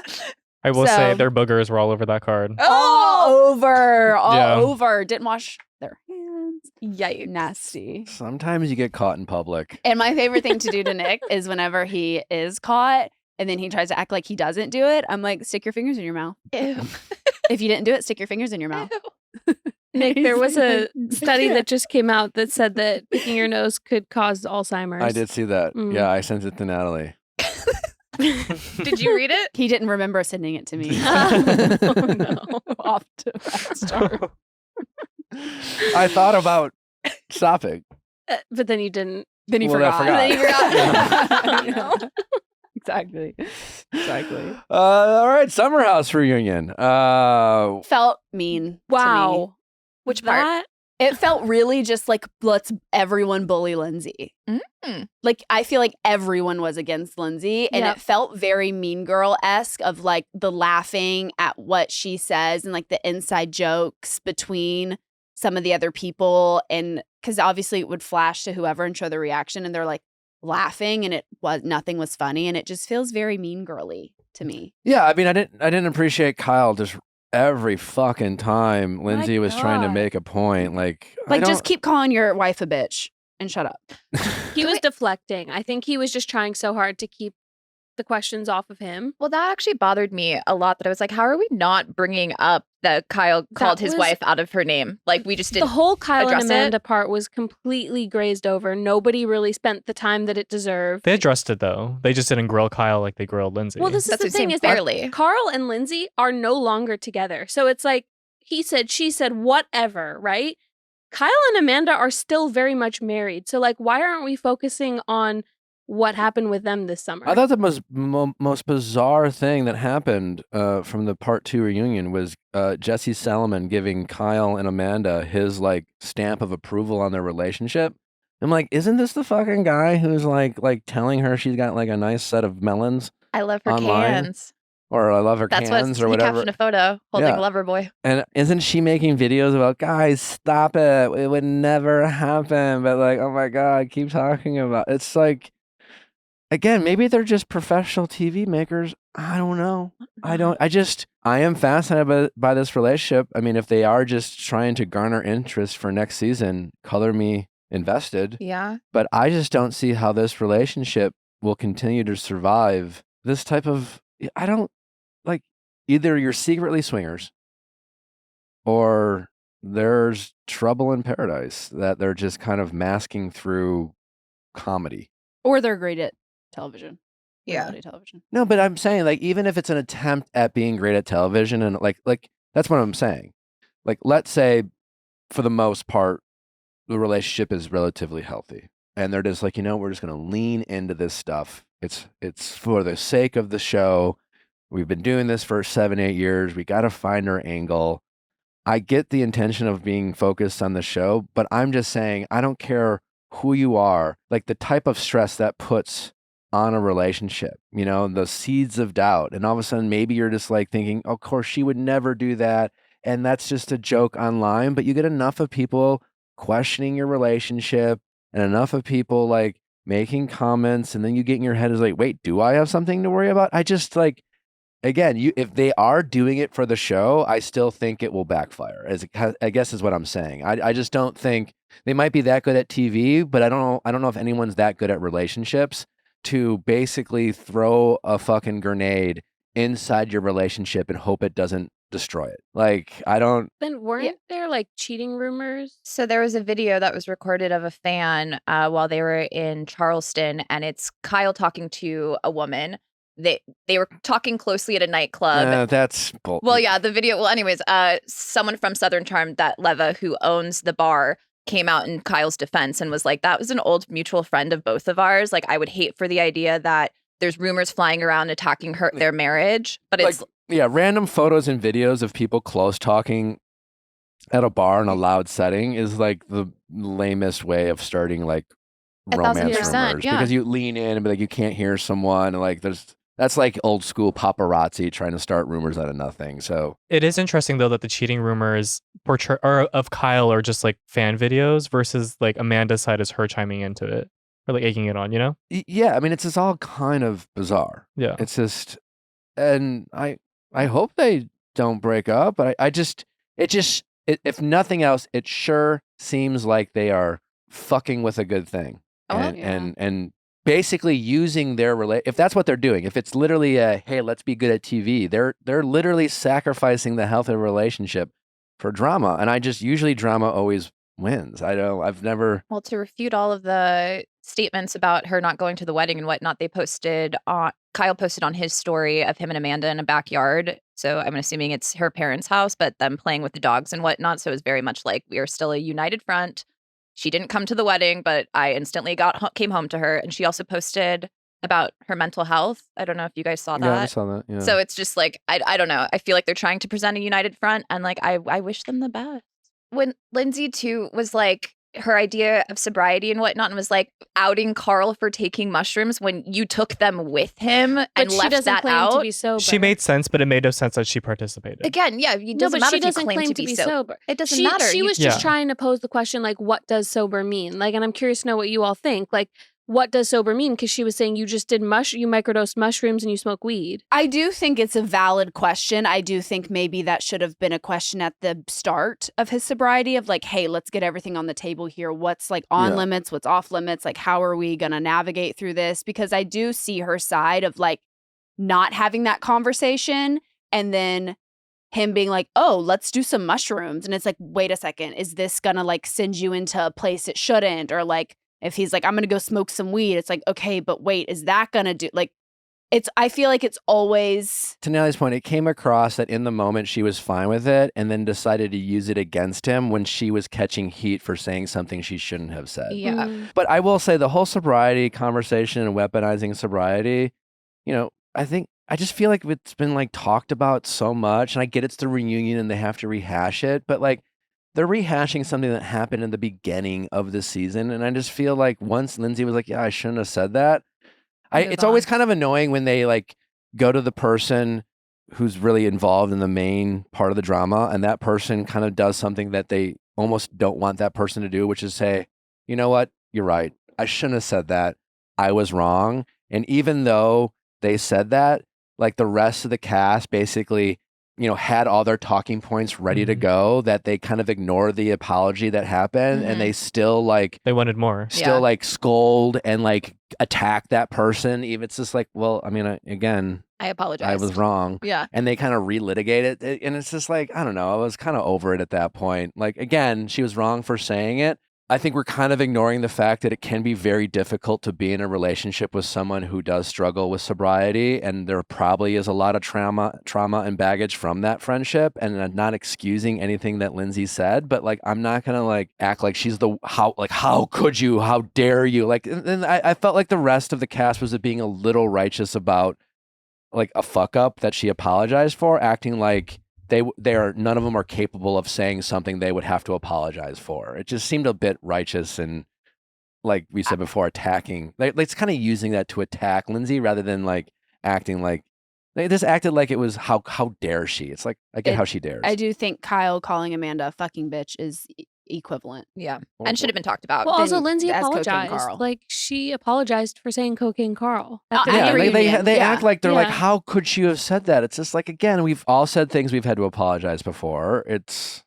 Speaker 4: I will say their boogers were all over that card.
Speaker 2: All over. Didn't wash their hands.
Speaker 5: Yikes.
Speaker 2: Nasty.
Speaker 1: Sometimes you get caught in public.
Speaker 2: And my favorite thing to do to Nick is whenever he is caught and then he tries to act like he doesn't do it, I'm stick your fingers in your mouth.
Speaker 5: Ew.
Speaker 2: If you didn't do it, stick your fingers in your mouth.
Speaker 3: Nick, there was a study that just came out that said that picking your nose could cause Alzheimer's.
Speaker 1: I did see that. Yeah, I sent it to Natalie.
Speaker 5: Did you read it?
Speaker 2: He didn't remember sending it to me.
Speaker 3: Oh, no.
Speaker 2: Off to a bad start.
Speaker 1: I thought about stopping.
Speaker 3: But then you didn't.
Speaker 2: Then you
Speaker 1: Well,
Speaker 2: forgot.
Speaker 1: I
Speaker 2: Then you
Speaker 1: forgot.
Speaker 2: forgot. Exactly.
Speaker 1: All right, Summerhouse reunion.
Speaker 2: Felt mean.
Speaker 3: Wow.
Speaker 2: To me.
Speaker 5: Which part?
Speaker 3: That
Speaker 2: It felt really just let's everyone bully Lindsay.
Speaker 5: Mm.
Speaker 2: I feel like everyone was against Lindsay, and
Speaker 3: Yep.
Speaker 2: it felt very Mean Girl-esque of the laughing at what she says and the inside jokes between some of the other people, and because obviously it would flash to whoever and show the reaction, and they're laughing, and nothing was funny, and it just feels very Mean Girly to me.
Speaker 1: Yeah, I mean, I didn't appreciate Kyle just every fucking time Lindsay was trying to
Speaker 2: God.
Speaker 1: make a point.
Speaker 2: Just keep calling your wife a bitch and shut up.
Speaker 3: he was deflecting. I think he was just trying so hard to keep the questions off of him.
Speaker 5: Well, that actually bothered me a lot that I was how are we not bringing up that Kyle called his wife out of her name? We just didn't.
Speaker 3: The whole Kyle and
Speaker 5: address
Speaker 3: Amanda
Speaker 5: it.
Speaker 3: part was completely grazed over. Nobody really spent the time that it deserved.
Speaker 4: They addressed it though. They just didn't grill Kyle like they grilled Lindsay.
Speaker 3: Well, this is
Speaker 5: That's
Speaker 3: the
Speaker 5: what I'm saying,
Speaker 3: thing is
Speaker 5: barely.
Speaker 3: that Carl and Lindsay are no longer together. So it's he said, she said, whatever, right? Kyle and Amanda are still very much married. So why aren't we focusing on what happened with them this summer?
Speaker 1: I thought the most bizarre thing that happened from the part 2 reunion was Jesse Salomon giving Kyle and Amanda his stamp of approval on their relationship. I'm isn't this the fucking guy who's telling her she's got a nice set of melons?
Speaker 5: I love her
Speaker 1: online?
Speaker 5: cans.
Speaker 1: Or I love her
Speaker 5: That's
Speaker 1: cans
Speaker 5: what
Speaker 1: or
Speaker 5: he
Speaker 1: whatever.
Speaker 5: captioned a photo holding
Speaker 1: Yeah.
Speaker 5: Lover Boy.
Speaker 1: And isn't she making videos about, guys, stop it. It would never happen. But oh my God, keep talking about it. It's again, maybe they're just professional TV makers. I don't know. I am fascinated by this relationship. I mean, if they are just trying to garner interest for next season, color me invested.
Speaker 5: Yeah.
Speaker 1: But I just don't see how this relationship will continue to survive this type of, I don't, either you're secretly swingers or there's trouble in paradise that they're just kind of masking through comedy.
Speaker 2: Or they're great at television.
Speaker 5: Yeah.
Speaker 2: Reality television.
Speaker 1: No, but I'm saying even if it's an attempt at being great at television and that's what I'm saying. Let's say for the most part, the relationship is relatively healthy and they're just we're just going to lean into this stuff. It's for the sake of the show. We've been doing this for 7-8 years. We got to find our angle. I get the intention of being focused on the show, but I'm just saying, I don't care who you are, the type of stress that puts on a relationship, the seeds of doubt. And all of a sudden, maybe you're just thinking, of course, she would never do that. And that's just a joke online. But you get enough of people questioning your relationship and enough of people making comments. And then you get in your head is wait, do I have something to worry about? I just again, if they are doing it for the show, I still think it will backfire. I guess is what I'm saying. I just don't think they might be that good at TV, but I don't know if anyone's that good at relationships to basically throw a fucking grenade inside your relationship and hope it doesn't destroy it. I don't.
Speaker 3: Then weren't there cheating rumors?
Speaker 5: So there was a video that was recorded of a fan while they were in Charleston, and it's Kyle talking to a woman they were talking closely at a nightclub.
Speaker 1: That's bull.
Speaker 5: Well, yeah, the video. Well, anyways, someone from Southern Charm, that Leva who owns the bar, came out in Kyle's defense and was like, that was an old mutual friend of both of ours. Like, I would hate for the idea that there's rumors flying around attacking their marriage, but it's
Speaker 1: random photos and videos of people close talking at a bar in a loud setting is like the lamest way of starting like romance rumors, because you lean in and be like, you can't hear someone, and like that's like old school paparazzi trying to start rumors out of nothing. So
Speaker 4: it is interesting though that the cheating rumors of Kyle are just like fan videos versus like Amanda's side is her chiming into it or like egging it on, you know?
Speaker 1: Yeah, I mean it's all kind of bizarre.
Speaker 4: Yeah,
Speaker 1: it's just, and I hope they don't break up, but if nothing else, it sure seems like they are fucking with a good thing. And basically using their if that's what they're doing, if it's literally hey, let's be good at TV, they're literally sacrificing the health of a relationship for drama. And usually drama always wins. I've never.
Speaker 5: Well, to refute all of the statements about her not going to the wedding and whatnot, Kyle posted on his story of him and Amanda in a backyard. So I'm assuming it's her parents' house, but them playing with the dogs and whatnot. So it was very much like, we are still a united front. She didn't come to the wedding, but I instantly came home to her. And she also posted about her mental health. I don't know if you guys saw that.
Speaker 1: Yeah, I saw that. Yeah.
Speaker 5: So it's just like, I don't know. I feel like they're trying to present a united front, and like, I wish them the best. When Lindsay too was like, her idea of sobriety and whatnot, and was like outing Carl for taking mushrooms when you took them with him and left that out.
Speaker 3: To be sober.
Speaker 4: She made sense, but it made no sense that she participated.
Speaker 5: Again, yeah, it doesn't matter if you claim to be sober. It doesn't matter.
Speaker 3: She was just trying to pose the question, like, what does sober mean? Like, and I'm curious to know what you all think. Like, what does sober mean? Because she was saying you just did you microdosed mushrooms and you smoke weed.
Speaker 2: I do think it's a valid question. I do think maybe that should have been a question at the start of his sobriety of like, hey, let's get everything on the table here. What's like on limits? What's off limits? Like, how are we going to navigate through this? Because I do see her side of like not having that conversation and then him being like, oh, let's do some mushrooms. And it's like, wait a second, is this going to like send you into a place it shouldn't? Or like, if he's like, I'm going to go smoke some weed, it's like, okay, but wait, is that going to do, like, I feel like it's always.
Speaker 1: To Nelly's point, it came across that in the moment she was fine with it and then decided to use it against him when she was catching heat for saying something she shouldn't have said.
Speaker 5: Yeah.
Speaker 1: But I will say the whole sobriety conversation and weaponizing sobriety, I just feel like it's been like talked about so much, and I get it's the reunion and they have to rehash it, but like, they're rehashing something that happened in the beginning of the season. And I just feel like once Lindsay was like, yeah, I shouldn't have said that. It's always kind of annoying when they like go to the person who's really involved in the main part of the drama, and that person kind of does something that they almost don't want that person to do, which is say, you know what? You're right. I shouldn't have said that. I was wrong. And even though they said that, like the rest of the cast basically had all their talking points ready to go, that they kind of ignored the apology that happened, and they still like
Speaker 4: they wanted more,
Speaker 1: like scold and like attack that person. Even it's just like, well, I mean, again,
Speaker 5: I apologize.
Speaker 1: I was wrong.
Speaker 5: Yeah.
Speaker 1: And they kind of relitigate it, and it's just like, I don't know. I was kind of over it at that point. Like, again, she was wrong for saying it. I think we're kind of ignoring the fact that it can be very difficult to be in a relationship with someone who does struggle with sobriety, and there probably is a lot of trauma and baggage from that friendship. And I'm not excusing anything that Lindsay said, but like, I'm not gonna like act like she's how could you, how dare you? Like, and I felt like the rest of the cast was being a little righteous about like a fuck up that she apologized for, acting like none of them are capable of saying something they would have to apologize for. It just seemed a bit righteous and, like we said before, attacking. Like it's kind of using that to attack Lindsay rather than like acting like they just acted like it was how dare she. It's like I get how she dares.
Speaker 2: I do think Kyle calling Amanda a fucking bitch is equivalent.
Speaker 5: Yeah, and should have been talked about.
Speaker 3: Well, also Lindsay
Speaker 2: as
Speaker 3: apologized. Like she apologized for saying Cocaine Carl.
Speaker 1: They act like they're like, how could she have said that? It's just like, again, we've all said things we've had to apologize before. It's,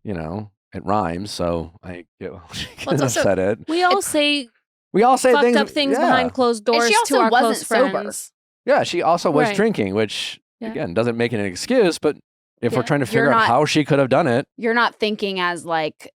Speaker 1: it rhymes, so I couldn't have said it.
Speaker 3: We all say
Speaker 1: fucked
Speaker 3: up things behind closed doors to our close friends.
Speaker 1: Yeah, she also was drinking, which again doesn't make it an excuse, but if we're trying to figure out how she could have done it.
Speaker 2: You're not thinking as like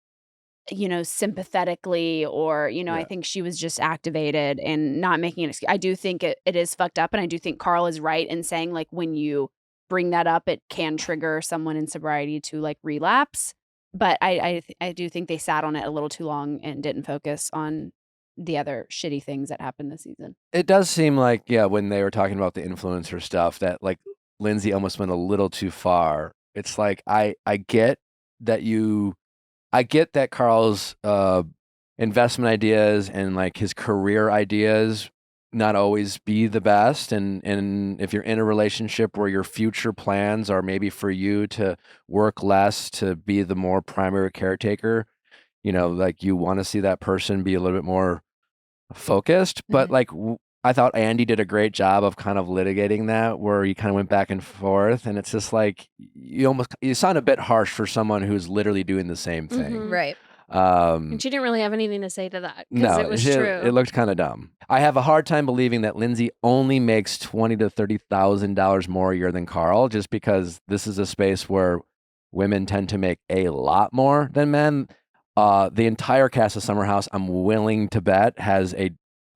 Speaker 2: sympathetically or, I think she was just activated and not making an excuse. I do think it is fucked up. And I do think Carl is right in saying like when you bring that up, it can trigger someone in sobriety to like relapse. But I do think they sat on it a little too long and didn't focus on the other shitty things that happened this season.
Speaker 1: It does seem like, when they were talking about the influencer stuff, that like Lindsay almost went a little too far. It's like, I get that Carl's investment ideas and like his career ideas not always be the best. And if you're in a relationship where your future plans are maybe for you to work less, to be the more primary caretaker, like you want to see that person be a little bit more focused. But like, I thought Andy did a great job of kind of litigating that, where you kind of went back and forth. And it's just like, you sound a bit harsh for someone who's literally doing the same thing.
Speaker 5: Right.
Speaker 3: And she didn't really have anything to say to that.
Speaker 1: No,
Speaker 3: it was true.
Speaker 1: It looked kind of dumb. I have a hard time believing that Lindsay only makes $20,000 to $30,000 more a year than Carl, just because this is a space where women tend to make a lot more than men. The entire cast of Summerhouse, I'm willing to bet, has a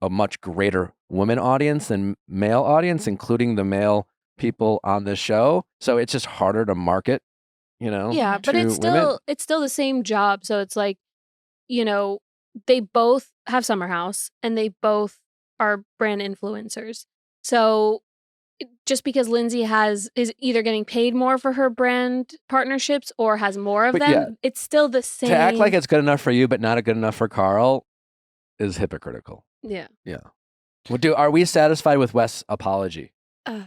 Speaker 1: much greater women audience than male audience, including the male people on this show. So it's just harder to market,
Speaker 3: Yeah, but it's still the same job. So it's like, they both have Summerhouse and they both are brand influencers. So just because Lindsay is either getting paid more for her brand partnerships or has more of them, it's still the same.
Speaker 1: To act like it's good enough for you, but not good enough for Carl is hypocritical.
Speaker 3: Yeah.
Speaker 1: Yeah. Are we satisfied with Wes' apology?
Speaker 5: I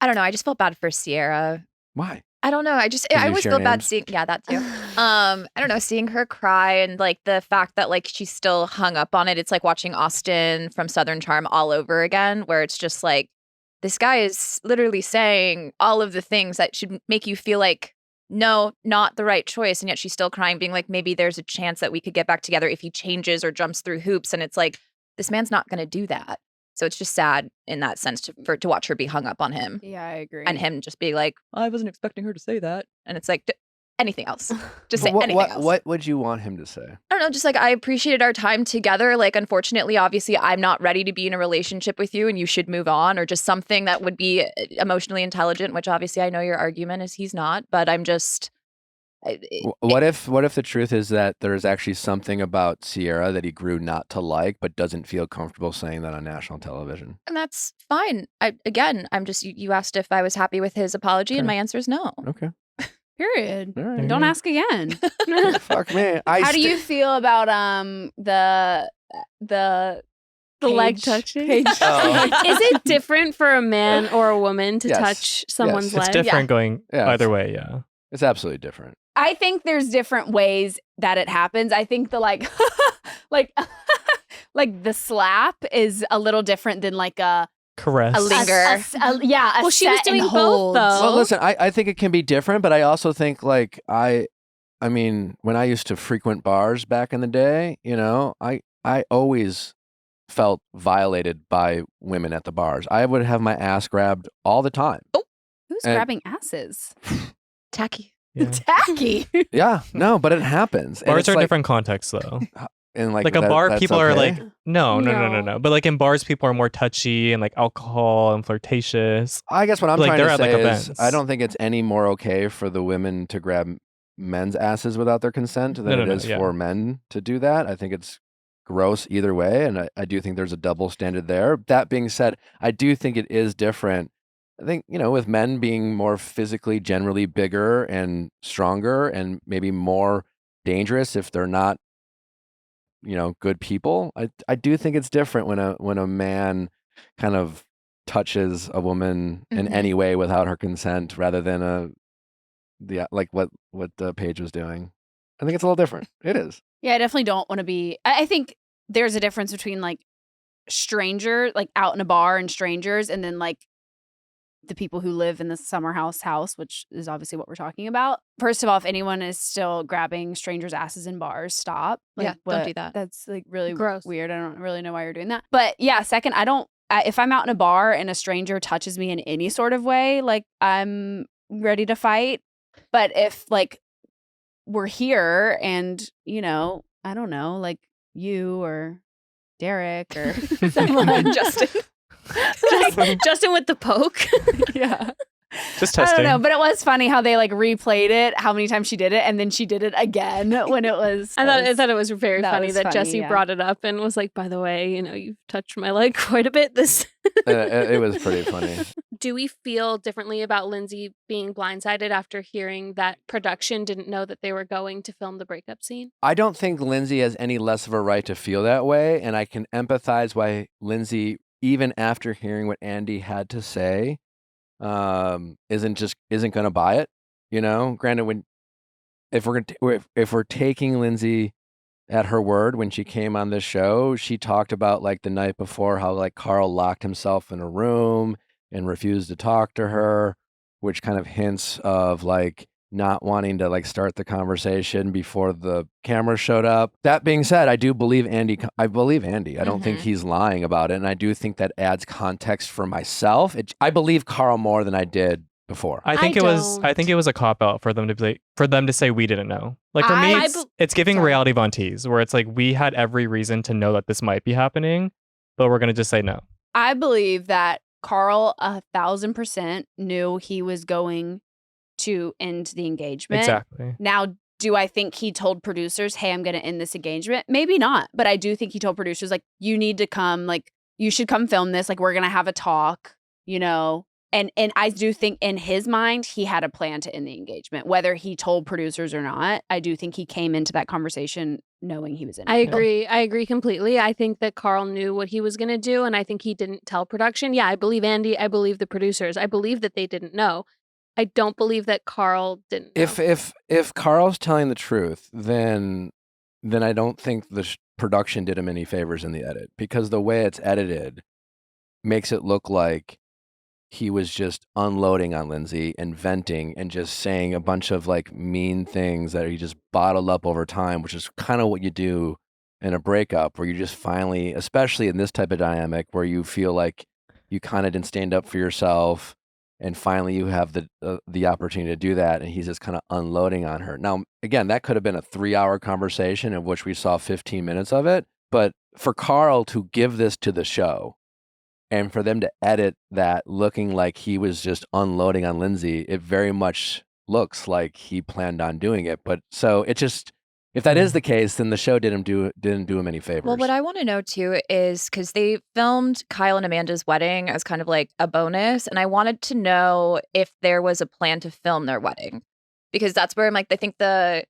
Speaker 5: don't know. I just felt bad for Sierra.
Speaker 1: Why?
Speaker 5: I don't know. I always feel bad seeing, that too. I don't know, seeing her cry and like the fact that like she's still hung up on it. It's like watching Austin from Southern Charm all over again, where it's just like, this guy is literally saying all of the things that should make you feel like, no, not the right choice. And yet she's still crying, being like, maybe there's a chance that we could get back together if he changes or jumps through hoops. And it's like, this man's not going to do that. So it's just sad in that sense to watch her be hung up on him.
Speaker 2: Yeah, I agree.
Speaker 5: And him just be like, I wasn't expecting her to say that. And it's like, anything else. Just say anything else.
Speaker 1: What would you want him to say?
Speaker 5: I don't know. Just like, I appreciated our time together. Like, unfortunately, obviously, I'm not ready to be in a relationship with you and you should move on, or just something that would be emotionally intelligent, which obviously I know your argument is he's not, but I'm just...
Speaker 1: What if the truth is that there's actually something about Sierra that he grew not to like, but doesn't feel comfortable saying that on national television?
Speaker 5: And that's fine. I'm just, you asked if I was happy with his apology, and my answer is no.
Speaker 1: Okay.
Speaker 2: Period.
Speaker 1: Right.
Speaker 2: Don't ask again.
Speaker 1: Fuck me.
Speaker 2: How do you feel about the
Speaker 3: leg touching?
Speaker 2: Page.
Speaker 1: Oh.
Speaker 3: Is it different for a man or a woman to touch someone's leg?
Speaker 4: It's different going either way, yeah.
Speaker 1: It's absolutely different.
Speaker 2: I think there's different ways that it happens. I think the like the slap is a little different than like a
Speaker 4: caress,
Speaker 5: a linger.
Speaker 3: Well, she was doing both though.
Speaker 1: Well, listen, I think it can be different, but I also think like I mean, when I used to frequent bars back in the day, I always felt violated by women at the bars. I would have my ass grabbed all the time.
Speaker 2: Oh, who's grabbing asses?
Speaker 5: Tacky.
Speaker 4: Yeah.
Speaker 2: Tacky.
Speaker 1: Yeah, no, but it happens.
Speaker 4: Bars are different contexts though.
Speaker 1: And
Speaker 4: like a bar, people are like, no. But like in bars, people are more touchy and like alcohol and flirtatious.
Speaker 1: I guess what I'm
Speaker 4: like,
Speaker 1: trying to say
Speaker 4: events.
Speaker 1: is, I don't think it's any more okay for the women to grab men's asses without their consent than it is for men to do that. I think it's gross either way, and I do think there's a double standard there. That being said, I do think it is different. I think, with men being more physically generally bigger and stronger and maybe more dangerous if they're not, good people. I do think it's different when a man kind of touches a woman in any way without her consent, rather than like what the Paige was doing. I think it's a little different. It is.
Speaker 2: Yeah, I definitely don't want to be. I think there's a difference between like stranger, like out in a bar and strangers, and then like the people who live in the Summerhouse house, which is obviously what we're talking about. First of all, if anyone is still grabbing strangers' asses in bars, stop. Like,
Speaker 5: don't do that.
Speaker 2: That's like really
Speaker 3: gross.
Speaker 2: Weird. I don't really know why you're doing that. But yeah, second, if I'm out in a bar and a stranger touches me in any sort of way, like I'm ready to fight. But if like were here and, you know, I don't know, like you or Derek or someone.
Speaker 5: Justin.
Speaker 3: Justin with the poke.
Speaker 2: Yeah.
Speaker 4: Just
Speaker 2: I
Speaker 4: testing.
Speaker 2: don't know, but it was funny how they like replayed it, how many times she did it, and then she did it again when it was.
Speaker 3: I thought it was very
Speaker 2: that
Speaker 3: funny
Speaker 2: was
Speaker 3: that
Speaker 2: funny,
Speaker 3: Jesse
Speaker 2: yeah.
Speaker 3: brought it up and was like, by the way, you know, you've touched my leg quite a bit this.
Speaker 1: It was pretty funny.
Speaker 3: Do we feel differently about Lindsay being blindsided after hearing that production didn't know that they were going to film the breakup scene?
Speaker 1: I don't think Lindsay has any less of a right to feel that way, and I can empathize why Lindsay, even after hearing what Andy had to say, isn't going to buy it. You know, granted, if we're taking Lindsay at her word, when she came on this show, she talked about like the night before how like Carl locked himself in a room and refused to talk to her, which kind of hints of like not wanting to like start the conversation before the camera showed up. That being said, I do believe Andy. I believe Andy. I don't think he's lying about it. And I do think that adds context for myself. I believe Carl more than I did before.
Speaker 4: I think it was a cop out for them to say we didn't know. Like for me, it's giving reality Von Tease, where it's like we had every reason to know that this might be happening, but we're gonna just say no.
Speaker 2: I believe that Carl 1,000% knew he was going to end the engagement.
Speaker 4: Exactly.
Speaker 2: Now, do I think he told producers, hey, I'm going to end this engagement? Maybe not. But I do think he told producers, like, you need to come, like, you should come film this. Like, we're going to have a talk, you know? And I do think in his mind, he had a plan to end the engagement, whether he told producers or not. I do think he came into that conversation knowing he was in it.
Speaker 3: I agree completely. I think that Carl knew what he was going to do, and I think he didn't tell production. Yeah, I believe Andy. I believe the producers. I believe that they didn't know. I don't believe that Carl didn't know.
Speaker 1: If Carl's telling the truth, then I don't think the production did him any favors in the edit, because the way it's edited makes it look like he was just unloading on Lindsay and venting and just saying a bunch of like mean things that he just bottled up over time, which is kind of what you do in a breakup, where you just finally, especially in this type of dynamic, where you feel like you kind of didn't stand up for yourself, and finally you have the opportunity to do that, and he's just kind of unloading on her. Now, again, that could have been a 3-hour conversation of which we saw 15 minutes of it, but for Carl to give this to the show, and for them to edit that looking like he was just unloading on Lindsay, it very much looks like he planned on doing it. But so it just, if that is the case, then the show didn't do him any favors.
Speaker 5: Well, what I want to know too is, because they filmed Kyle and Amanda's wedding as kind of like a bonus, and I wanted to know if there was a plan to film their wedding, because that's where I'm like, I think the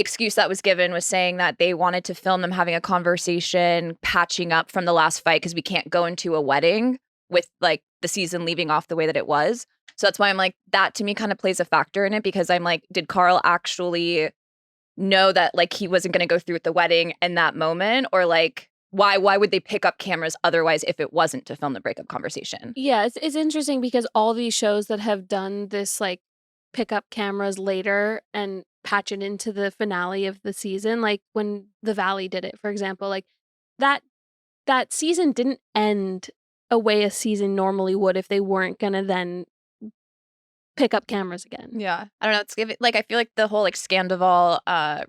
Speaker 5: excuse that was given was saying that they wanted to film them having a conversation, patching up from the last fight, because we can't go into a wedding with like the season leaving off the way that it was. So that's why I'm like, that to me kind of plays a factor in it, because I'm like, did Carl actually know that like he wasn't going to go through with the wedding in that moment? Or like, why would they pick up cameras otherwise if it wasn't to film the breakup conversation?
Speaker 3: Yeah, it's interesting because all these shows that have done this like pick up cameras later and patch it into the finale of the season, like when The Valley did it, for example, like that season didn't end a way a season normally would if they weren't gonna then pick up cameras again.
Speaker 5: Yeah, I don't know. It's giving, like, I feel like the whole like Scandival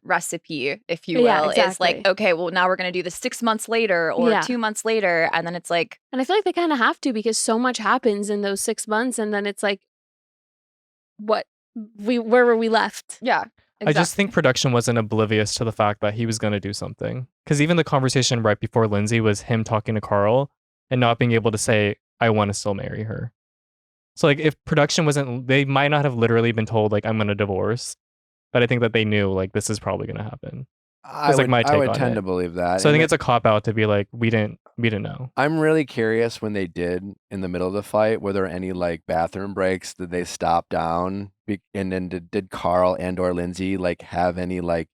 Speaker 5: recipe, if you will, is like, okay, well now we're gonna do this 6 months later or 2 months later, and then it's like,
Speaker 3: and I feel like they kind of have to, because so much happens in those 6 months, and then it's like, where were we left?
Speaker 5: Yeah.
Speaker 4: Exactly. I just think production wasn't oblivious to the fact that he was going to do something. Because even the conversation right before Lindsay was him talking to Carl and not being able to say, I want to still marry her. So like if production wasn't, they might not have literally been told like, I'm going to divorce. But I think that they knew like this is probably going to happen.
Speaker 1: I would tend to believe that.
Speaker 4: So I think it's a cop out to be like, we didn't know.
Speaker 1: I'm really curious when they did in the middle of the fight, were there any like bathroom breaks? Did they stop down? And then did Carl and or Lindsay like have any like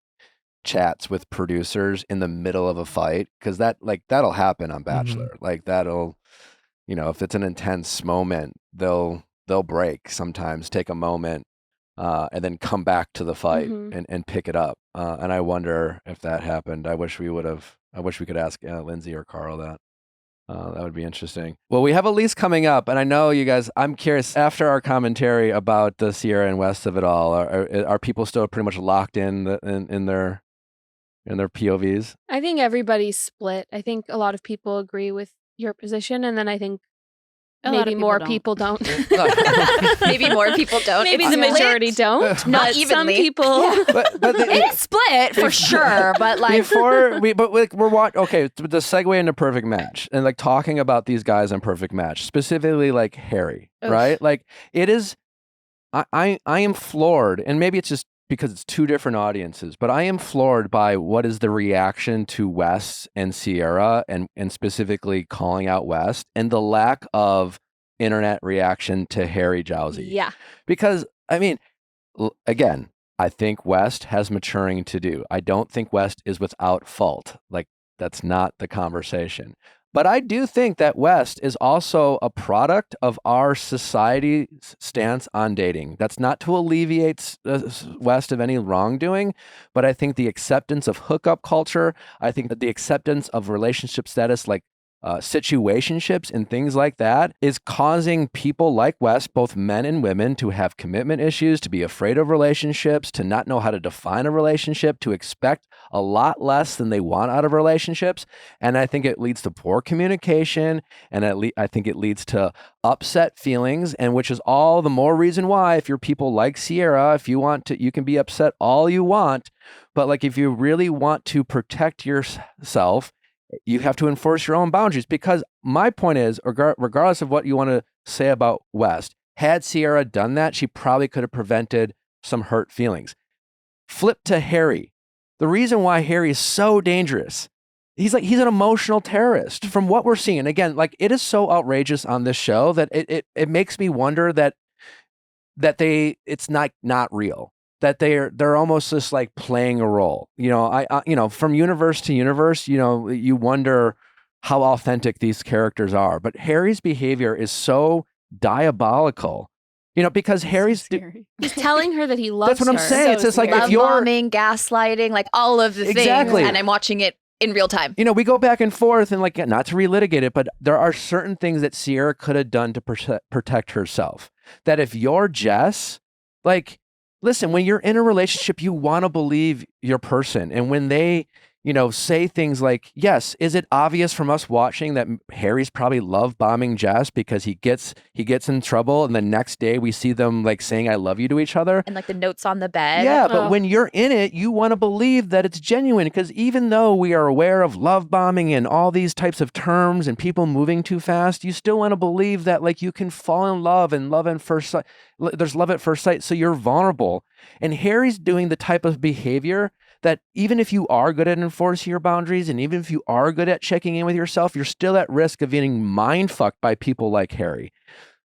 Speaker 1: chats with producers in the middle of a fight? Because that'll happen on Bachelor. Mm-hmm. Like that'll, you know, if it's an intense moment, they'll break sometimes, take a moment, and then come back to the fight and pick it up. And I wonder if that happened. I wish we could ask Lindsay or Carl that. That would be interesting. Well, we have Elys coming up, and I know you guys, I'm curious, after our commentary about the Sierra and West of it all, are people still pretty much locked in their POVs?
Speaker 3: I think everybody's split. I think a lot of people agree with your position, and then I think maybe more people don't.
Speaker 5: Maybe more people don't.
Speaker 3: Maybe the majority don't.
Speaker 5: Not evenly.
Speaker 3: Some people.
Speaker 2: Yeah. But it is split for sure. But like
Speaker 1: we're watching. Okay, the segue into Perfect Match and like talking about these guys on Perfect Match, specifically like Harry, right? Like it is. I am floored, and maybe it's just because it's two different audiences, but I am floored by what is the reaction to West and Sierra and specifically calling out West and the lack of internet reaction to Harry Jowsey.
Speaker 3: Yeah.
Speaker 1: Because, I mean, again, I think West has maturing to do. I don't think West is without fault. Like, that's not the conversation. But I do think that West is also a product of our society's stance on dating. That's not to alleviate West of any wrongdoing, but I think the acceptance of hookup culture, I think that the acceptance of relationship status like situationships and things like that is causing people like West, both men and women, to have commitment issues, to be afraid of relationships, to not know how to define a relationship, to expect a lot less than they want out of relationships. And I think it leads to poor communication, and I think it leads to upset feelings, and which is all the more reason why, if you're people like Sierra, if you want to, you can be upset all you want, but like if you really want to protect yourself, you have to enforce your own boundaries. Because my point is, regardless of what you want to say about West, had Sierra done that, she probably could have prevented some hurt feelings. Flip to Harry. The reason why Harry is so dangerous, he's an emotional terrorist from what we're seeing. Again, like it is so outrageous on this show that it makes me wonder that it's not real. That they're almost just like playing a role. You know, I from universe to universe, you know, you wonder how authentic these characters are. But Harry's behavior is so diabolical, you know, because Harry's
Speaker 3: he's telling her that he loves her.
Speaker 1: That's what I'm saying.
Speaker 5: So
Speaker 1: it's just like
Speaker 5: love
Speaker 1: if you're
Speaker 5: bombing, gaslighting, like all of the things, and I'm watching it in real time.
Speaker 1: You know, we go back and forth and like, not to relitigate it, but there are certain things that Sierra could have done to protect herself. That if you're Jess, like, listen, when you're in a relationship, you want to believe your person. And when they, you know, say things like, yes, is it obvious from us watching that Harry's probably love bombing Jess because he gets in trouble and the next day we see them like saying I love you to each other?
Speaker 5: And like the notes on the bed.
Speaker 1: Yeah, but when you're in it, you want to believe that it's genuine, because even though we are aware of love bombing and all these types of terms and people moving too fast, you still want to believe that like you can fall in love and love at first sight. There's love at first sight, so you're vulnerable. And Harry's doing the type of behavior that even if you are good at enforcing your boundaries and even if you are good at checking in with yourself, you're still at risk of getting mind fucked by people like Harry.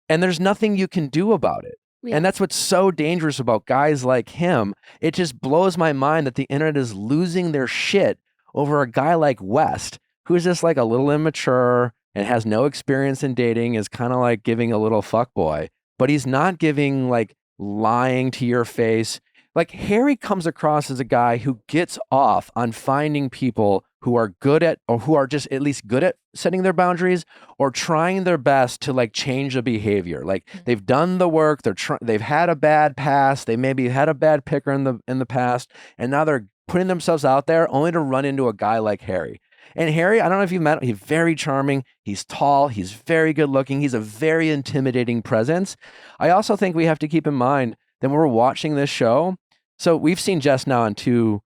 Speaker 1: And there's nothing you can do about it. Yeah. And that's what's so dangerous about guys like him. It just blows my mind that the internet is losing their shit over a guy like West, who's just like a little immature and has no experience in dating, is kind of like giving a little fuckboy, but he's not giving like lying to your face. Like Harry comes across as a guy who gets off on finding people who are good at, or who are just at least good at setting their boundaries or trying their best to like change the behavior. Like they've done the work, they've had a bad past, they maybe had a bad picker in the past, and now they're putting themselves out there only to run into a guy like Harry. And Harry, I don't know if you've met him, he's very charming, he's tall, he's very good looking, he's a very intimidating presence. I also think we have to keep in mind that when we're watching this show, so we've seen Jess now on two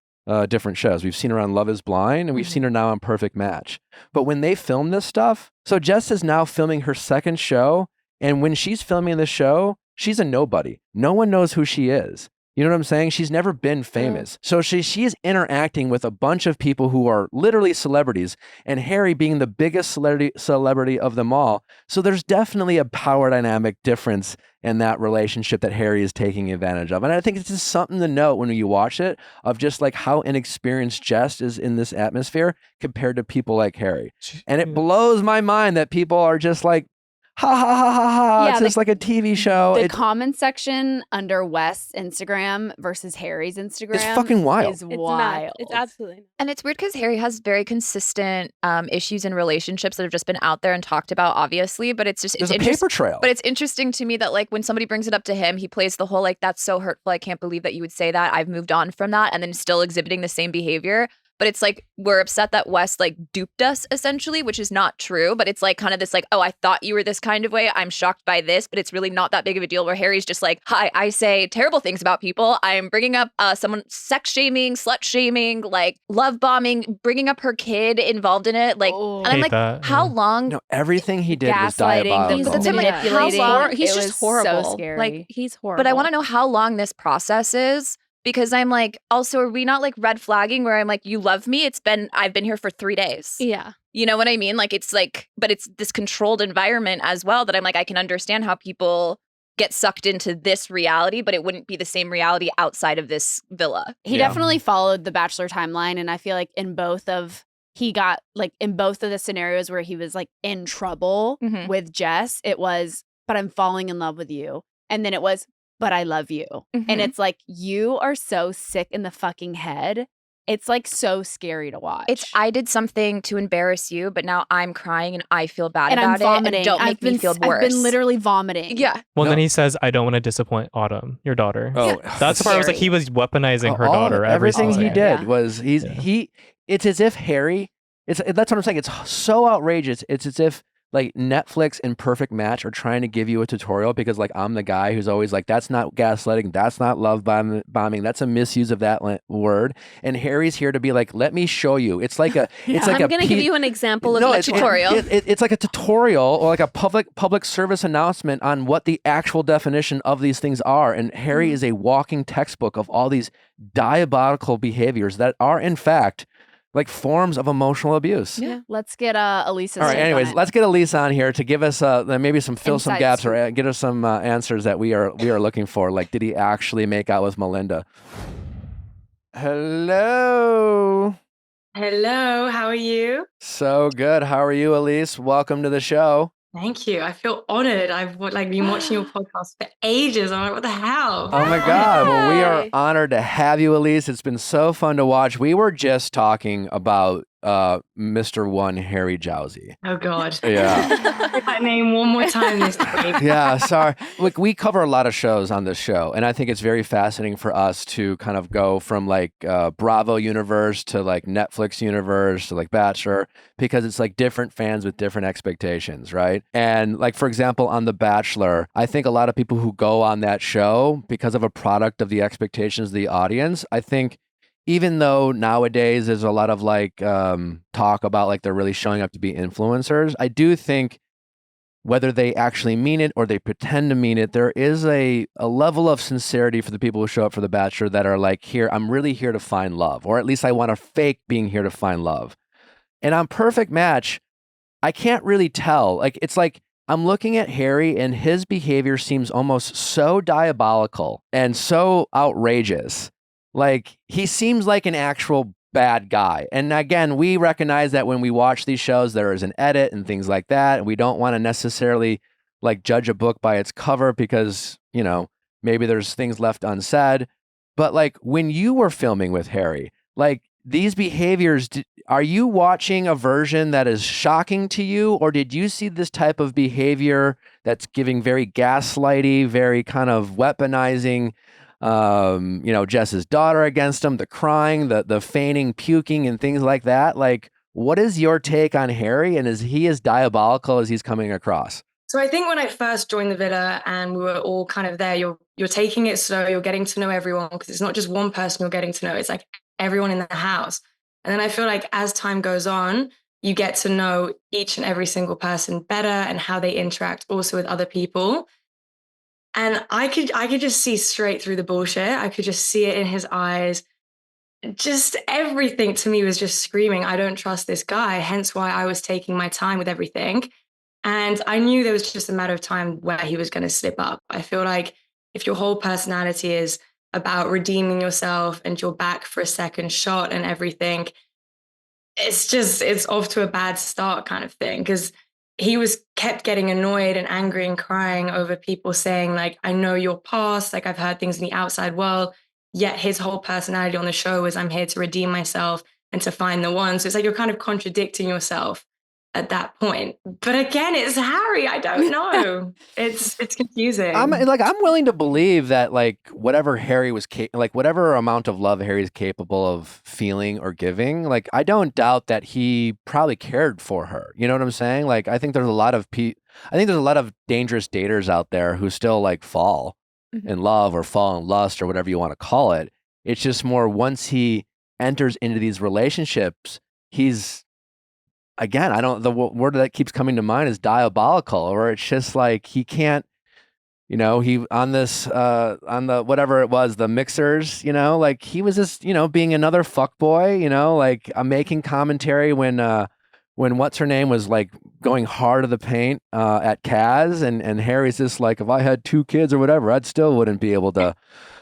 Speaker 1: different shows. We've seen her on Love is Blind, and we've seen her now on Perfect Match. But when they film this stuff, so Jess is now filming her second show, and when she's filming the show, she's a nobody. No one knows who she is. You know what I'm saying? She's never been famous. So she is interacting with a bunch of people who are literally celebrities, and Harry being the biggest celebrity of them all. So there's definitely a power dynamic difference in that relationship that Harry is taking advantage of. And I think it's just something to note when you watch it, of just like how inexperienced Jess is in this atmosphere compared to people like Harry. And it blows my mind that people are just like, ha ha ha ha ha.
Speaker 2: Yeah,
Speaker 1: it's just like a TV show.
Speaker 2: The comment section under West's Instagram versus Harry's Instagram
Speaker 1: it's fucking wild.
Speaker 2: Is
Speaker 3: It's
Speaker 2: wild.
Speaker 3: nuts. It's absolutely nuts.
Speaker 5: And it's weird because Harry has very consistent issues in relationships that have just been out there and talked about, obviously. But it's just
Speaker 1: There's a paper trail.
Speaker 5: But it's interesting to me that like when somebody brings it up to him, he plays the whole like, that's so hurtful. I can't believe that you would say that. I've moved on from that, and then still exhibiting the same behavior. But it's like we're upset that West like duped us essentially, which is not true. But it's like kind of this like, oh, I thought you were this kind of way. I'm shocked by this, but it's really not that big of a deal. Where Harry's just like, hi, I say terrible things about people. I'm bringing up someone sex shaming, slut shaming, like love bombing, bringing up her kid involved in it. Like, and I'm like, how long?
Speaker 1: No, everything he did was
Speaker 2: Gaslighting,
Speaker 1: diabolical.
Speaker 2: the manipulating.
Speaker 3: He's
Speaker 2: It
Speaker 3: just
Speaker 2: was
Speaker 3: horrible.
Speaker 2: So scary.
Speaker 3: Like he's horrible.
Speaker 5: But I want to know how long this process is. Because I'm like, also, are we not like red flagging where I'm like, you love me? I've been here for 3 days.
Speaker 3: Yeah.
Speaker 5: You know what I mean? Like, it's like, but it's this controlled environment as well that I'm like, I can understand how people get sucked into this reality, but it wouldn't be the same reality outside of this villa.
Speaker 2: He definitely followed the Bachelor timeline. And I feel like in both of the scenarios where he was like in trouble with Jess, it was, but I'm falling in love with you. And then it was, but I love you. And it's like, you are so sick in the fucking head. It's like so scary to watch.
Speaker 5: It's, I did something to embarrass you, but now I'm crying and I feel bad
Speaker 2: and
Speaker 5: about
Speaker 2: I'm vomiting.
Speaker 5: it. And don't make me feel worse.
Speaker 2: I've been literally vomiting.
Speaker 5: Yeah.
Speaker 4: Well,
Speaker 1: No.
Speaker 4: then he says, I don't want to disappoint Autumn, your daughter.
Speaker 1: Oh,
Speaker 4: That's the part I was like, he was weaponizing her daughter.
Speaker 1: Everything he
Speaker 4: single
Speaker 1: did
Speaker 4: day.
Speaker 1: was it's as if Harry, that's what I'm saying. It's so outrageous. It's as if like Netflix and Perfect Match are trying to give you a tutorial because like I'm the guy who's always like, that's not gaslighting, that's not love bombing, that's a misuse of that word. And Harry's here to be like, let me show you. It's like a, it's like
Speaker 3: I'm going to give you an example of
Speaker 5: a tutorial.
Speaker 1: It's like a tutorial or like a public service announcement on what the actual definition of these things are. And Harry is a walking textbook of all these diabolical behaviors that are in fact like forms of emotional abuse.
Speaker 2: Yeah. Let's get Elys.
Speaker 1: All right. Anyways, let's get Elys on here to give us maybe some fill some gaps or get us some answers that we are looking for. Like, did he actually make out with Melinda? Hello.
Speaker 7: Hello. How are you?
Speaker 1: So good. How are you, Elys? Welcome to the show.
Speaker 7: Thank you. I feel honored. I've been watching your podcast for ages. I'm like, what the hell?
Speaker 1: Oh my God. Well, we are honored to have you, Elys. It's been so fun to watch. We were just talking about Mr. One, Harry Jowsey.
Speaker 7: Oh God.
Speaker 1: Yeah.
Speaker 7: Say that name one more time this week.
Speaker 1: Yeah, sorry. Look, we cover a lot of shows on this show, and I think it's very fascinating for us to kind of go from like Bravo universe to like Netflix universe to like Bachelor, because it's like different fans with different expectations, right? And like, for example, on The Bachelor, I think a lot of people who go on that show because of a product of the expectations of the audience, I think even though nowadays there's a lot of like talk about like they're really showing up to be influencers, I do think whether they actually mean it or they pretend to mean it, there is a level of sincerity for the people who show up for The Bachelor that are like, here, I'm really here to find love, or at least I want to fake being here to find love. And on Perfect Match, I can't really tell. Like, it's like I'm looking at Harry and his behavior seems almost so diabolical and so outrageous. Like, he seems like an actual bad guy. And again, we recognize that when we watch these shows, there is an edit and things like that. And we don't want to necessarily like judge a book by its cover because, you know, maybe there's things left unsaid. But like when you were filming with Harry, like these behaviors, are you watching a version that is shocking to you? Or did you see this type of behavior that's giving very gaslighty, very kind of weaponizing, you know, Jess's daughter against him, the crying, the feigning, puking and things like that? Like, what is your take on Harry, and is he as diabolical as he's coming across?
Speaker 7: So I think when I first joined the villa and we were all kind of there, you're taking it slow, you're getting to know everyone, because it's not just one person you're getting to know, it's like everyone in the house. And then I feel like as time goes on, you get to know each and every single person better and how they interact also with other people. And I could just see straight through the bullshit. I could just see it in his eyes. Just everything to me was just screaming, I don't trust this guy. Hence why I was taking my time with everything. And I knew there was just a matter of time where he was going to slip up. I feel like if your whole personality is about redeeming yourself and you're back for a second shot and everything, it's off to a bad start kind of thing. Because he was kept getting annoyed and angry and crying over people saying like, I know your past, like I've heard things in the outside world, yet his whole personality on the show is I'm here to redeem myself and to find the one. So it's like you're kind of contradicting yourself at that point. But again, it's Harry. I don't know. It's confusing.
Speaker 1: I'm willing to believe that like whatever Harry was like whatever amount of love Harry's capable of feeling or giving, like I don't doubt that he probably cared for her. You know what I'm saying? Like I think there's a lot of dangerous daters out there who still like fall in love or fall in lust or whatever you want to call it. It's just more once he enters into these relationships, he's again, the word that keeps coming to mind is diabolical, or it's just like he can't, he on the whatever it was, the mixers, like he was just, being another fuckboy, like making commentary when what's her name was like going hard to the paint at Kaz, and Harry's just like, if I had 2 kids or whatever, I'd still wouldn't be able to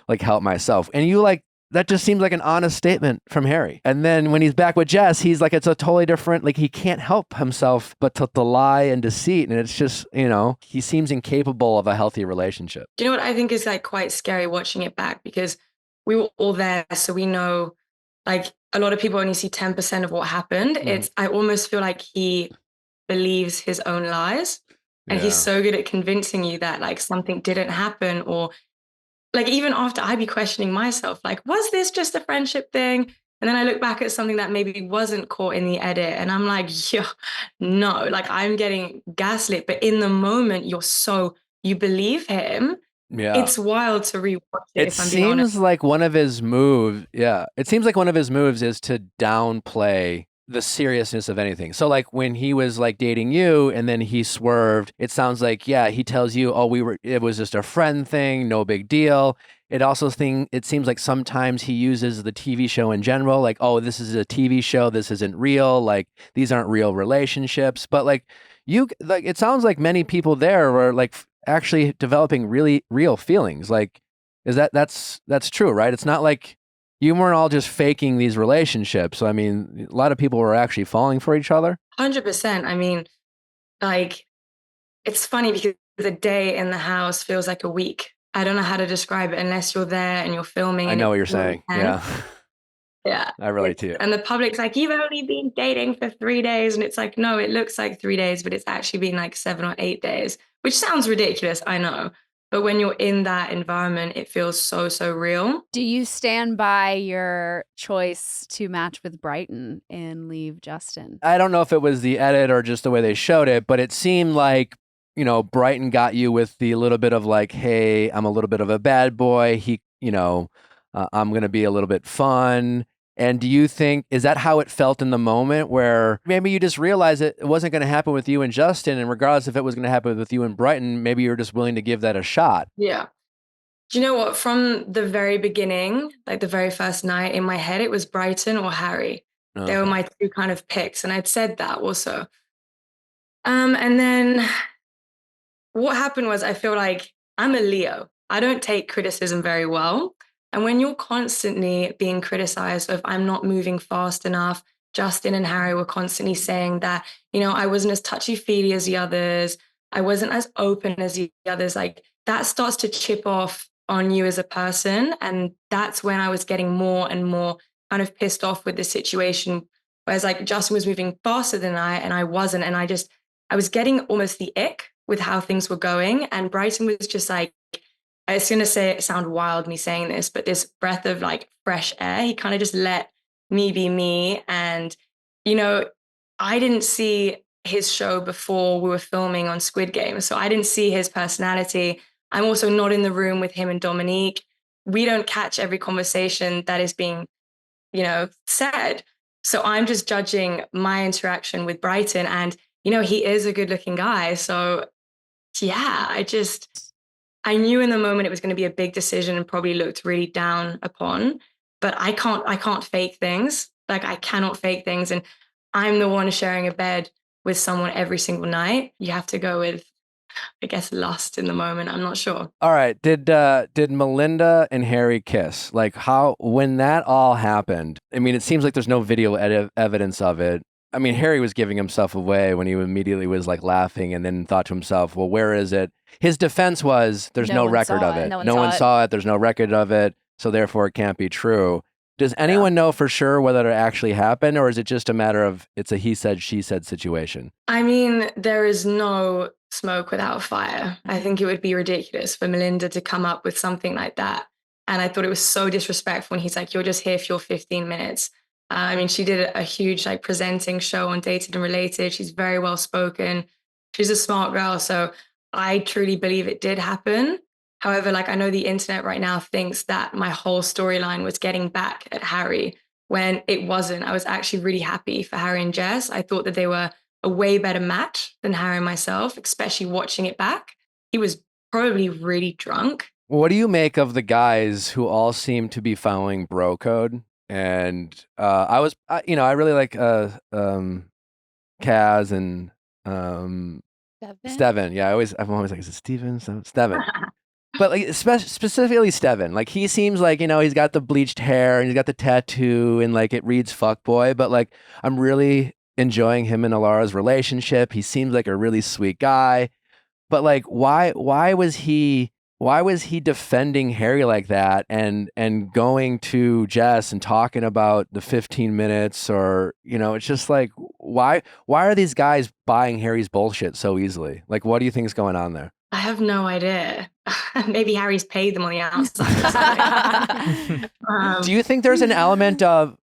Speaker 1: like help myself. And you like, that just seems like an honest statement from Harry. And then when he's back with Jess, he's like, it's a totally different, like he can't help himself but to lie and deceit. And it's just, he seems incapable of a healthy relationship.
Speaker 7: Do you know what I think is like quite scary watching it back? Because we were all there. So we know like a lot of people only see 10% of what happened. I almost feel like he believes his own lies. And he's so good at convincing you that like something didn't happen, or like even after I'd be questioning myself, like, was this just a friendship thing? And then I look back at something that maybe wasn't caught in the edit and I'm like, yeah, no, like I'm getting gaslit. But in the moment, you believe him.
Speaker 1: Yeah.
Speaker 7: It's wild to rewatch it.
Speaker 1: It seems like one of his moves. Yeah. It seems like one of his moves is to downplay the seriousness of anything. So like when he was like dating you and then he swerved, it sounds like, he tells you, it was just a friend thing, no big deal. It seems like sometimes he uses the TV show in general, like, oh, this is a TV show, this isn't real, like these aren't real relationships. But like it sounds like many people there were like actually developing really real feelings. Like, that's true, right? It's not like you weren't all just faking these relationships. I mean, a lot of people were actually falling for each other.
Speaker 7: 100%. I mean, like, it's funny because the day in the house feels like a week. I don't know how to describe it unless you're there and you're filming.
Speaker 1: I know what you're saying. Yeah.
Speaker 7: Yeah.
Speaker 1: I relate to you.
Speaker 7: And the public's like, you've only been dating for 3 days. And it's like, no, it looks like 3 days, but it's actually been like 7 or 8 days, which sounds ridiculous. I know. But when you're in that environment, it feels so, so real.
Speaker 2: Do you stand by your choice to match with Brighton and leave Justin?
Speaker 1: I don't know if it was the edit or just the way they showed it, but it seemed like, Brighton got you with the little bit of like, hey, I'm a little bit of a bad boy. I'm going to be a little bit fun. And do you think, is that how it felt in the moment where maybe you just realized it wasn't going to happen with you and Justin, and regardless if it was going to happen with you and Brighton, maybe you're just willing to give that a shot?
Speaker 7: Yeah. Do you know what? From the very beginning, like the very first night in my head, it was Brighton or Harry. Okay. They were my 2 kind of picks. And I'd said that also. And then what happened was I feel like I'm a Leo. I don't take criticism very well. And when you're constantly being criticized of I'm not moving fast enough, Justin and Harry were constantly saying that, I wasn't as touchy-feely as the others. I wasn't as open as the others. Like that starts to chip off on you as a person. And that's when I was getting more and more kind of pissed off with the situation. Whereas like Justin was moving faster than and I wasn't. And I was getting almost the ick with how things were going. And Brighton was just like, it's going to sound wild me saying this, but this breath of like fresh air, he kind of just let me be me. And, I didn't see his show before we were filming on Squid Game. So I didn't see his personality. I'm also not in the room with him and Dominique. We don't catch every conversation that is being, said. So I'm just judging my interaction with Brighton. And, he is a good looking guy. So yeah, I knew in the moment it was going to be a big decision and probably looked really down upon, but I can't fake things. Like I cannot fake things. And I'm the one sharing a bed with someone every single night. You have to go with, I guess, lust in the moment. I'm not sure.
Speaker 1: All right. Did Melinda and Harry kiss? Like when that all happened, I mean, it seems like there's no video evidence of it. I mean, Harry was giving himself away when he immediately was like laughing and then thought to himself, well, where is it? His defense was there's no record of it. No one saw it. There's no record of it. So therefore it can't be true. Does anyone know for sure whether it actually happened, or is it just a matter of it's a he said, she said situation?
Speaker 7: I mean, there is no smoke without fire. I think it would be ridiculous for Melinda to come up with something like that. And I thought it was so disrespectful when he's like, you're just here for your 15 minutes. I mean, she did a huge like presenting show on Dated and Related. She's very well spoken. She's a smart girl. So I truly believe it did happen. However, like I know the internet right now thinks that my whole storyline was getting back at Harry when it wasn't. I was actually really happy for Harry and Jess. I thought that they were a way better match than Harry and myself, especially watching it back. He was probably really drunk.
Speaker 1: What do you make of the guys who all seem to be following bro code? And I really like Kaz and Steven. Yeah, I'm always like, is it Steven? Steven. But like specifically Steven, like he seems like, he's got the bleached hair and he's got the tattoo and like it reads fuckboy, but like I'm really enjoying him and Alara's relationship. He seems like a really sweet guy. But like why was he defending Harry like that and going to Jess and talking about the 15 minutes or, it's just like, why are these guys buying Harry's bullshit so easily? Like, what do you think is going on there?
Speaker 7: I have no idea. Maybe Harry's paid them on the outside.
Speaker 1: Do you think there's an element of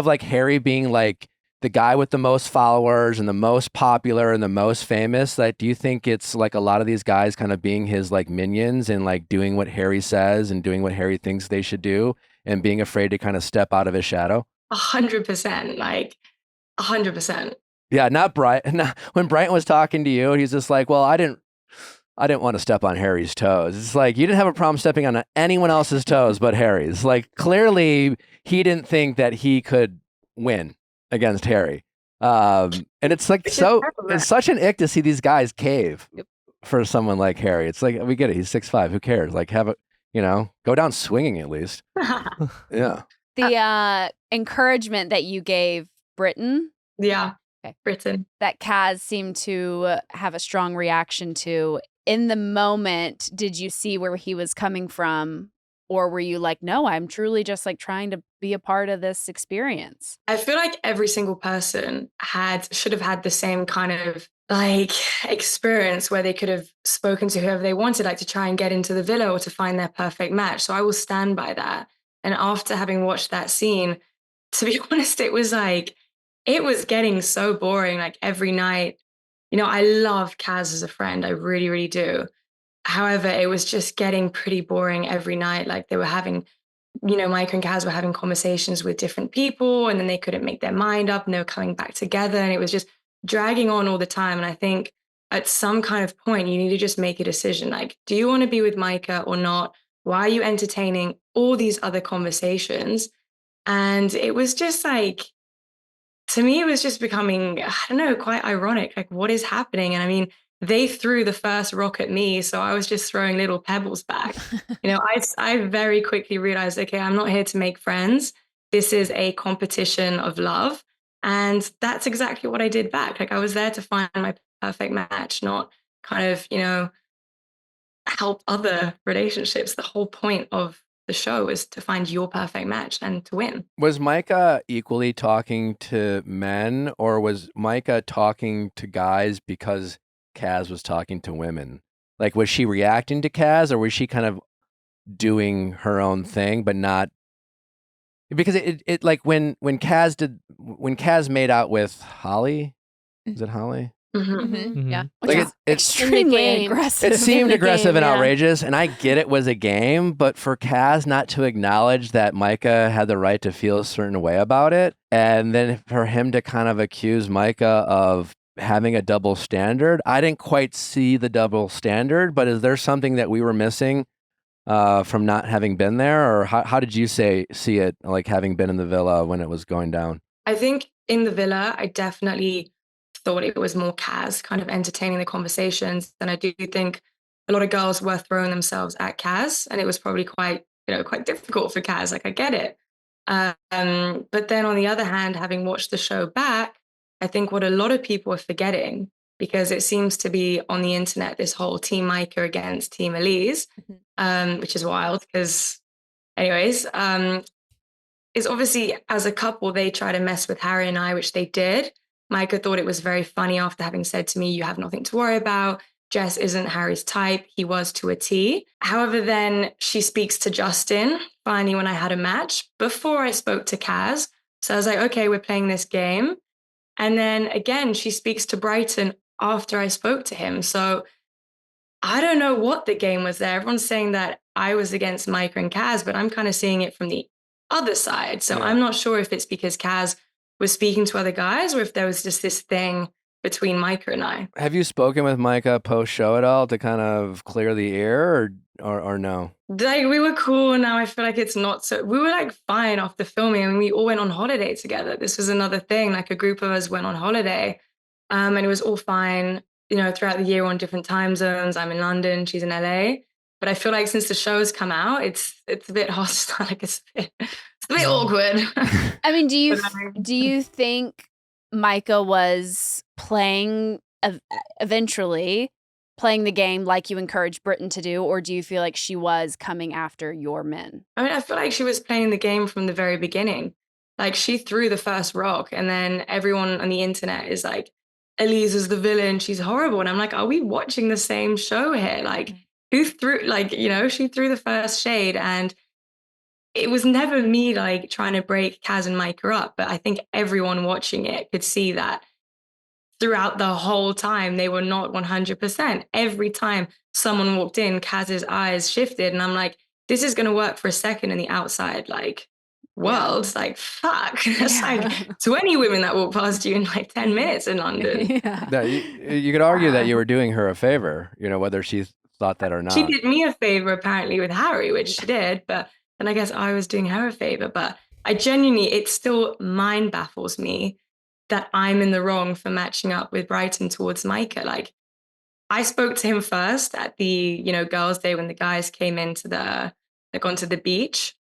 Speaker 1: like Harry being like the guy with the most followers and the most popular and the most famous? Like, do you think it's like a lot of these guys kind of being his like minions and like doing what Harry says and doing what Harry thinks they should do and being afraid to kind of step out of his shadow?
Speaker 7: 100%, like 100%.
Speaker 1: Yeah, not Brian. When Brian was talking to you, he's just like, well, I didn't want to step on Harry's toes. It's like, you didn't have a problem stepping on anyone else's toes but Harry's. Like, clearly he didn't think that he could win against Harry. And it's like, it's such an ick to see these guys cave for someone like Harry. It's like, we get it. He's 6'5". Who cares? Like, go down swinging at least. Yeah.
Speaker 2: The encouragement that you gave Britton.
Speaker 7: Yeah. Okay. Britton.
Speaker 2: That Kaz seemed to have a strong reaction to. In the moment, did you see where he was coming from? Or were you like, no, I'm truly just like trying to be a part of this experience?
Speaker 7: I feel like every single person should have had the same kind of like experience where they could have spoken to whoever they wanted, like to try and get into the villa or to find their perfect match. So I will stand by that. And after having watched that scene, to be honest, it was getting so boring. Like every night, I love Kaz as a friend. I really, really do. However, it was just getting pretty boring every night. Like they were having, Mike and Kaz were having conversations with different people and then they couldn't make their mind up and they were coming back together and it was just dragging on all the time. And I think at some kind of point, you need to just make a decision. Like, do you want to be with Micah or not? Why are you entertaining all these other conversations? And it was just like, to me, it was just becoming, I don't know, quite ironic. Like, what is happening? And I mean, they threw the first rock at me, so I was just throwing little pebbles back. I very quickly realized, okay, I'm not here to make friends. This is a competition of love. And that's exactly what I did back. Like, I was there to find my perfect match, not kind of, help other relationships. The whole point of the show is to find your perfect match and to win.
Speaker 1: Was Micah equally talking to men, or was Micah talking to guys because Kaz was talking to women? Like, was she reacting to Kaz, or was she kind of doing her own thing, but not? Because it like when Kaz made out with Holly, is it Holly?
Speaker 7: Mm-hmm.
Speaker 2: Mm-hmm. Yeah,
Speaker 1: like it's
Speaker 2: extremely aggressive.
Speaker 1: It seemed aggressive and outrageous, and I get it was a game, but for Kaz not to acknowledge that Micah had the right to feel a certain way about it, and then for him to kind of accuse Micah of having a double standard, I didn't quite see the double standard. But is there something that we were missing from not having been there, or how did you see it, like having been in the villa when it was going down?
Speaker 7: I think in the villa, I definitely thought it was more Kaz kind of entertaining the conversations. And I do think a lot of girls were throwing themselves at Kaz, and it was probably quite difficult for Kaz. Like, I get it. But then on the other hand, having watched the show back, I think what a lot of people are forgetting, because it seems to be on the internet, this whole Team Micah against Team Elys, which is wild because anyways, is obviously as a couple, they try to mess with Harry and I, which they did. Micah thought it was very funny after having said to me, you have nothing to worry about. Jess isn't Harry's type. He was to a T. However, then she speaks to Justin, finally, when I had a match, before I spoke to Kaz. So I was like, okay, we're playing this game. And then again, she speaks to Brighton after I spoke to him. So I don't know what the game was there. Everyone's saying that I was against Micah and Kaz, but I'm kind of seeing it from the other side. So I'm not sure if it's because Kaz was speaking to other guys or if there was just this thing between Micah and I.
Speaker 1: Have you spoken with Micah post-show at all to kind of clear the air or no?
Speaker 7: Like, we were cool. Now I feel like it's not so. We were like fine after filming. I mean, we all went on holiday together. This was another thing. Like a group of us went on holiday, and it was all fine. You know, throughout the year, we're on different time zones. I'm in London. She's in LA. But I feel like since the show's come out, it's a bit hostile. Like it's a bit awkward.
Speaker 2: I mean, do you think Micah was playing eventually playing the game like you encouraged Britain to do, or do you feel like she was coming after your men?
Speaker 7: I mean, I feel like she was playing the game from the very beginning. Like she threw the first rock, and then everyone on the internet is like, Elys is the villain. She's horrible. And I'm like, are we watching the same show here? Like, who threw, like, you know, she threw the first shade, and it was never me like trying to break Kaz and Micah up. But I think everyone watching it could see that throughout the whole time, they were not 100%. Every time someone walked in, Kaz's eyes shifted. And I'm like, this is going to work for a second in the outside, like, world. Like, fuck. That's like 20 women that walk past you in like 10 minutes in London.
Speaker 1: No, you could argue that you were doing her a favor, you know, whether she thought that or not.
Speaker 7: She did me a favor, apparently, with Harry, which she did. But then I guess I was doing her a favor. But I genuinely, it still mind baffles me that I'm in the wrong for matching up with Brighton towards Micah. Like, I spoke to him first at the, you know, girls' day when the guys came into onto the beach.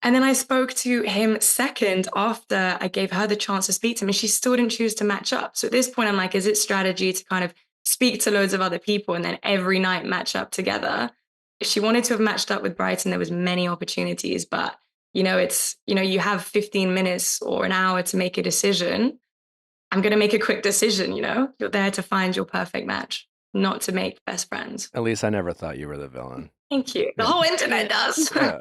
Speaker 7: And then I spoke to him second after I gave her the chance to speak to him, and she still didn't choose to match up. So at this point, I'm like, is it strategy to kind of speak to loads of other people and then every night match up together? If she wanted to have matched up with Brighton, there was many opportunities, but you know, it's, you know, you have 15 minutes or an hour to make a decision. I'm going to make a quick decision, you know? You're there to find your perfect match, not to make best friends.
Speaker 1: At least I never thought you were the villain.
Speaker 7: Thank you. The whole internet does.
Speaker 1: Yeah.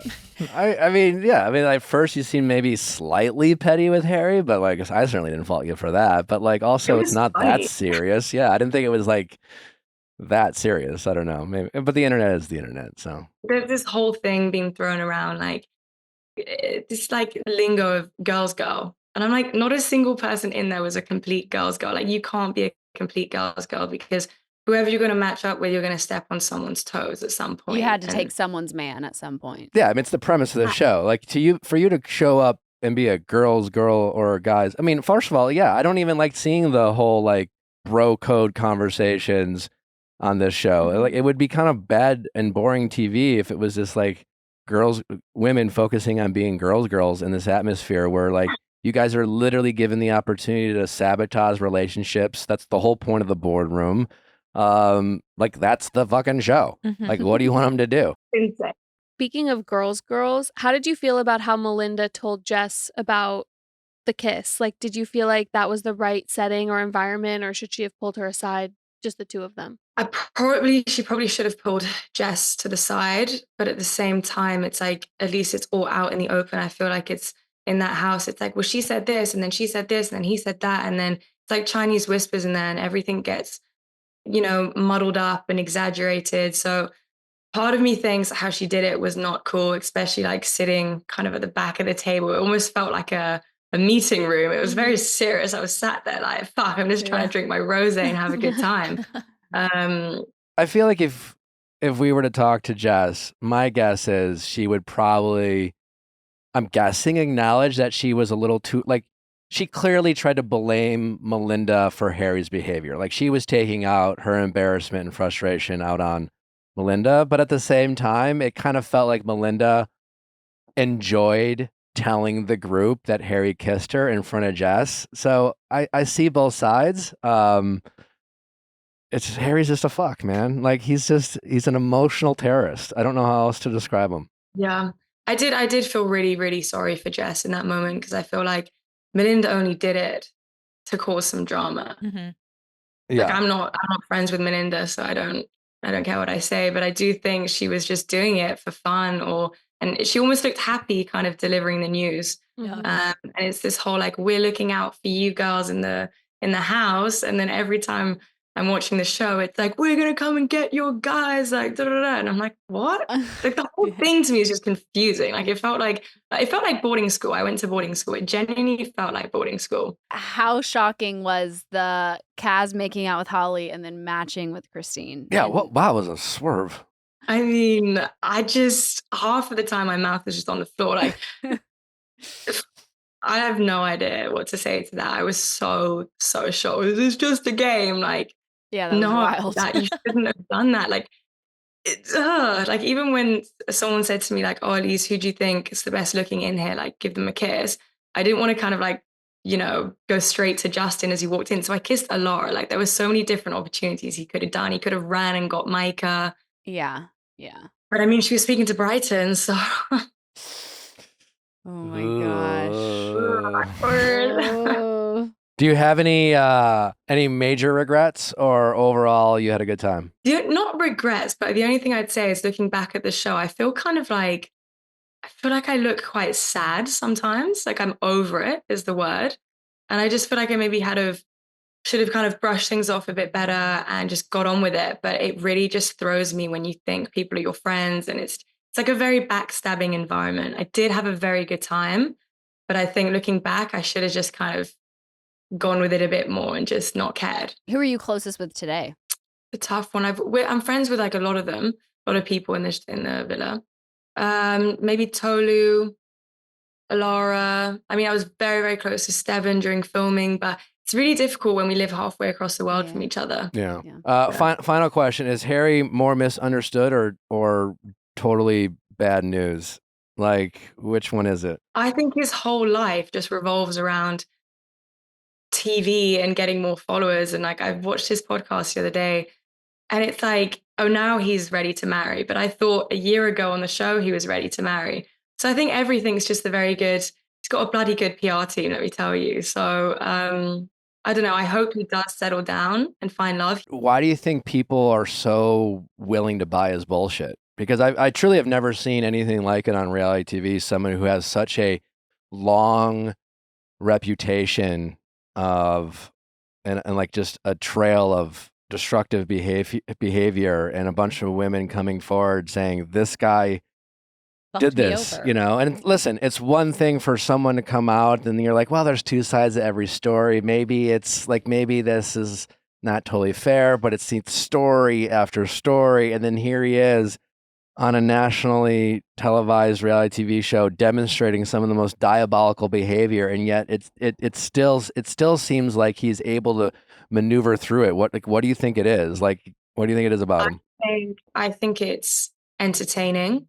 Speaker 1: I mean, like first you seem maybe slightly petty with Harry, but like I certainly didn't fault you for that. But like also it's not funny. That serious. Yeah, I didn't think it was like that serious. I don't know. Maybe, but the internet is the internet, so.
Speaker 7: There's this whole thing being thrown around, like this like lingo of girls girl. And I'm like, not a single person in there was a complete girls girl. Like you can't be a complete girls girl because whoever you're going to match up with, you're going to step on someone's toes at some point.
Speaker 2: You had to take someone's man at some point.
Speaker 1: Yeah, I mean, it's the premise of the show. Like for you to show up and be a girl's girl or guys. I mean, first of all, yeah, I don't even like seeing the whole like bro code conversations on this show. Like it would be kind of bad and boring TV if it was just like women focusing on being girls in this atmosphere where like you guys are literally given the opportunity to sabotage relationships. That's the whole point of the boardroom. Like that's the fucking show. Like, what do you want them to do?
Speaker 3: Speaking of girls, how did you feel about how Melinda told Jess about the kiss? Like, did you feel like that was the right setting or environment, or should she have pulled her aside, just the two of them?
Speaker 7: She probably should have pulled Jess to the side, but at the same time, it's like, at least it's all out in the open. I feel like it's in that house. It's like, well, she said this, and then she said this, and then he said that. And then it's like Chinese whispers in there, and everything gets, you know, muddled up and exaggerated. So part of me thinks how she did it was not cool, especially like sitting kind of at the back of the table. It almost felt like a meeting room. It was very serious. I was sat there like, fuck, I'm just trying to drink my rosé and have a good time.
Speaker 1: I feel like if we were to talk to Jess, my guess is she would probably, I'm guessing, acknowledge that she was a little too, like, she clearly tried to blame Melinda for Harry's behavior. Like she was taking out her embarrassment and frustration out on Melinda. But at the same time, it kind of felt like Melinda enjoyed telling the group that Harry kissed her in front of Jess. So I see both sides. It's Harry's just a fuck, man. Like he's an emotional terrorist. I don't know how else to describe him.
Speaker 7: Yeah. I did feel really, really sorry for Jess in that moment because I feel like Melinda only did it to cause some drama.
Speaker 5: Mm-hmm.
Speaker 1: Yeah.
Speaker 7: Like I'm not friends with Melinda, so I don't care what I say, but I do think she was just doing it for fun and she almost looked happy kind of delivering the news.
Speaker 5: Yeah.
Speaker 7: And it's this whole like, we're looking out for you girls in the house. And then every time I'm watching the show, it's like, we're going to come and get your guys, like, da, da, da. And I'm like, what? Like the whole thing to me is just confusing. Like it felt like boarding school. I went to boarding school. It genuinely felt like boarding school.
Speaker 2: How shocking was the Kaz making out with Holly and then matching with Christine?
Speaker 1: Yeah, wow, was a swerve.
Speaker 7: I mean, half of the time my mouth is just on the floor. Like, I have no idea what to say to that. I was so shocked. This is just a game. Like,
Speaker 2: yeah, that was wild.
Speaker 7: That you shouldn't have done that. Like, like even when someone said to me, like, "Oh, Elys, who do you think is the best looking in here? Like, give them a kiss." I didn't want to kind of like, go straight to Justin as he walked in. So I kissed Alara. Like, there were so many different opportunities he could have done. He could have ran and got Micah.
Speaker 2: Yeah.
Speaker 7: But I mean, she was speaking to Brighton, so.
Speaker 2: Oh my gosh.
Speaker 1: Do you have any major regrets, or overall you had a good time?
Speaker 7: Not regrets, but the only thing I'd say is looking back at the show, I feel like I look quite sad sometimes. Like I'm over it is the word. And I just feel like I maybe should have kind of brushed things off a bit better and just got on with it. But it really just throws me when you think people are your friends, and it's like a very backstabbing environment. I did have a very good time, but I think looking back, I should have just kind of gone with it a bit more and just not cared.
Speaker 2: Who are you closest with today?
Speaker 7: A tough one. I'm friends with like a lot of them, a lot of people in the villa. Maybe Tolu, Alara. I mean, I was very, very close to Steven during filming, but it's really difficult when we live halfway across the world from each other.
Speaker 1: Yeah. Final question: is Harry more misunderstood or totally bad news? Like, which one is it?
Speaker 7: I think his whole life just revolves around TV and getting more followers. And like, I watched his podcast the other day, and it's like, oh, now he's ready to marry. But I thought a year ago on the show he was ready to marry. So I think everything's just he's got a bloody good PR team, let me tell you. So I don't know. I hope he does settle down and find love.
Speaker 1: Why do you think people are so willing to buy his bullshit? Because I truly have never seen anything like it on reality TV. Someone who has such a long reputation of, and like just a trail of destructive behavior and a bunch of women coming forward saying, this guy did this, and listen, it's one thing for someone to come out and you're like, well, there's two sides to every story. Maybe it's like, maybe this is not totally fair, but it's story after story. And then here he is on a nationally televised reality TV show demonstrating some of the most diabolical behavior. And yet it still seems like he's able to maneuver through it. What do you think it is? Like, what do you think it is about him?
Speaker 7: I think it's entertaining.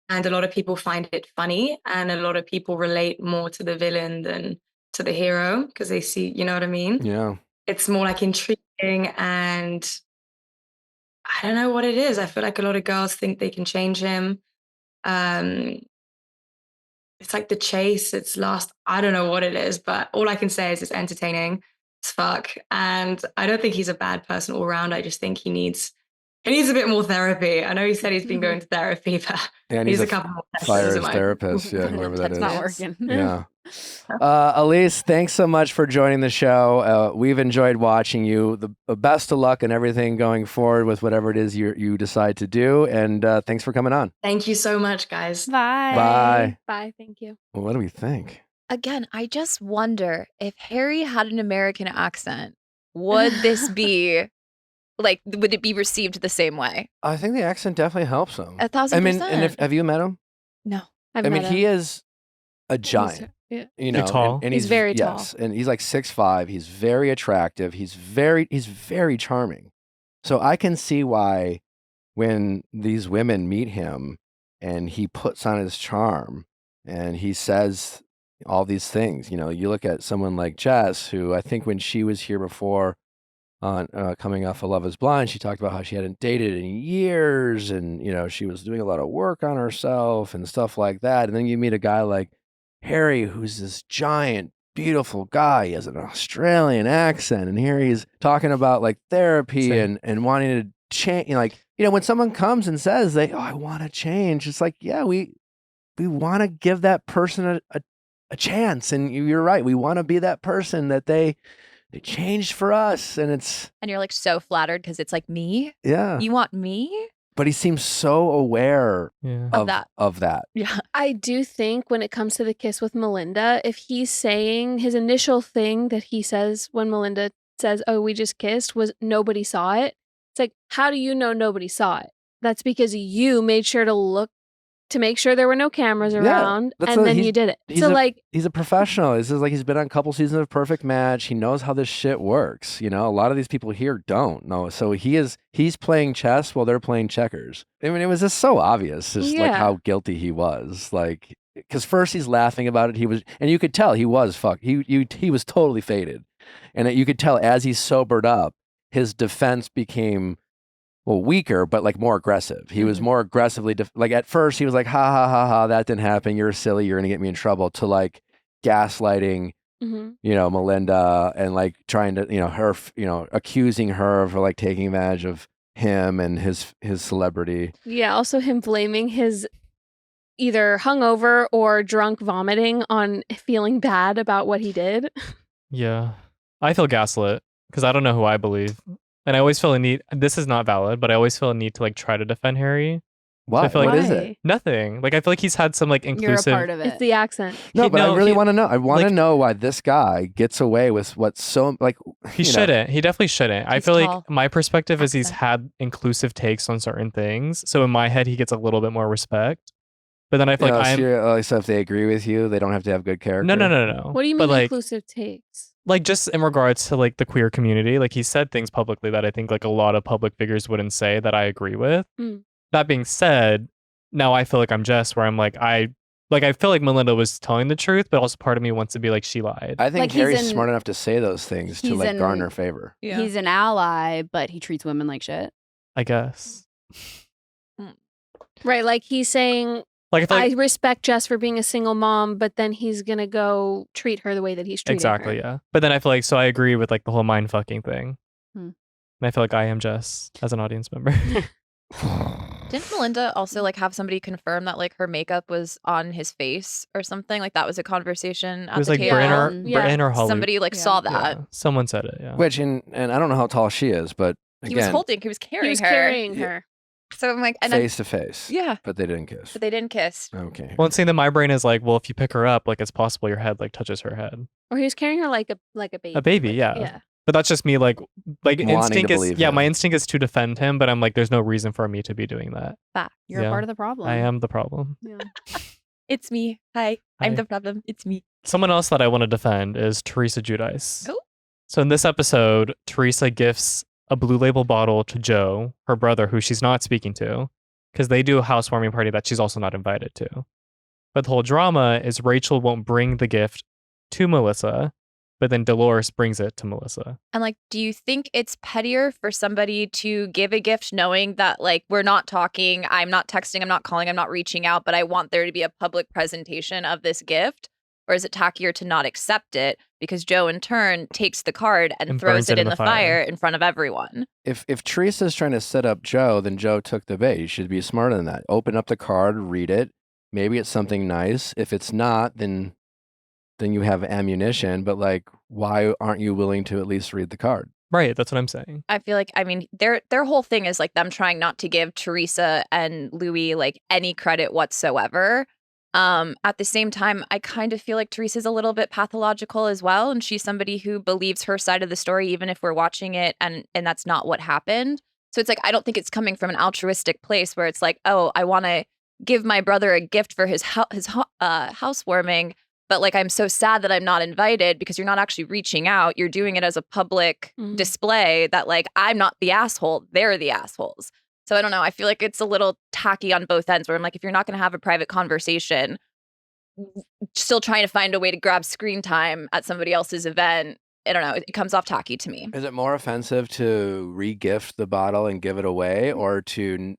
Speaker 7: And a lot of people find it funny, and a lot of people relate more to the villain than to the hero because they see, you know what I mean?
Speaker 1: Yeah.
Speaker 7: It's more like intriguing, and I don't know what it is. I feel like a lot of girls think they can change him. It's like the chase. I don't know what it is, but all I can say is it's entertaining as fuck. And I don't think he's a bad person all around. I just think he needs a bit more therapy. I know he said he's been going to therapy, but
Speaker 1: yeah,
Speaker 7: he's a couple more
Speaker 1: fire his therapist. Yeah, whoever that is.
Speaker 2: That's not working.
Speaker 1: Yeah. Elys, thanks so much for joining the show. We've enjoyed watching you. The best of luck and everything going forward with whatever it is you decide to do. And thanks for coming on.
Speaker 7: Thank you so much, guys.
Speaker 2: Bye.
Speaker 1: Bye.
Speaker 3: Bye. Thank you.
Speaker 1: Well, what do we think?
Speaker 5: Again, I just wonder if Harry had an American accent, would this be like, would it be received the same way?
Speaker 1: I think the accent definitely helps him.
Speaker 5: 1,000%.
Speaker 1: I mean, and have you met him?
Speaker 5: No.
Speaker 1: He is a giant.
Speaker 4: He's tall.
Speaker 1: And
Speaker 3: he's very tall.
Speaker 1: Yes, and he's like 6'5". He's very attractive. He's very charming. So I can see why when these women meet him and he puts on his charm And he says all these things. You know, you look at someone like Jess, who I think when she was here before on coming off of Love is Blind, she talked about how she hadn't dated in years, and, you know, she was doing a lot of work on herself and stuff like that. And then you meet a guy like Harry, who's this giant, beautiful guy. He has an Australian accent, and here he's talking about like therapy and wanting to change. Like, you know, when someone comes and says I want to change, it's like, yeah, we want to give that person a chance. And you're right. We want to be that person that they changed for us. And
Speaker 5: you're like so flattered because it's like, me?
Speaker 1: Yeah.
Speaker 5: You want me?
Speaker 1: But he seems so aware
Speaker 5: of that.
Speaker 3: Yeah. I do think when it comes to the kiss with Melinda, if he's saying his initial thing that he says when Melinda says, oh, we just kissed, was nobody saw it. It's like, how do you know nobody saw it? That's because you made sure to look to make sure there were no cameras around, and then you did it. So
Speaker 1: he's a professional. This is like he's been on a couple seasons of Perfect Match. He knows how this shit works. You know, a lot of these people here don't know. So he's playing chess while they're playing checkers. I mean, it was just so obvious, like how guilty he was. Like, because first he's laughing about it. And you could tell he was he was totally faded, and you could tell as he sobered up, his defense became weaker, but like more aggressive. He was more aggressively, like at first he was like, ha, ha, ha, ha, that didn't happen. You're silly. You're going to get me in trouble, to like gaslighting, you know, Melinda, and like trying to, you know, her, you know, accusing her of like taking advantage of him and his celebrity. Yeah.
Speaker 3: Also him blaming his either hungover or drunk vomiting on feeling bad about what he did.
Speaker 4: Yeah. I feel gaslit because I don't know who I believe. And I always feel a need, this is not valid, but I always feel a need to like try to defend Harry.
Speaker 1: Why?
Speaker 4: I feel like,
Speaker 1: what is it?
Speaker 4: Nothing. Like, I feel like he's had some like inclusive.
Speaker 2: You're a part of it.
Speaker 3: It's the accent.
Speaker 1: No, but I really want to know. I want to know why this guy gets away with what's so like.
Speaker 4: He shouldn't. He definitely shouldn't. I feel
Speaker 5: tall.
Speaker 4: like my perspective is he's had inclusive takes on certain things. So in my head, he gets a little bit more respect. But then I feel like
Speaker 1: so if they agree with you, they don't have to have good character.
Speaker 4: No.
Speaker 3: What do you mean inclusive takes?
Speaker 4: Like just in regards to like the queer community, like he said things publicly that I think like a lot of public figures wouldn't say that I agree with. That being said, now I feel like I'm Jess, where I'm like, I feel like Melinda was telling the truth, but also part of me wants to be like, she lied.
Speaker 1: I think like Harry's smart enough to say those things to like garner favor.
Speaker 2: Yeah. He's an ally, but he treats women like shit.
Speaker 4: I guess.
Speaker 3: Right, like he's saying, like, I respect Jess for being a single mom, but then he's gonna go treat her the way that he's treating her.
Speaker 4: Exactly, yeah. But then I feel like, so I agree with like the whole mind fucking thing. And I feel like I am Jess as an audience member.
Speaker 5: Didn't Melinda also like have somebody confirm that like her makeup was on his face or something? Like that was a conversation at
Speaker 4: it was
Speaker 5: the
Speaker 4: like
Speaker 5: table.
Speaker 4: Bryn or Holly.
Speaker 5: Somebody like saw that.
Speaker 4: Yeah. Someone said it, yeah.
Speaker 1: Which, and I don't know how tall she is, but again,
Speaker 5: he was carrying her. So I'm like,
Speaker 1: face to face.
Speaker 5: Yeah.
Speaker 1: But they didn't kiss. Okay.
Speaker 4: Well, and seeing that my brain is like, well, if you pick her up, like it's possible your head like touches her head.
Speaker 3: Or he was carrying her like a baby.
Speaker 4: A baby, yeah. But that's just me like instinct is my instinct is to defend him, but I'm like, there's no reason for me to be doing that.
Speaker 2: You're a part of the problem.
Speaker 4: I am the problem.
Speaker 3: Yeah.
Speaker 5: It's me. Hi. I'm the problem. It's me.
Speaker 4: Someone else that I want to defend is Teresa Giudice.
Speaker 5: Oh.
Speaker 4: So in this episode, Teresa gifts a Blue Label bottle to Joe, her brother, who she's not speaking to, because they do a housewarming party that she's also not invited to. But the whole drama is Rachel won't bring the gift to Melissa, but then Dolores brings it to Melissa.
Speaker 5: And like, do you think it's pettier for somebody to give a gift knowing that like, we're not talking, I'm not texting, I'm not calling, I'm not reaching out, but I want there to be a public presentation of this gift? Or is it tackier to not accept it because Joe in turn takes the card and throws it in the fire in front of everyone?
Speaker 1: If Teresa's trying to set up Joe, then Joe took the bait. You should be smarter than that. Open up the card, read it. Maybe it's something nice. If it's not, then you have ammunition. But like, why aren't you willing to at least read the card?
Speaker 4: Right, that's what I'm saying.
Speaker 5: I feel like, I mean, their whole thing is like them trying not to give Teresa and Louis like any credit whatsoever. At the same time, I kind of feel like Teresa's a little bit pathological as well. And she's somebody who believes her side of the story, even if we're watching it and that's not what happened. So it's like, I don't think it's coming from an altruistic place where it's like, oh, I want to give my brother a gift for his housewarming. But like, I'm so sad that I'm not invited because you're not actually reaching out. You're doing it as a public display that like, I'm not the asshole. They're the assholes. So I don't know. I feel like it's a little tacky on both ends where I'm like, if you're not going to have a private conversation, still trying to find a way to grab screen time at somebody else's event. I don't know. It comes off tacky to me.
Speaker 1: Is it more offensive to re-gift the bottle and give it away, or to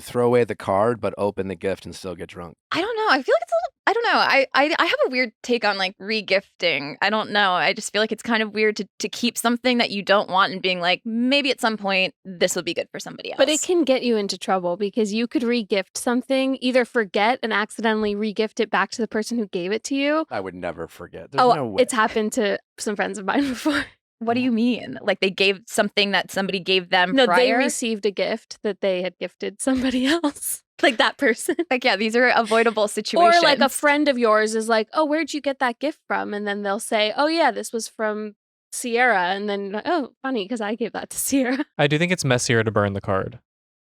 Speaker 1: throw away the card but open the gift and still get drunk?
Speaker 5: I don't know. I feel like it's a little, I don't know. I have a weird take on like re-gifting. I don't know. I just feel like it's kind of weird to keep something that you don't want and being like, maybe at some point this will be good for somebody else.
Speaker 3: But it can get you into trouble because you could re-gift something, either forget and accidentally re-gift it back to the person who gave it to you.
Speaker 1: I would never forget. There's no way.
Speaker 3: It's happened to some friends of mine before.
Speaker 5: What do you mean? Like they gave something that somebody gave them
Speaker 3: No,
Speaker 5: prior?
Speaker 3: they received a gift that they had gifted somebody else. Like that person.
Speaker 5: Like, yeah, these are avoidable situations.
Speaker 3: Or like a friend of yours is like, oh, where'd you get that gift from? And then they'll say, oh, yeah, this was from Sierra. And then, oh, funny, because I gave that to Sierra.
Speaker 4: I do think it's messier to burn the card.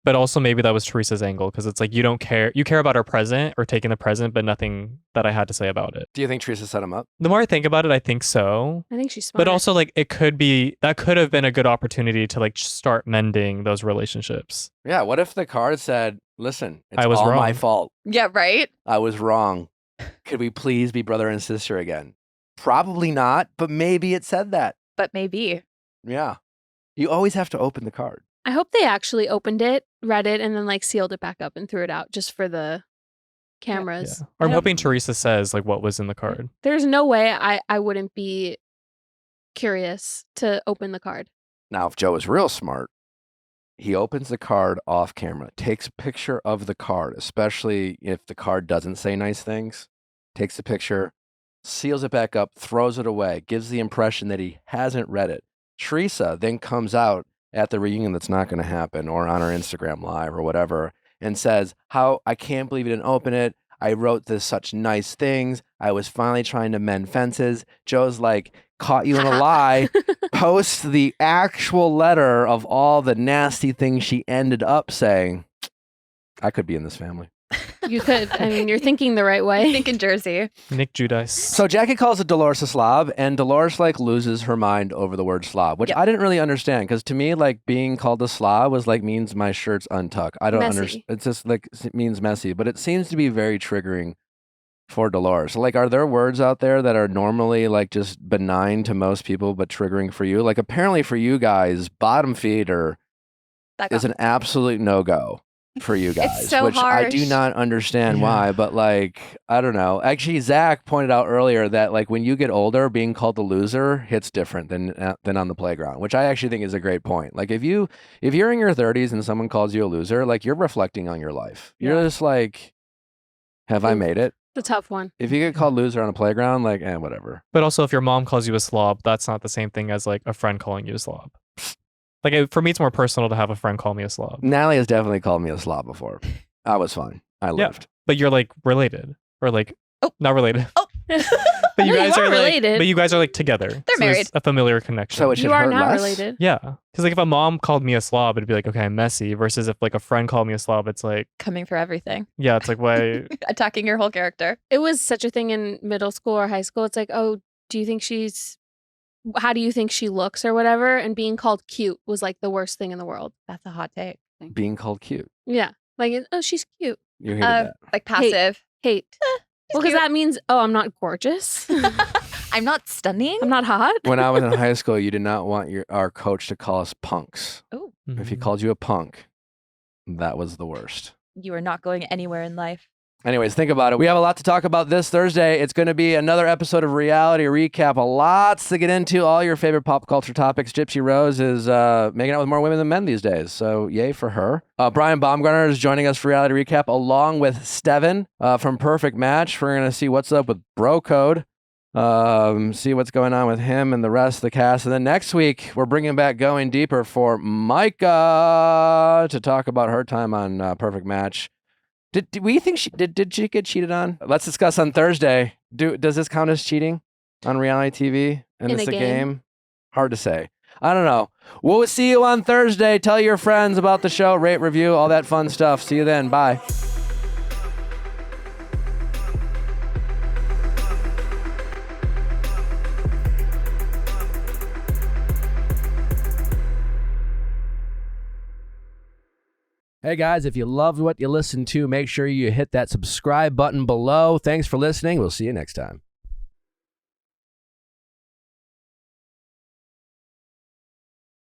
Speaker 4: But also maybe that was Teresa's angle, because it's like you don't care. You care about our present or taking the present, but nothing that I had to say about it.
Speaker 1: Do you think Teresa set him up?
Speaker 4: The more I think about it, I think so.
Speaker 3: I think she's smart.
Speaker 4: But also like that could have been a good opportunity to like start mending those relationships.
Speaker 1: Yeah, what if the card said, listen, it's
Speaker 4: I was
Speaker 1: all
Speaker 4: wrong.
Speaker 1: my fault.
Speaker 5: Yeah, right?
Speaker 1: I was wrong. Could we please be brother and sister again? Probably not, but maybe it said that.
Speaker 5: But maybe.
Speaker 1: Yeah. You always have to open the card.
Speaker 3: I hope they actually opened it, read it, and then like sealed it back up and threw it out just for the cameras.
Speaker 4: Yeah. Or I'm hoping Teresa says like what was in the card.
Speaker 3: There's no way I wouldn't be curious to open the card.
Speaker 1: Now, if Joe is real smart, he opens the card off camera, takes a picture of the card, especially if the card doesn't say nice things, takes a picture, seals it back up, throws it away, gives the impression that he hasn't read it. Teresa then comes out at the reunion that's not going to happen, or on our Instagram live or whatever, and says, how I can't believe you didn't open it. I wrote this such nice things. I was finally trying to mend fences. Joe's like, caught you in a lie. Posts the actual letter of all the nasty things she ended up saying. I could be in this family.
Speaker 3: You could. I mean, you're thinking the right way.
Speaker 5: Think in Jersey.
Speaker 4: Nick Judice.
Speaker 1: So Jackie calls it Dolores a slob, and Dolores like loses her mind over the word slob, which I didn't really understand, because to me, like being called a slob was like means my shirt's untucked. I don't understand. It's just like it means messy, but it seems to be very triggering for Dolores. Like, are there words out there that are normally like just benign to most people, but triggering for you? Like apparently for you guys, bottom feeder is an absolute no-go for you guys,
Speaker 5: it's so
Speaker 1: which
Speaker 5: harsh.
Speaker 1: I do not understand why, but like, I don't know. Actually, Zach pointed out earlier that like when you get older, being called a loser hits different than on the playground, which I actually think is a great point. Like if you're in your 30s and someone calls you a loser, like you're reflecting on your life. You're just like, have I made it?
Speaker 3: It's a tough one.
Speaker 1: If you get called loser on a playground, like, whatever.
Speaker 4: But also if your mom calls you a slob, that's not the same thing as like a friend calling you a slob. Like for me, it's more personal to have a friend call me a slob.
Speaker 1: Natalie has definitely called me a slob before. I was fine. I lived.
Speaker 4: But you're like related, or like not related.
Speaker 5: Oh.
Speaker 4: But you guys are
Speaker 3: related.
Speaker 4: But you guys are like together.
Speaker 5: They're married.
Speaker 4: There's a familiar connection.
Speaker 1: So it should
Speaker 3: You are
Speaker 1: hurt
Speaker 3: not
Speaker 1: less?
Speaker 3: related.
Speaker 4: Yeah, because like if a mom called me a slob, it'd be like, okay, I'm messy. Versus if like a friend called me a slob, it's like,
Speaker 5: Coming for everything.
Speaker 4: yeah, it's like why?
Speaker 5: Attacking your whole character.
Speaker 3: It was such a thing in middle school or high school. It's like, oh, how do you think she looks or whatever? And being called cute was like the worst thing in the world.
Speaker 5: That's a hot take.
Speaker 1: Being called cute.
Speaker 3: Yeah. Like, oh, she's cute.
Speaker 1: You hated that.
Speaker 5: Like passive.
Speaker 3: Hate. Well, because
Speaker 5: cute.
Speaker 3: that means, oh, I'm not gorgeous.
Speaker 5: I'm not stunning.
Speaker 3: I'm not hot.
Speaker 1: When I was in high school, you did not want our coach to call us punks.
Speaker 5: Oh,
Speaker 1: If he called you a punk, that was the worst.
Speaker 5: you are not going anywhere in life.
Speaker 1: Anyways, think about it. We have a lot to talk about this Thursday. It's going to be another episode of Reality Recap. Lots to get into. All your favorite pop culture topics. Gypsy Rose is making out with more women than men these days. So yay for her. Brian Baumgartner is joining us for Reality Recap along with Steven from Perfect Match. We're going to see what's up with Bro Code. See what's going on with him and the rest of the cast. And then next week, we're bringing back Going Deeper for Micah to talk about her time on Perfect Match. Did we think did she get cheated on? Let's discuss on Thursday. Does this count as cheating on reality TV? And
Speaker 3: In
Speaker 1: it's
Speaker 3: a
Speaker 1: a
Speaker 3: game?
Speaker 1: game? Hard to say. I don't know. We'll see you on Thursday. Tell your friends about the show, rate, review, all that fun stuff. See you then. Bye. Hey guys, if you loved what you listened to, make sure you hit that subscribe button below. Thanks for listening. We'll see you next time.